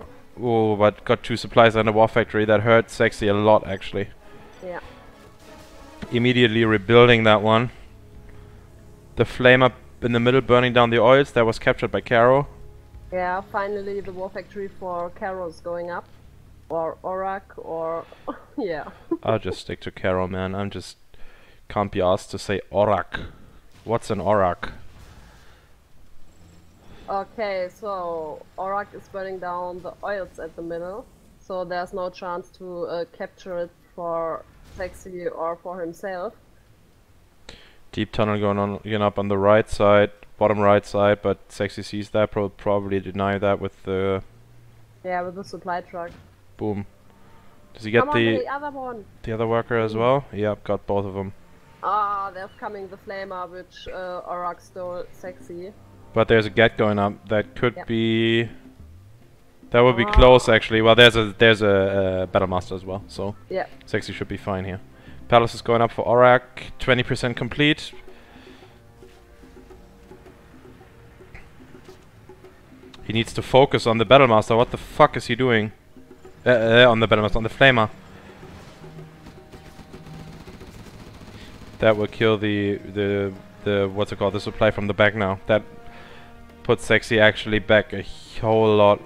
Oh, but got 2 supplies and a war factory. That hurt Sexy a lot actually. Yeah. Immediately rebuilding that one. The flamer in the middle burning down the oils. That was captured by Caro. Yeah, finally the war factory for Caro is going up. Or oRRaK, or... yeah. I'll just stick to Caro, man. I'm just... can't be asked to say oRRaK. What's an oRRaK? Okay, so oRRaK is burning down the oils at the middle. So there's no chance to capture it for Sexy or for himself. Deep tunnel going up on the right side, bottom right side, but Sexy sees that, probably deny that with the... yeah, with the supply truck. Boom. Does he get the other one? The other worker as well? Yep, got both of them. Ah, there's coming the flamer, which oRRaK stole Sexy. But there's a get going up. That could be... that would be close actually. Well, there's a battle master as well, so Sexy should be fine here. Palace is going up for oRRaK, 20% complete. He needs to focus on the battle master. What the fuck is he doing? On the battle master, on the flamer. That will kill the what's it called? The supply from the back now. That puts Sexy actually back a whole lot.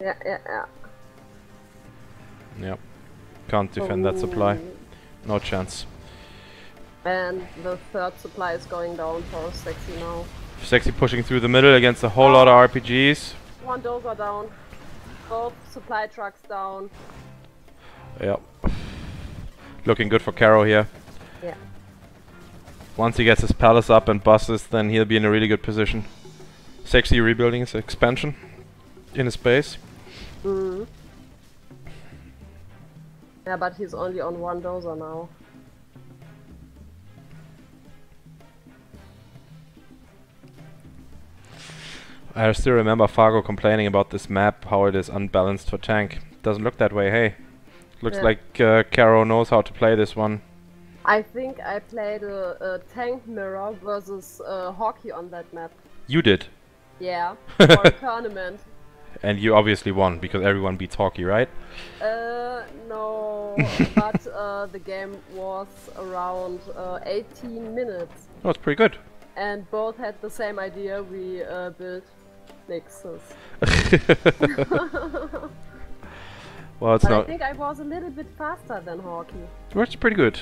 Yeah. Yep. Can't defend that supply. No chance. And the third supply is going down for Sexy now. Sexy pushing through the middle against a whole lot of RPGs. One dozer down. Both supply trucks down. Yep. Looking good for Caro here. Yeah. Once he gets his palace up and buses, then he'll be in a really good position. Sexy rebuilding his expansion in his base. Yeah, but he's only on one dozer now. I still remember Fargo complaining about this map, how it is unbalanced for tank. Doesn't look that way, hey. Looks like Caro knows how to play this one. I think I played a tank mirror versus hockey on that map. You did? Yeah, for a tournament. And you obviously won, because everyone beats hockey, right? No, but the game was around 18 minutes. Oh, it's pretty good. And both had the same idea, we built mixes. Well, it's but not... I think I was a little bit faster than hockey. Works pretty good.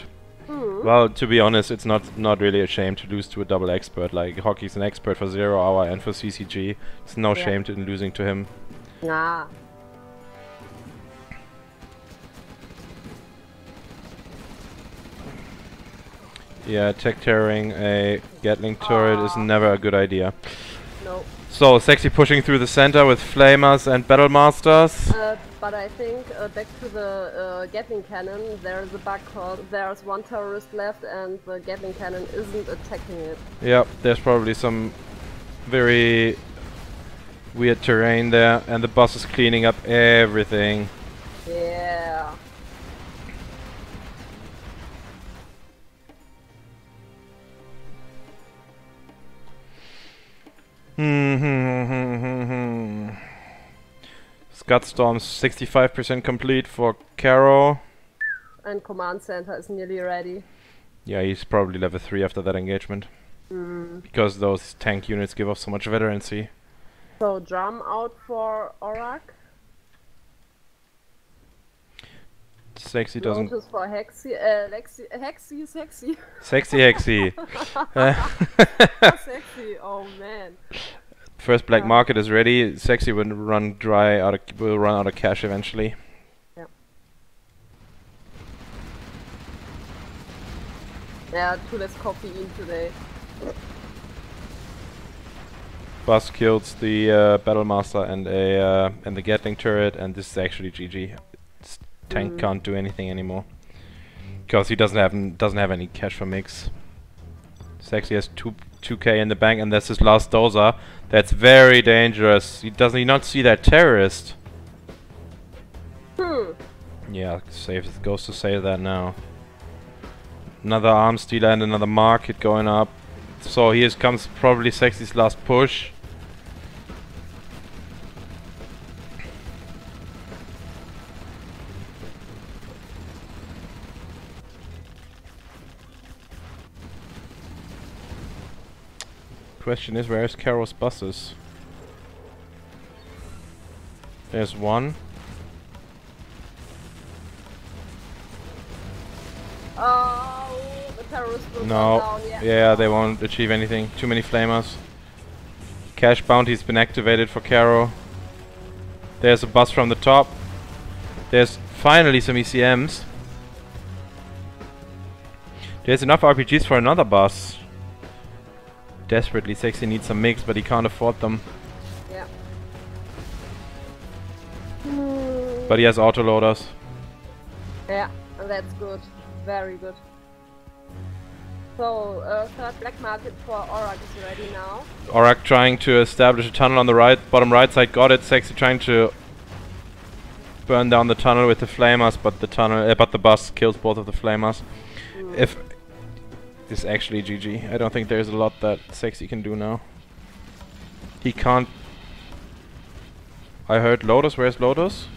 Mm. Well, to be honest, it's not really a shame to lose to a double expert. Like, hockey's an expert for 0 hour and for CCG. It's no shame in losing to him. Nah. Yeah, tech tearing a Gatling turret is never a good idea. No. So, Sexy pushing through the center with Flamers and Battle Masters. But I think back to the Gatling cannon, there's a bug called there's one terrorist left and the Gatling cannon isn't attacking it. Yep, there's probably some very weird terrain there, and the boss is cleaning up everything. Yeah. Scudstorm's 65% complete for Caro. And command center is nearly ready. Yeah, he's probably level 3 after that engagement. Because those tank units give off so much veterancy. So drum out for oRRaK. Sexy doesn't... Notice for Hexy, Hexy. Sexy Hexy. Sexy, oh man. First black market is ready. Sexy will run out of cash eventually. Yeah. Yeah, too less caffeine today. Bus kills the Battle Master and the Gatling turret, and this is actually GG. Tank can't do anything anymore because he doesn't have any cash for mix. Sexy has 2k in the bank, and that's his last dozer. That's very dangerous. Does he not see that terrorist? Yeah, goes to save that now. Another arms dealer and another market going up. So here comes probably Sexy's last push. Question is, where is Caro's buses? There's one. Oh, the terrorists will No. go down, Yeah, they won't achieve anything. Too many flamers. Cash bounty's been activated for Caro. There's a bus from the top. There's finally some ECMs. There's enough RPGs for another bus. Desperately, Sexy needs some mix, but he can't afford them. Yeah. But he has autoloaders. Yeah, that's good. Very good. So, third black market for oRRaK is ready now. oRRaK trying to establish a tunnel on the bottom right side. Got it. Sexy trying to burn down the tunnel with the flamers, but the bus kills both of the flamers. If this is actually GG. I don't think there's a lot that Sexy can do now. He can't... I heard Lotus. Where's Lotus?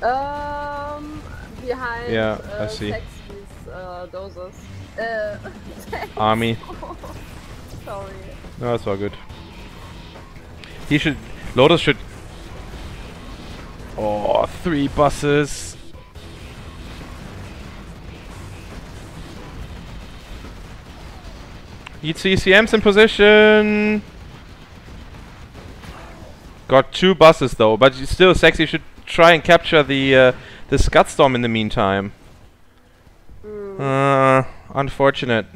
Behind I see. Sexy's dozers. Army. Sorry. No, that's all good. Lotus should... Oh, 3 buses. Need CCMs in position. Got 2 buses though, but still, Sexy should try and capture the Scudstorm in the meantime. Unfortunate.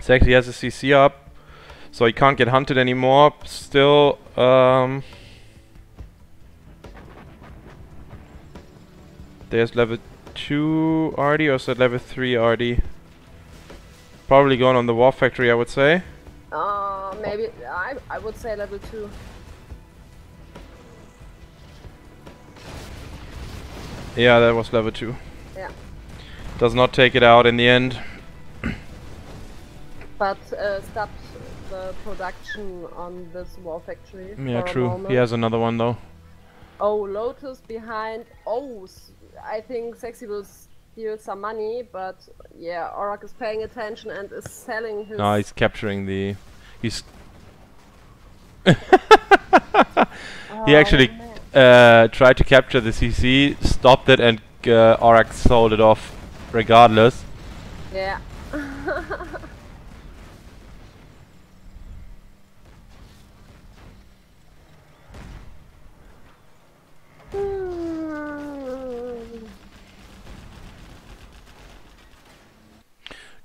Sexy has a CC up, so he can't get hunted anymore. Still, there's level 2 RD, or is that level 3 RD? Probably going on the War Factory, I would say. Maybe I would say level 2. Yeah, that was level 2. Yeah. Does not take it out in the end. But stopped the production on this war factory. Yeah, for a true. moment. He has another one though. Oh, Lotus behind. Oh, I think Sexy will steal some money, but yeah, oRRaK is paying attention and is selling his. No, he's capturing the. He's. He actually tried to capture the CC, stopped it, and oRRaK sold it off regardless. Yeah.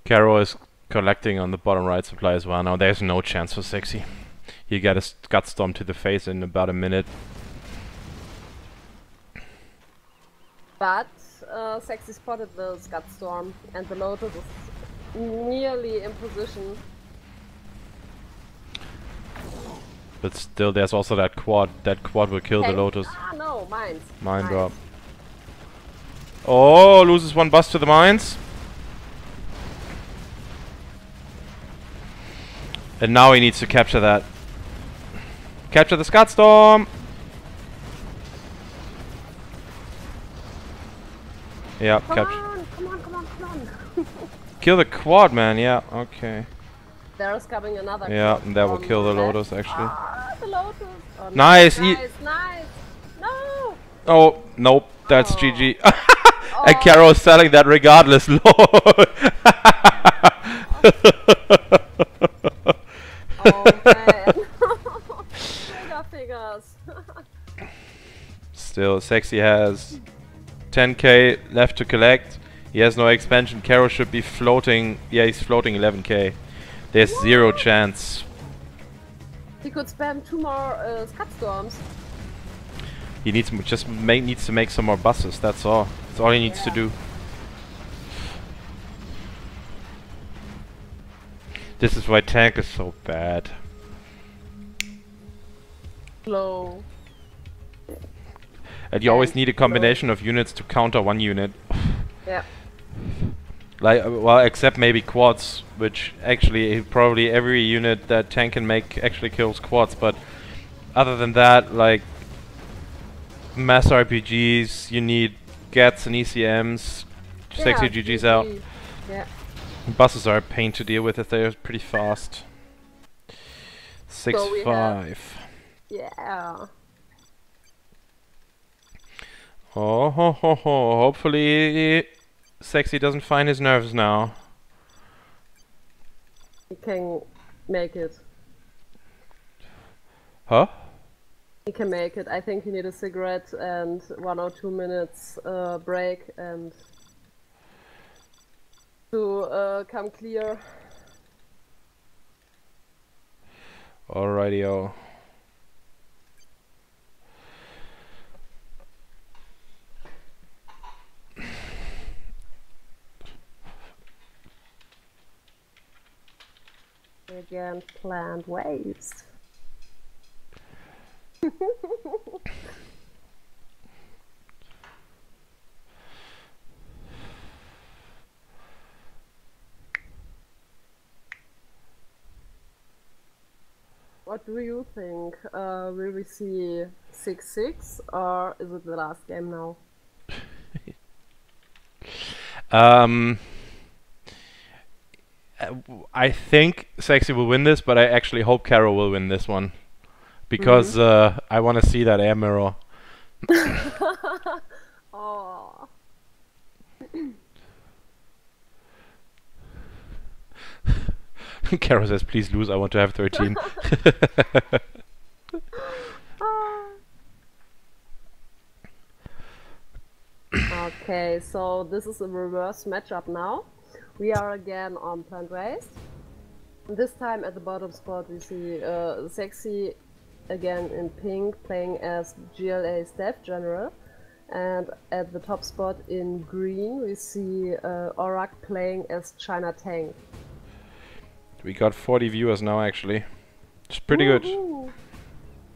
Caro is collecting on the bottom right supply as well. Now there's no chance for Sexy. He got a gut storm to the face in about a minute. But Sexy spotted the Scud Storm and the Lotus is nearly in position. But still, there's also that quad. That quad will kill the Lotus. Ah, no, mines. Mine drop. Oh, loses one bus to the mines. And now he needs to capture that. Capture the Scud Storm! Yeah, capture. Come on. Kill the quad, man, yeah, okay. There's coming another. Yeah, and that will kill the left. Lotus, actually. Ah, the Lotus. Oh, Nice! Nice. No! Oh, nope, that's Oh. GG. And Caro is selling that regardless, lol. Oh man. Mega figures. Still, Sexy has 10k left to collect. He has no expansion. Caro should be floating. Yeah, he's floating 11k. There's zero chance. He could spam 2 more Scud Storms. He needs needs to make some more buses. That's all. That's all he needs to do. This is why tank is so bad. Slow. And you always need a combination of units to counter one unit. Yeah. Like, well, except maybe quads, which actually probably every unit that tank can make actually kills quads. But other than that, like mass RPGs, you need GATs and ECMs. Sexy GG's out. Yeah. Buses are a pain to deal with if they're pretty fast. 6-5. Yeah. Oh ho ho ho. Hopefully Sexy doesn't find his nerves now. He can make it. Huh? He can make it. I think he needs a cigarette and 1 or 2 minutes break and to come clear. Alrighty-o. Again, planned waves. What do you think? Will we see 6-6 or is it the last game now? I think Sexy will win this, but I actually hope Caro will win this one. Because I want to see that air mirror. Oh. Caro says, please lose, I want to have 13. Okay, so this is a reverse matchup now. We are again on Plant Raised. This time at the bottom spot we see Sexy again in pink playing as GLA Staff General. And at the top spot in green we see oRRaK playing as China Tank. We got 40 viewers now, actually. It's pretty good.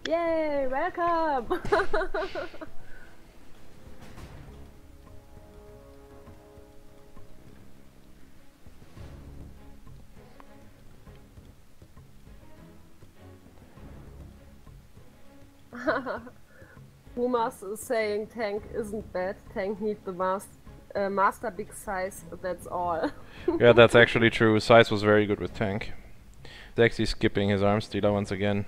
Yay, welcome! Pumas is saying tank isn't bad, tank need the master big size, that's all. Yeah, that's actually true. Size was very good with tank. He's actually skipping his arm stealer once again.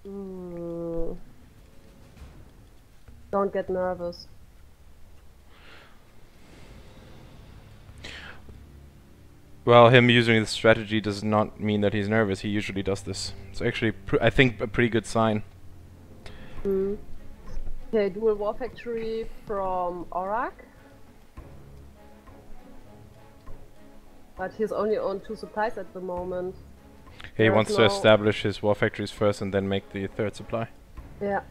Don't get nervous. Well, him using this strategy does not mean that he's nervous. He usually does this. It's actually, I think, a pretty good sign. Okay, dual war factory from oRRaK. But he's only on 2 supplies at the moment. He wants to establish his war factories first and then make the 3rd supply. Yeah.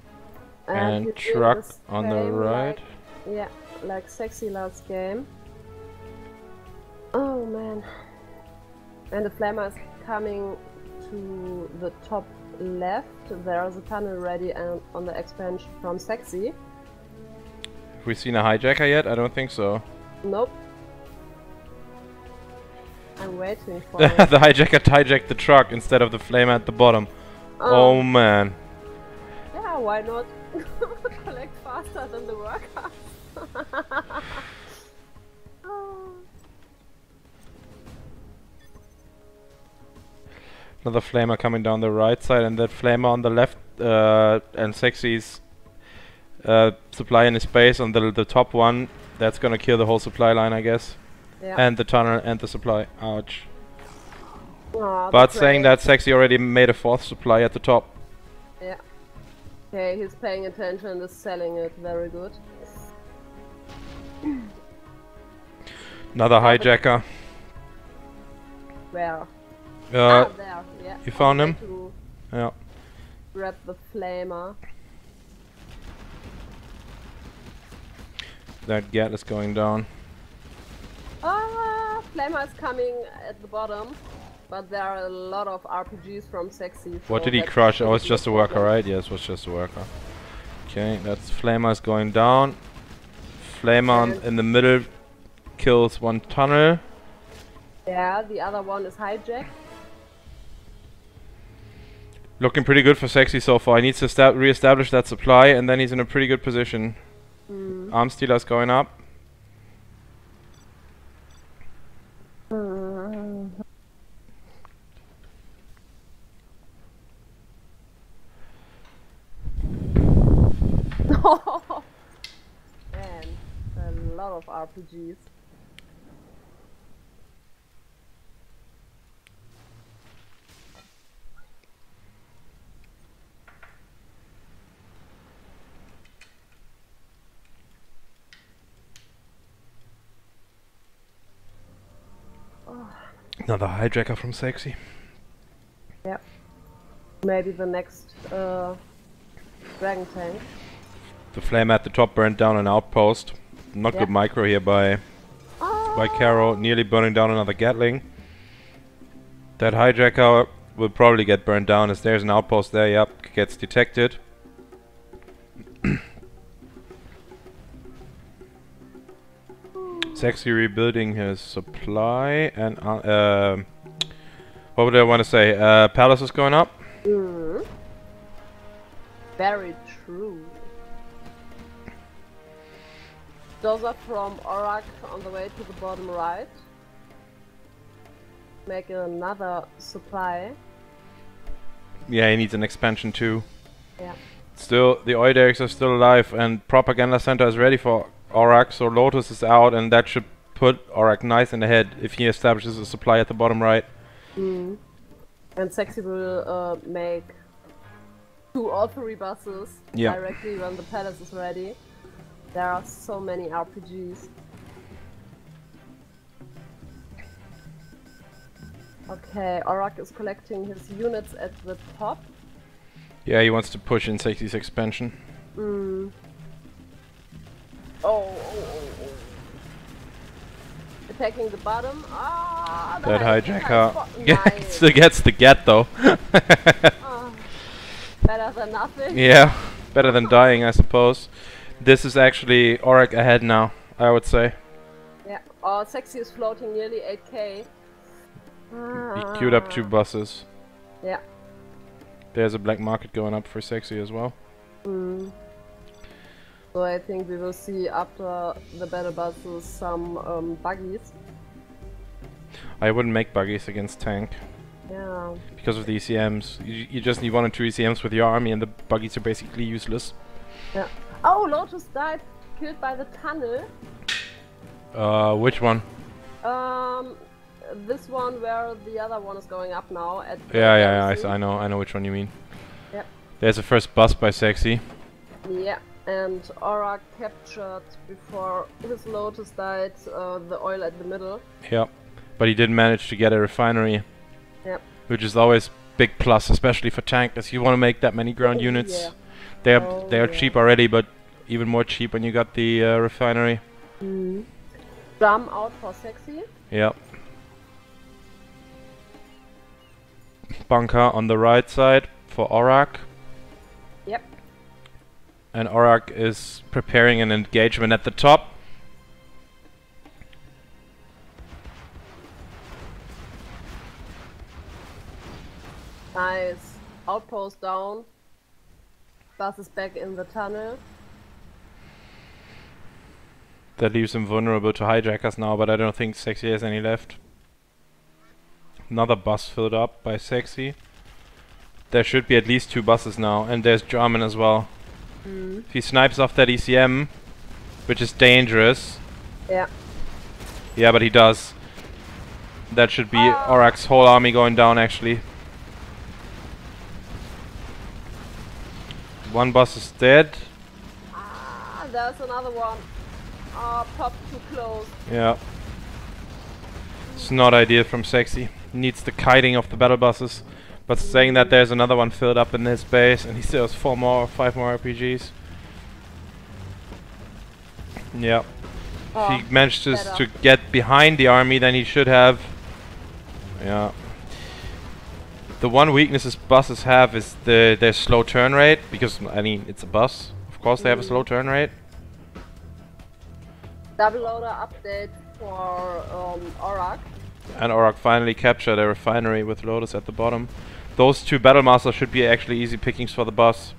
And truck on the right. Yeah, like sexy last game. Oh man. And the flamer is coming to the top left. There's a tunnel ready and on the expansion from sexy. Have we seen a hijacker yet? I don't think so. Nope. I'm waiting for The it. hijacker hijacked the truck instead of the flamer at the bottom. Oh man. Yeah, why not? Collect faster than the workers. Another flamer coming down the right side, and that flamer on the left, and Sexy's supply in his base on the top one. That's gonna kill the whole supply line, I guess. Yeah. And the tunnel and the supply. Ouch. Oh, But saying that, Sexy already made a 4th supply at the top. Yeah. Okay, he's paying attention and is selling it. Very good. Another hijacker. Where? There. Yeah. You found him? Yeah. Yeah. Grab the flamer. That gat is going down. Flamer is coming at the bottom, but there are a lot of RPGs from Sexy. What did he crush? Oh, it's just a worker, right? Yes, it was just a worker. Okay, that's Flamer is going down. Flamer in the middle kills one tunnel. Yeah, the other one is hijacked. Looking pretty good for Sexy so far. He needs to re-establish that supply, and then he's in a pretty good position. Arm stealer's going up. Man, a lot of RPGs. Another hijacker from Sexy. Yeah. Maybe the next dragon tank. The flame at the top burned down an outpost. Not good micro here by Caro, nearly burning down another Gatling. That hijacker will probably get burned down as there's an outpost there. Yep, gets detected. Sexy rebuilding his supply and what would I want to say? Palace is going up. Very true. Those are from oRRaK on the way to the bottom right. Make another supply. Yeah, he needs an expansion too. Yeah. Still, the oRRaKs are still alive, and Propaganda Center is ready for oRRaK, so Lotus is out, and that should put oRRaK nice in the head if he establishes a supply at the bottom right. And Sexy will make 2 or 3 buses directly when the palace is ready. There are so many RPGs. Okay, oRRaK is collecting his units at the top. Yeah, he wants to push in Sexy's expansion. Attacking the bottom. Ah, That hijacker Nice. gets the get though. Better than nothing. Yeah, better than dying, I suppose. This is actually oRRaK ahead now, I would say. Yeah. Oh, Sexy is floating nearly 8k. He queued up 2 buses. Yeah. There's a black market going up for Sexy as well. So I think we will see after the battle buses some buggies. I wouldn't make buggies against tank. Yeah. Because of the ECMs. You just need 1 or 2 ECMs with your army and the buggies are basically useless. Yeah. Oh, Lotus died, killed by the tunnel. Which one? This one where the other one is going up now. At Yeah, I know which one you mean. Yep. There's a first bus by Sexy. Yeah, and oRRaK captured before his Lotus died the oil at the middle. Yep. But he did manage to get a refinery. Yep. Which is always big plus, especially for tank, as you want to make that many ground units. Yeah. They are cheap already, but even more cheap when you got the refinery. Drum out for Sexy. Yep. Bunker on the right side for oRRaK. Yep. And oRRaK is preparing an engagement at the top. Nice. Outpost down. Bus is back in the tunnel. That leaves him vulnerable to hijackers now, but I don't think Sexy has any left. Another bus filled up by Sexy. There should be at least 2 buses now, and there's German as well. If he snipes off that ECM, which is dangerous. Yeah. Yeah, but he does. That should be oRRaK's whole army going down, actually. 1 bus is dead. There's another one. Popped too close. Yeah. It's not ideal from Sexy. Needs the kiting of the battle buses. But saying that, there's another one filled up in his base, and he still has 5 more RPGs. Yeah. If he manages to get behind the army, then he should have... Yeah. The one weakness his buses have is their slow turn rate, because, I mean, it's a bus. Of course they have a slow turn rate. Double loader update for oRRaK. And oRRaK finally captured a refinery with Lotus at the bottom. Those 2 battle masters should be actually easy pickings for the bus.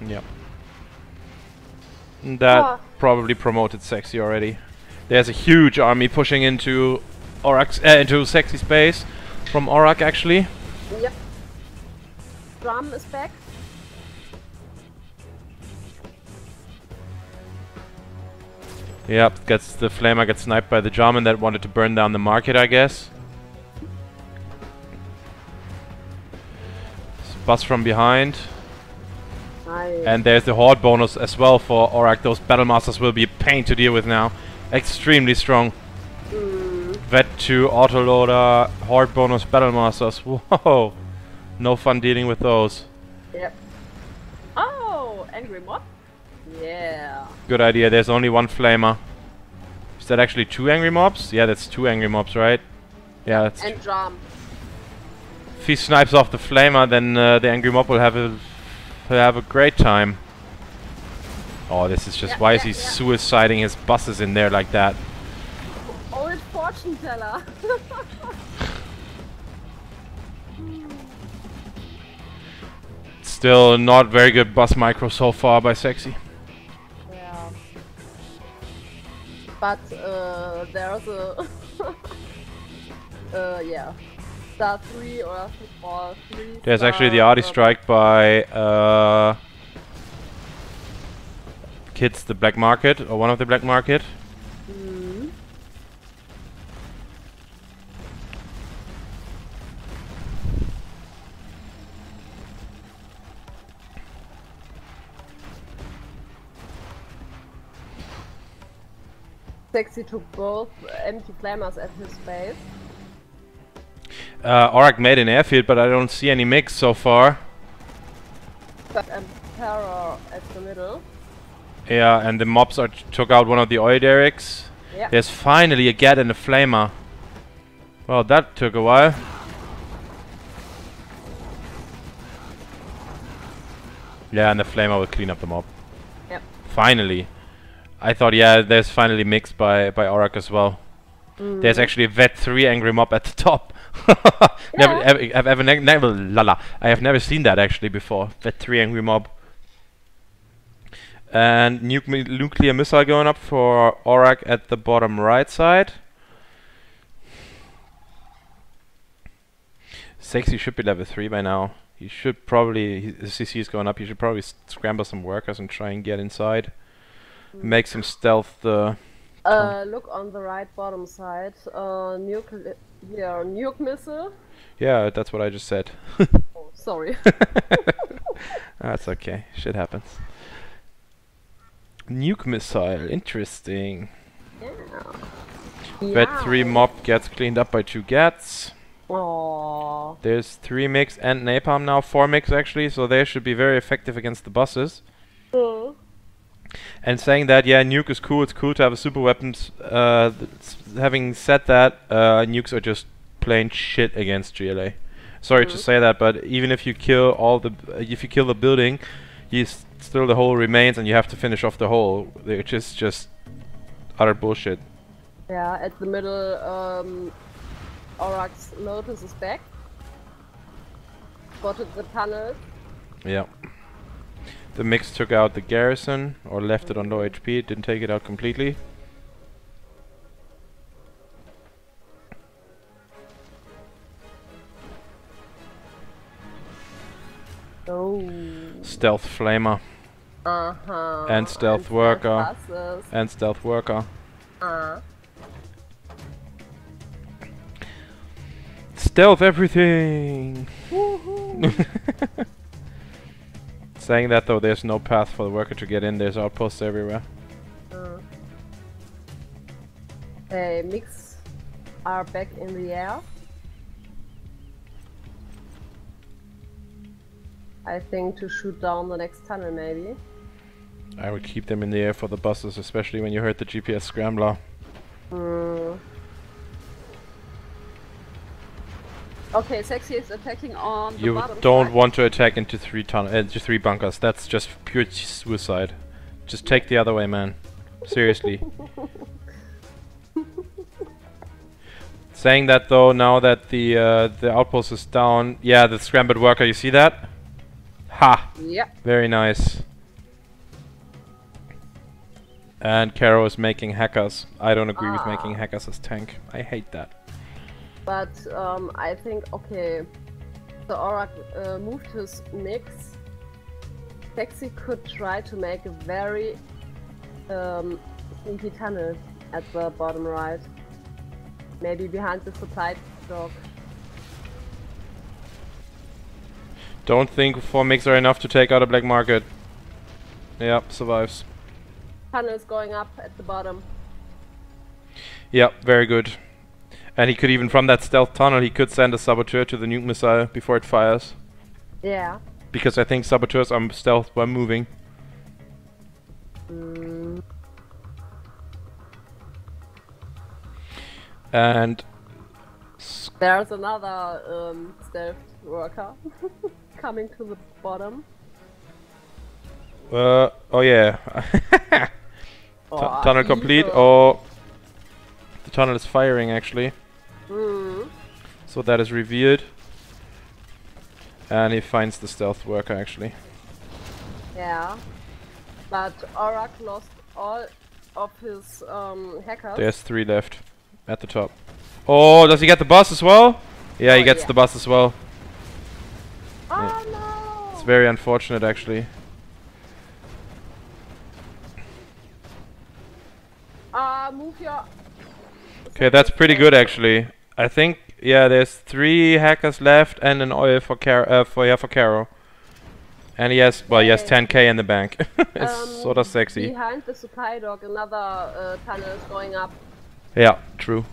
Yep. And that probably promoted Sexy already. There's a huge army pushing into into Sexy's base from oRRaK actually. Yep. Drum is back. Yep, the flamer gets sniped by the German that wanted to burn down the market, I guess. Bus from behind. Nice. And there's the horde bonus as well for oRRaK. Those battle masters will be a pain to deal with now. Extremely strong. Vet 2, autoloader, horde bonus, battle masters. Whoa! No fun dealing with those. Yep. Oh, angry mob. Yeah. Good idea. There's only 1 flamer. Is that actually 2 angry mobs? Yeah, that's 2 angry mobs, right? Yeah, that's. And drum. If he snipes off the flamer, then the angry mob will have a great time. Oh, this is just why is he suiciding his buses in there like that? Old fortune teller. Still not very good bus micro so far by Sexy. Yeah. But there's a yeah. Star 3 or 3. There's actually the Arty strike by Kids the Black Market, or one of the Black Market. Sexy took both empty flamers at his base. oRRaK made an airfield, but I don't see any mix so far. But Terror at the middle. Yeah, and the mobs took out one of the oil derricks. Yeah. There's finally a get in the flamer. Well, that took a while. Yeah, and the flamer will clean up the mob. Yep. Finally. I thought, yeah, there's finally mix by oRRaK as well. There's actually a Vet 3 angry mob at the top. I have never seen that actually before. Vet 3 angry mob. And nuclear missile going up for oRRaK at the bottom right side. Sexy should be level 3 by now. He should probably, his CC is going up, he should probably scramble some workers and try and get inside. Make some stealth. Look on the right bottom side. Nuke missile. Yeah, that's what I just said. Oh, sorry. That's okay, shit happens. Nuke missile, interesting. Yeah. Vet 3 mob gets cleaned up by 2 gets. Aww. There's 3 mix and napalm now, 4 mix actually, so they should be very effective against the bosses. And saying that, yeah, nuke is cool, it's cool to have a super weapons. Having said that, nukes are just plain shit against GLA. Sorry to say that, but even if you kill the building, still the hole remains and you have to finish off the hole, which is just utter bullshit. Yeah, at the middle, oRRaK's Lotus is back. Spotted the tunnel. Yeah. The mix took out the garrison, or left it on low HP, didn't take it out completely. Oh. Stealth flamer. And stealth worker. And stealth worker. Stealth everything! Saying that though, there's no path for the worker to get in, there's outposts everywhere. Hey, mix are back in the air. I think to shoot down the next tunnel maybe. I would keep them in the air for the buses, especially when you heard the GPS scrambler. Okay, Sexy is attacking on the You bottom don't side. want to attack into 3 bunkers. That's just pure suicide. Just take the other way, man. Seriously. Saying that though, now that the outpost is down, yeah, the scrambled worker. You see that? Ha! Yep. Very nice. And Caro is making hackers. I don't agree with making hackers as tank. I hate that. But I think, okay, the oRRaK moved his mix. Sexy could try to make a very sneaky tunnel at the bottom right. Maybe behind the supply dock. Don't think 4 mix are enough to take out a black market. Yep, survives. Tunnel is going up at the bottom. Yep, very good. And he could even, from that stealth tunnel, he could send a saboteur to the nuke missile before it fires. Yeah. Because I think saboteurs are stealth by moving. And there's another stealth worker coming to the bottom. oh yeah. Tunnel complete. Oh, the tunnel is firing actually. So that is revealed. And he finds the stealth worker actually. Yeah. But oRRaK lost all of his hackers. There's 3 left at the top. Oh, does he get the bus as well? Yeah, he gets the bus as well. Oh no! It's very unfortunate actually. Move your... Okay, that's pretty good actually. I think, yeah, there's 3 hackers left and an oil for Caro. And he has, well, he has 10k in the bank. It's sort of sexy. Behind the supply dock, another tunnel is going up. Yeah, true.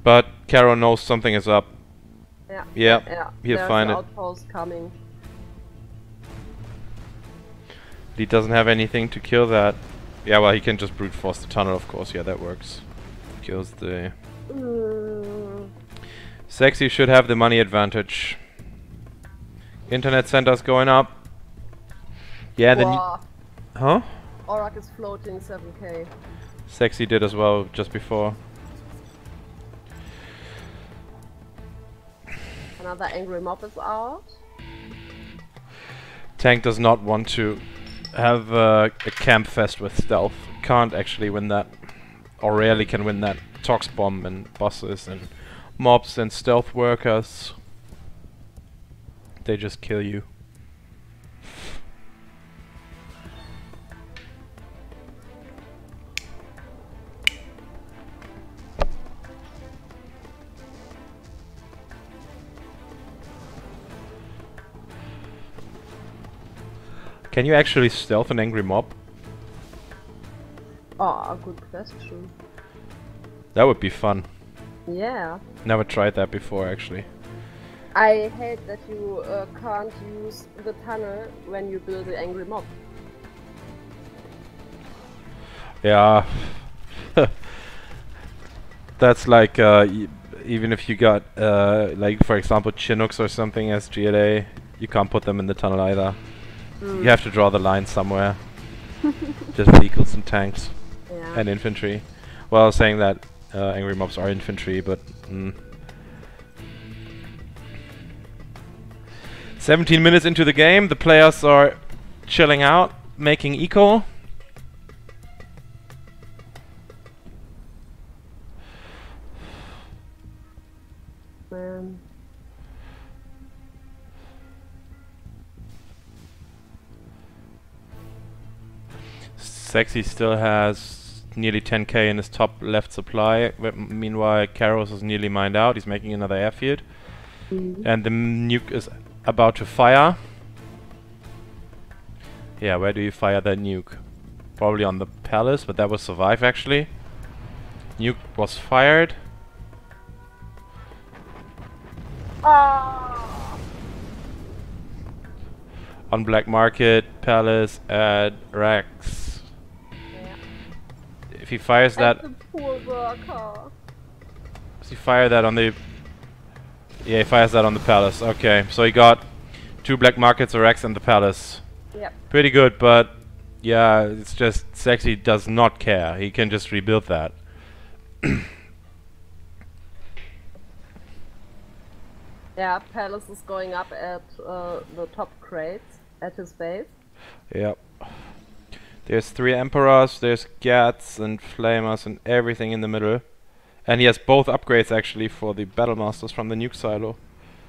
But Caro knows something is up. Yeah. Yeah, he'll There's find an it. outpost coming. He doesn't have anything to kill that. Yeah, well, he can just brute force the tunnel, of course. Yeah, that works. Kills the... Sexy should have the money advantage. Internet center's going up. Yeah, then... Huh? oRRaK is floating 7k. Sexy did as well, just before. Another angry mob is out. Tank does not want to have a camp fest with stealth. Can't actually win that. Or rarely can win that. Tox bomb and bosses and mobs and stealth workers. They just kill you. Can you actually stealth an angry mob? Oh, good question. That would be fun. Yeah. Never tried that before, actually. I hate that you can't use the tunnel when you build the angry mob. Yeah. That's like, even if you got, like, for example, Chinooks or something as GLA, you can't put them in the tunnel either. You have to draw the line somewhere. Just vehicles and tanks. Yeah. And infantry. Well, saying that angry mobs are infantry, but... 17 minutes into the game, the players are chilling out, making eco. Sexy still has nearly 10k in his top left supply. Meanwhile, Karos is nearly mined out. He's making another airfield. And the nuke is about to fire. Yeah, where do you fire that nuke? Probably on the palace, but that will survive actually. Nuke was fired. On black market, palace, at racks. If he fires that... The poor worker. Does he fire that on the... Yeah, he fires that on the palace. Okay, so he got 2 black markets, a Rex, and the palace. Yep. Pretty good, but... Yeah, it's just... Sexy does not care. He can just rebuild that. Yeah, palace is going up at the top crates at his base. Yep. There's 3 Emperors, there's Gats and Flamers and everything in the middle. And he has both upgrades actually for the Battle Masters from the nuke silo.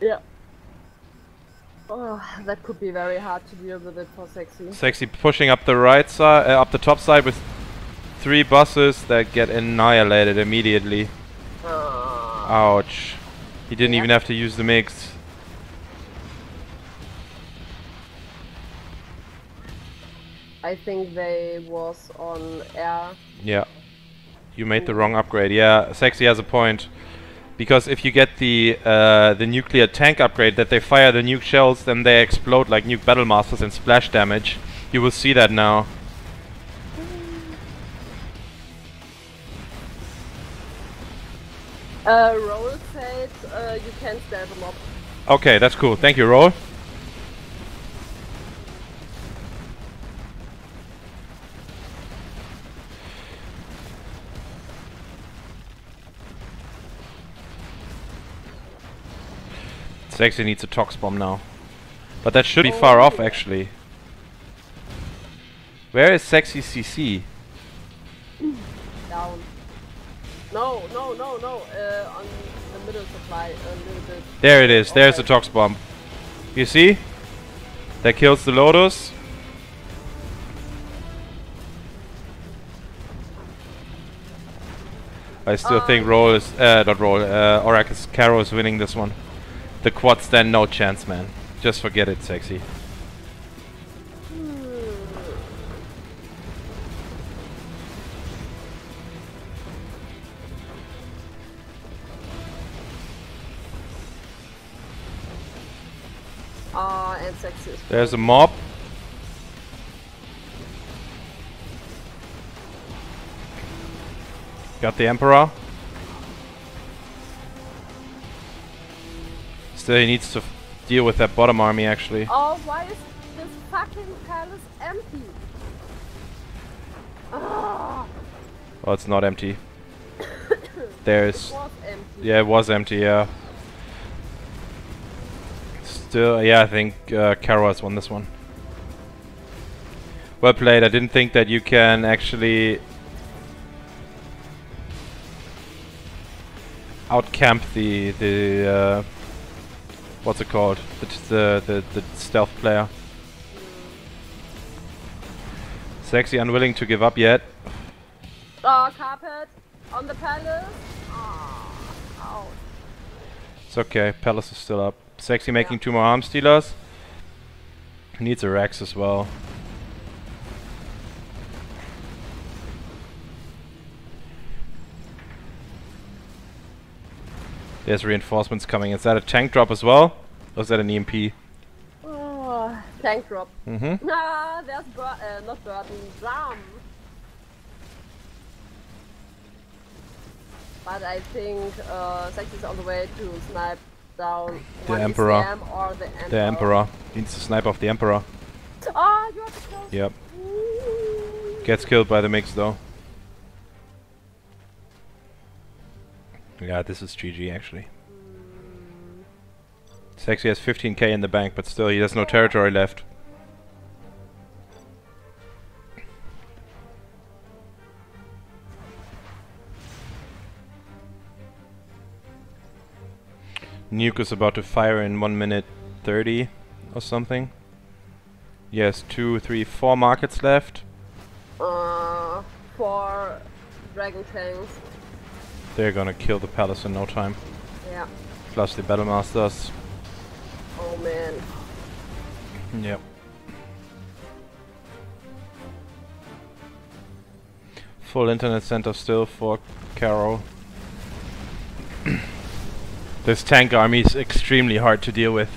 Yeah. Oh, that could be very hard to deal with it for Sexy. Sexy pushing up the right side, up the top side with 3 buses that get annihilated immediately. Ouch. He didn't even have to use the mix. I think they was on air. Yeah. You made the wrong upgrade. Yeah, Sexy has a point. Because if you get the nuclear tank upgrade that they fire the nuke shells, then they explode like nuke battle masters and splash damage. You will see that now. Roll said you can stab them up. Okay, that's cool. Thank you, Roll. Sexy needs a Tox Bomb now. But that should be far off, actually. Where is Sexy CC? Down. No. On the middle supply, a little bit. There it is. There's the Tox Bomb. You see? That kills the Lotus. I still think Roll is... not Roll. oRRaK is... Caro is winning this one. The quad stand, no chance, man. Just forget it, Sexy. And Sexy is There's a mob. Got the Emperor. Still, he needs to deal with that bottom army, actually. Oh, why is this fucking palace empty? Ah. Oh, it's not empty. There's... It was empty. Yeah, it was empty, yeah. Still, yeah, I think Caro has won this one. Well played. I didn't think that you can actually outcamp the what's it called? The stealth player. Sexy unwilling to give up yet. Oh, carpet on the palace. Oh, ouch. It's okay. Palace is still up. Sexy making 2 more arm stealers. Needs a Rex as well. There's reinforcements coming. Is that a tank drop as well? Or is that an EMP? Oh, tank drop. Mm-hmm. Ah, there's not Burton, Drum. But I think Sexy's on the way to snipe down The one Emperor. ECM or the Emperor. The Emperor. He needs to snipe off the Emperor. Oh, you have to close. Yep. Ooh. Gets killed by the mix though. Yeah, this is GG actually. Sexy has 15k in the bank, but still he has no territory left. Nuke is about to fire in 1 minute 30 or something. Yes, 2, 3, 4 markets left. 4 dragon tanks. They're gonna kill the palace in no time. Yeah. Plus the battle masters. Oh man. Yep. Full internet center still for Caro. This tank army is extremely hard to deal with.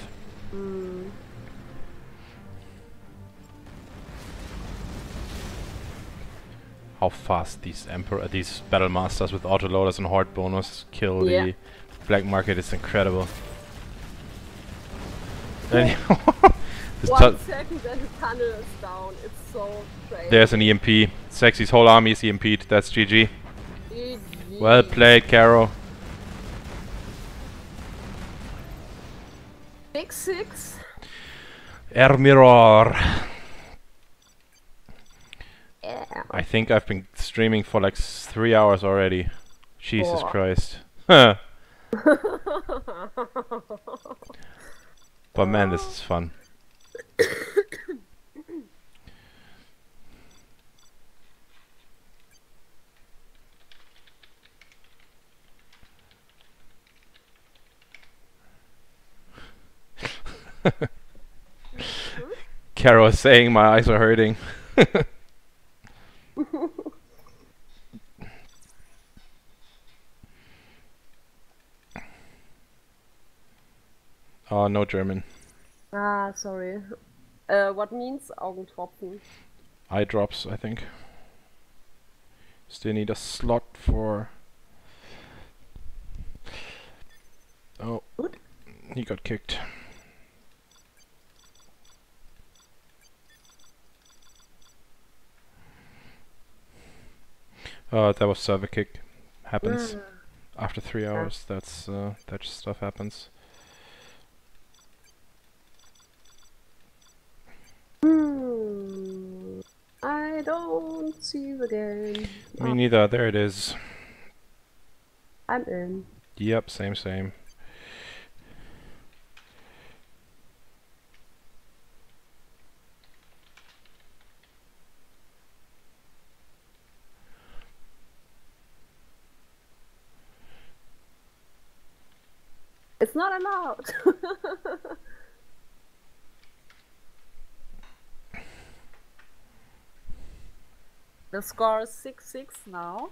How fast these battle masters with autoloaders and horde bonus kill the black market is incredible. And 1 second and the tunnel is down. It's so crazy. there's an EMP. Sexy's whole army is EMP'd. That's GG. GG. Well played, Caro. Big 6. Mirror. Yeah. I think I've been streaming for like 3 hours already. Jesus 4. Christ. But man, this is fun. Caro is saying my eyes are hurting. Oh, no German. Ah, sorry. What means Augentropfen? Eye drops, I think. Still need a slot for... Oh, he got kicked. That was server kick. Happens after 3 hours. That's that stuff happens. I don't see the game. Me neither. There it is. I'm in. Yep, same. It's not allowed. The score is 6-6 now.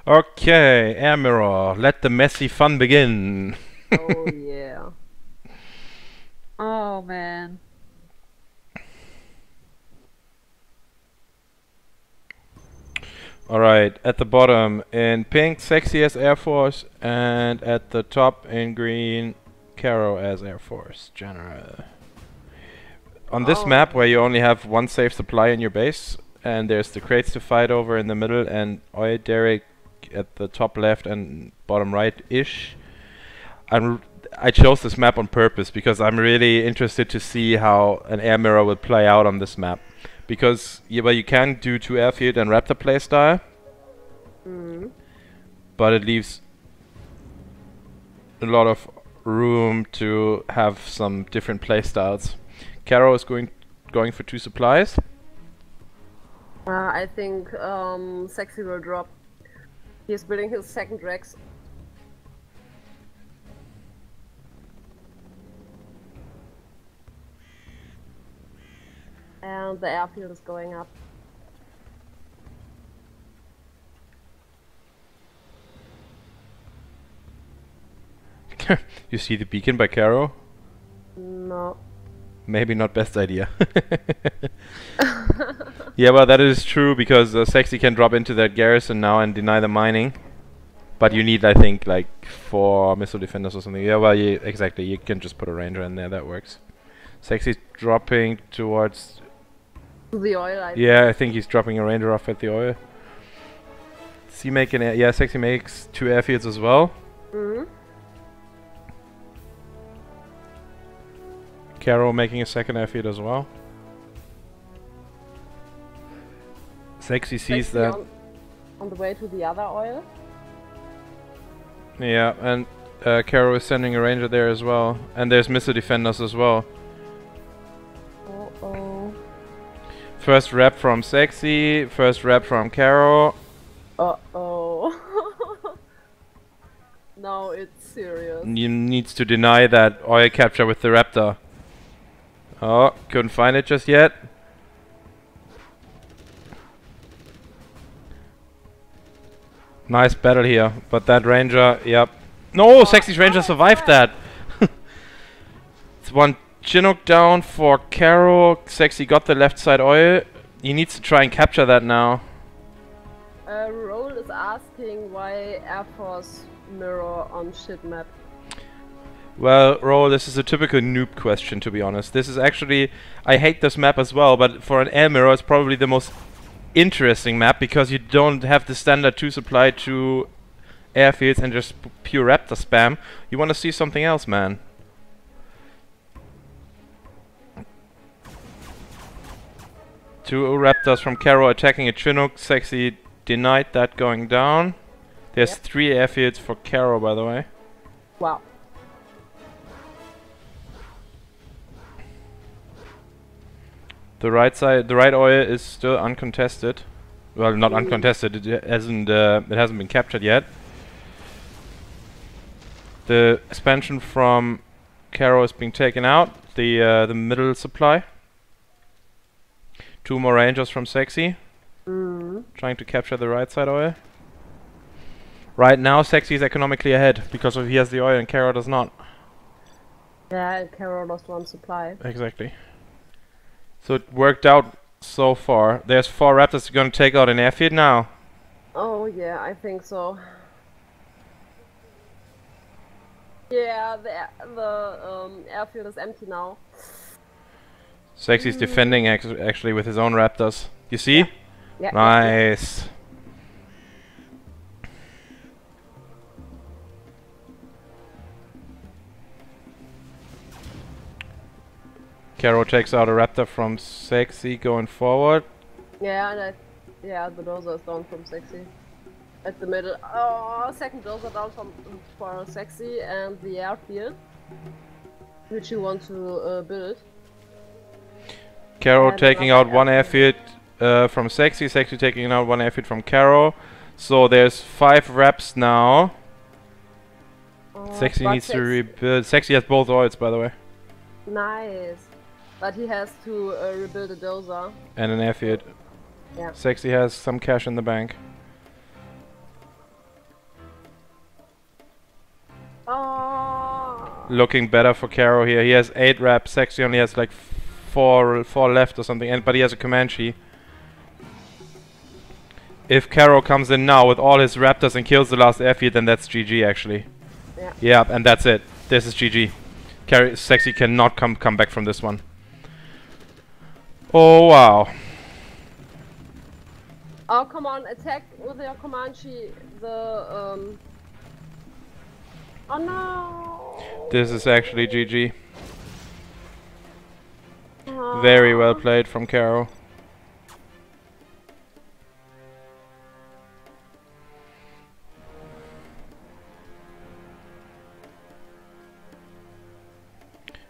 Okay, Air Mirror, let the messy fun begin. Oh yeah. Oh man. Alright, at the bottom in pink, Sexy as Air Force, and at the top in green, Caro as Air Force General. On this map, where you only have one safe supply in your base, and there's the crates to fight over in the middle, and oil derrick at the top left and bottom right-ish, I chose this map on purpose because I'm really interested to see how an air mirror will play out on this map. Because well, you can do 2 airfield and raptor playstyle, but it leaves a lot of room to have some different playstyles. Caro is going for 2 supplies. I think Sexy will drop. He's building his second Rex. And the airfield is going up. You see the beacon by Caro? No. Maybe not best idea. Yeah, well that is true because Sexy can drop into that garrison now and deny the mining. But you need, I think, like 4 missile defenders or something. Yeah, well, exactly. You can just put a ranger in there. That works. Sexy's dropping towards The oil, I think he's dropping a ranger off at the oil. Is he making it? Yeah, Sexy makes 2 airfields as well. Caro making a second airfield as well. Sexy sees that. On the way to the other oil. Yeah, and Caro is sending a ranger there as well. And there's missile defenders as well. Uh-oh. First rep from Sexy, first rep from Caro. Uh-oh. No, it's serious. You needs to deny that oil capture with the Raptor. Oh, couldn't find it just yet. Nice battle here, but that ranger, yep. No, Sexy's ranger survived that. It's 1 Chinook down for Caro. Sexy got the left side oil. He needs to try and capture that now. Roll is asking why Air Force mirror on shit map. Well, Roll, this is a typical noob question, to be honest. This is actually... I hate this map as well, but for an air mirror, it's probably the most interesting map, because you don't have the standard 2 supply to airfields and just pure raptor spam. You want to see something else, man. Two raptors from Caro attacking a Chinook. Sexy denied that going down. There's 3 airfields for Caro, by the way. Wow. The right side, the right oil is still uncontested. Well, not uncontested. It hasn't been captured yet. The expansion from Caro is being taken out. The middle supply. 2 more rangers from Sexy. Trying to capture the right side oil. Right now, Sexy is economically ahead because he has the oil and Caro does not. Yeah, and Caro lost 1 supply. Exactly. So it worked out so far. There's 4 raptors going to take out an airfield now. Oh yeah, I think so. Yeah, the airfield is empty now. Sexy's defending actually with his own raptors. You see? Yeah. Nice. Caro takes out a raptor from Sexy going forward. Yeah, and the dozer is down from Sexy. At the middle. Oh, second dozer down for Sexy and the airfield, which you want to build. Caro taking out 1 airfield from Sexy. Sexy taking out 1 airfield from Caro. So there's 5 reps now. Sexy needs to rebuild. Sexy has both oils, by the way. Nice. But he has to rebuild a dozer. And an airfield. Yeah. Sexy has some cash in the bank. Oh. looking better for Caro here. He has 8 reps. Sexy only has like 4 left or something, but he has a Comanche. If Caro comes in now with all his raptors and kills the last airfield, then that's GG actually. Yeah. Yeah, and that's it. This is GG. Sexy cannot come back from this one. Oh wow. Oh, come on, attack with your Comanche the oh no! This is actually GG. Very well played from Caro.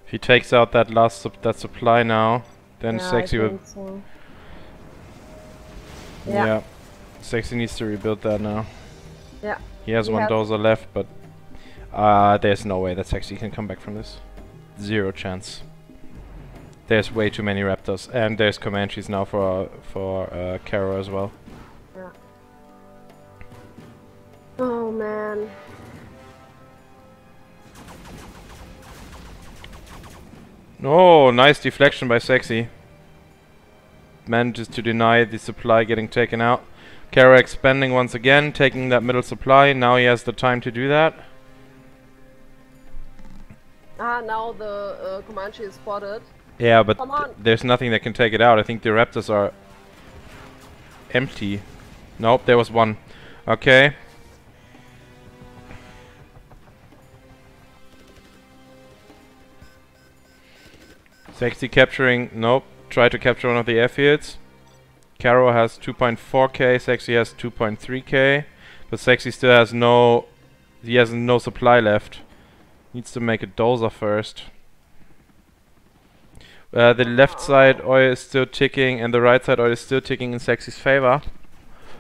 If he takes out that last that supply now, then Yeah, Sexy I will. think so. Yeah. Sexy needs to rebuild that now. Yeah. He has one dozer left, but there's no way that Sexy can come back from this. 0 chance. There's way too many raptors, and there's Comanches now for Caro as well. Yeah. Oh man. Oh, nice deflection by Sexy. Manages to deny the supply getting taken out. Caro expanding once again, taking that middle supply. Now he has the time to do that. Now the Comanche is spotted. Yeah, but Come on. there's nothing that can take it out. I think the raptors are empty. Nope, there was one. Okay. Sexy capturing. Nope. Try to capture one of the airfields. Caro has 2.4k. Sexy has 2.3k. But Sexy still has no. He has no supply left. Needs to make a dozer first. The left side oil is still ticking, and the right side oil is still ticking in Sexy's favor.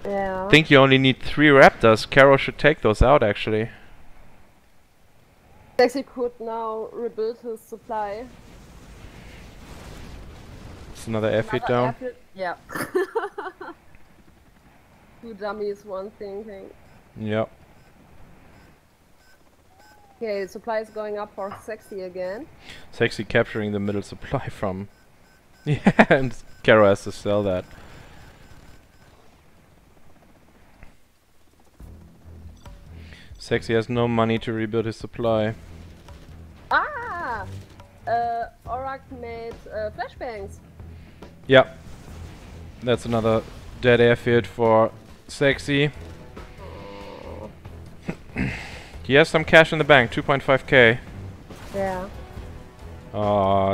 Yeah. I think you only need 3 raptors. Caro should take those out, actually. Sexy could now rebuild his supply. It's another airfield down. Airfield? Yeah. 2 dummies, 1 thinking. Yep. Okay, supply is going up for Sexy again. Sexy capturing the middle supply from. Yeah, and Caro has to sell that. Sexy has no money to rebuild his supply. Ah! oRRaK made flashbangs. Yep. That's another dead airfield for Sexy. He has some cash in the bank, 2.5k. Yeah.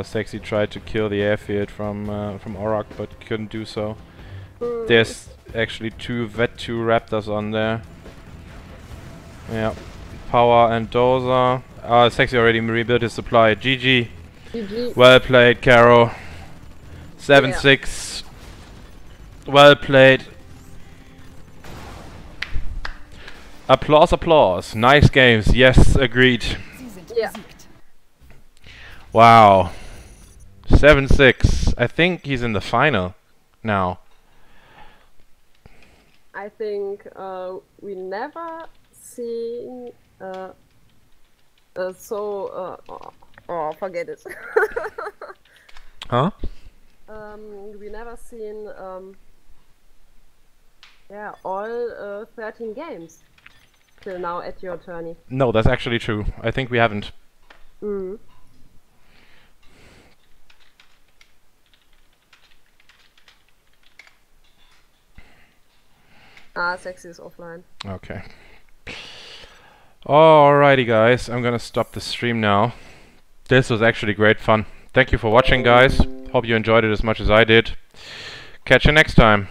Sexy tried to kill the airfield from oRRaK, but couldn't do so. There's actually 2 Vet2 Raptors on there. Yeah. Power and dozer. Sexy already rebuilt his supply. GG. GG. Well played, Caro. 7-6. Well played. Applause, applause. Nice games. Yes, agreed. Yeah. Wow. 7-6. I think he's in the final now. I think we never seen forget it. Huh? We never seen yeah, all 13 games till now at your tourney. No, that's actually true. I think we haven't. Mm. Sexy is offline. Okay. Alrighty guys, I'm gonna stop the stream now. This was actually great fun. Thank you for watching guys. Hope you enjoyed it as much as I did. Catch you next time.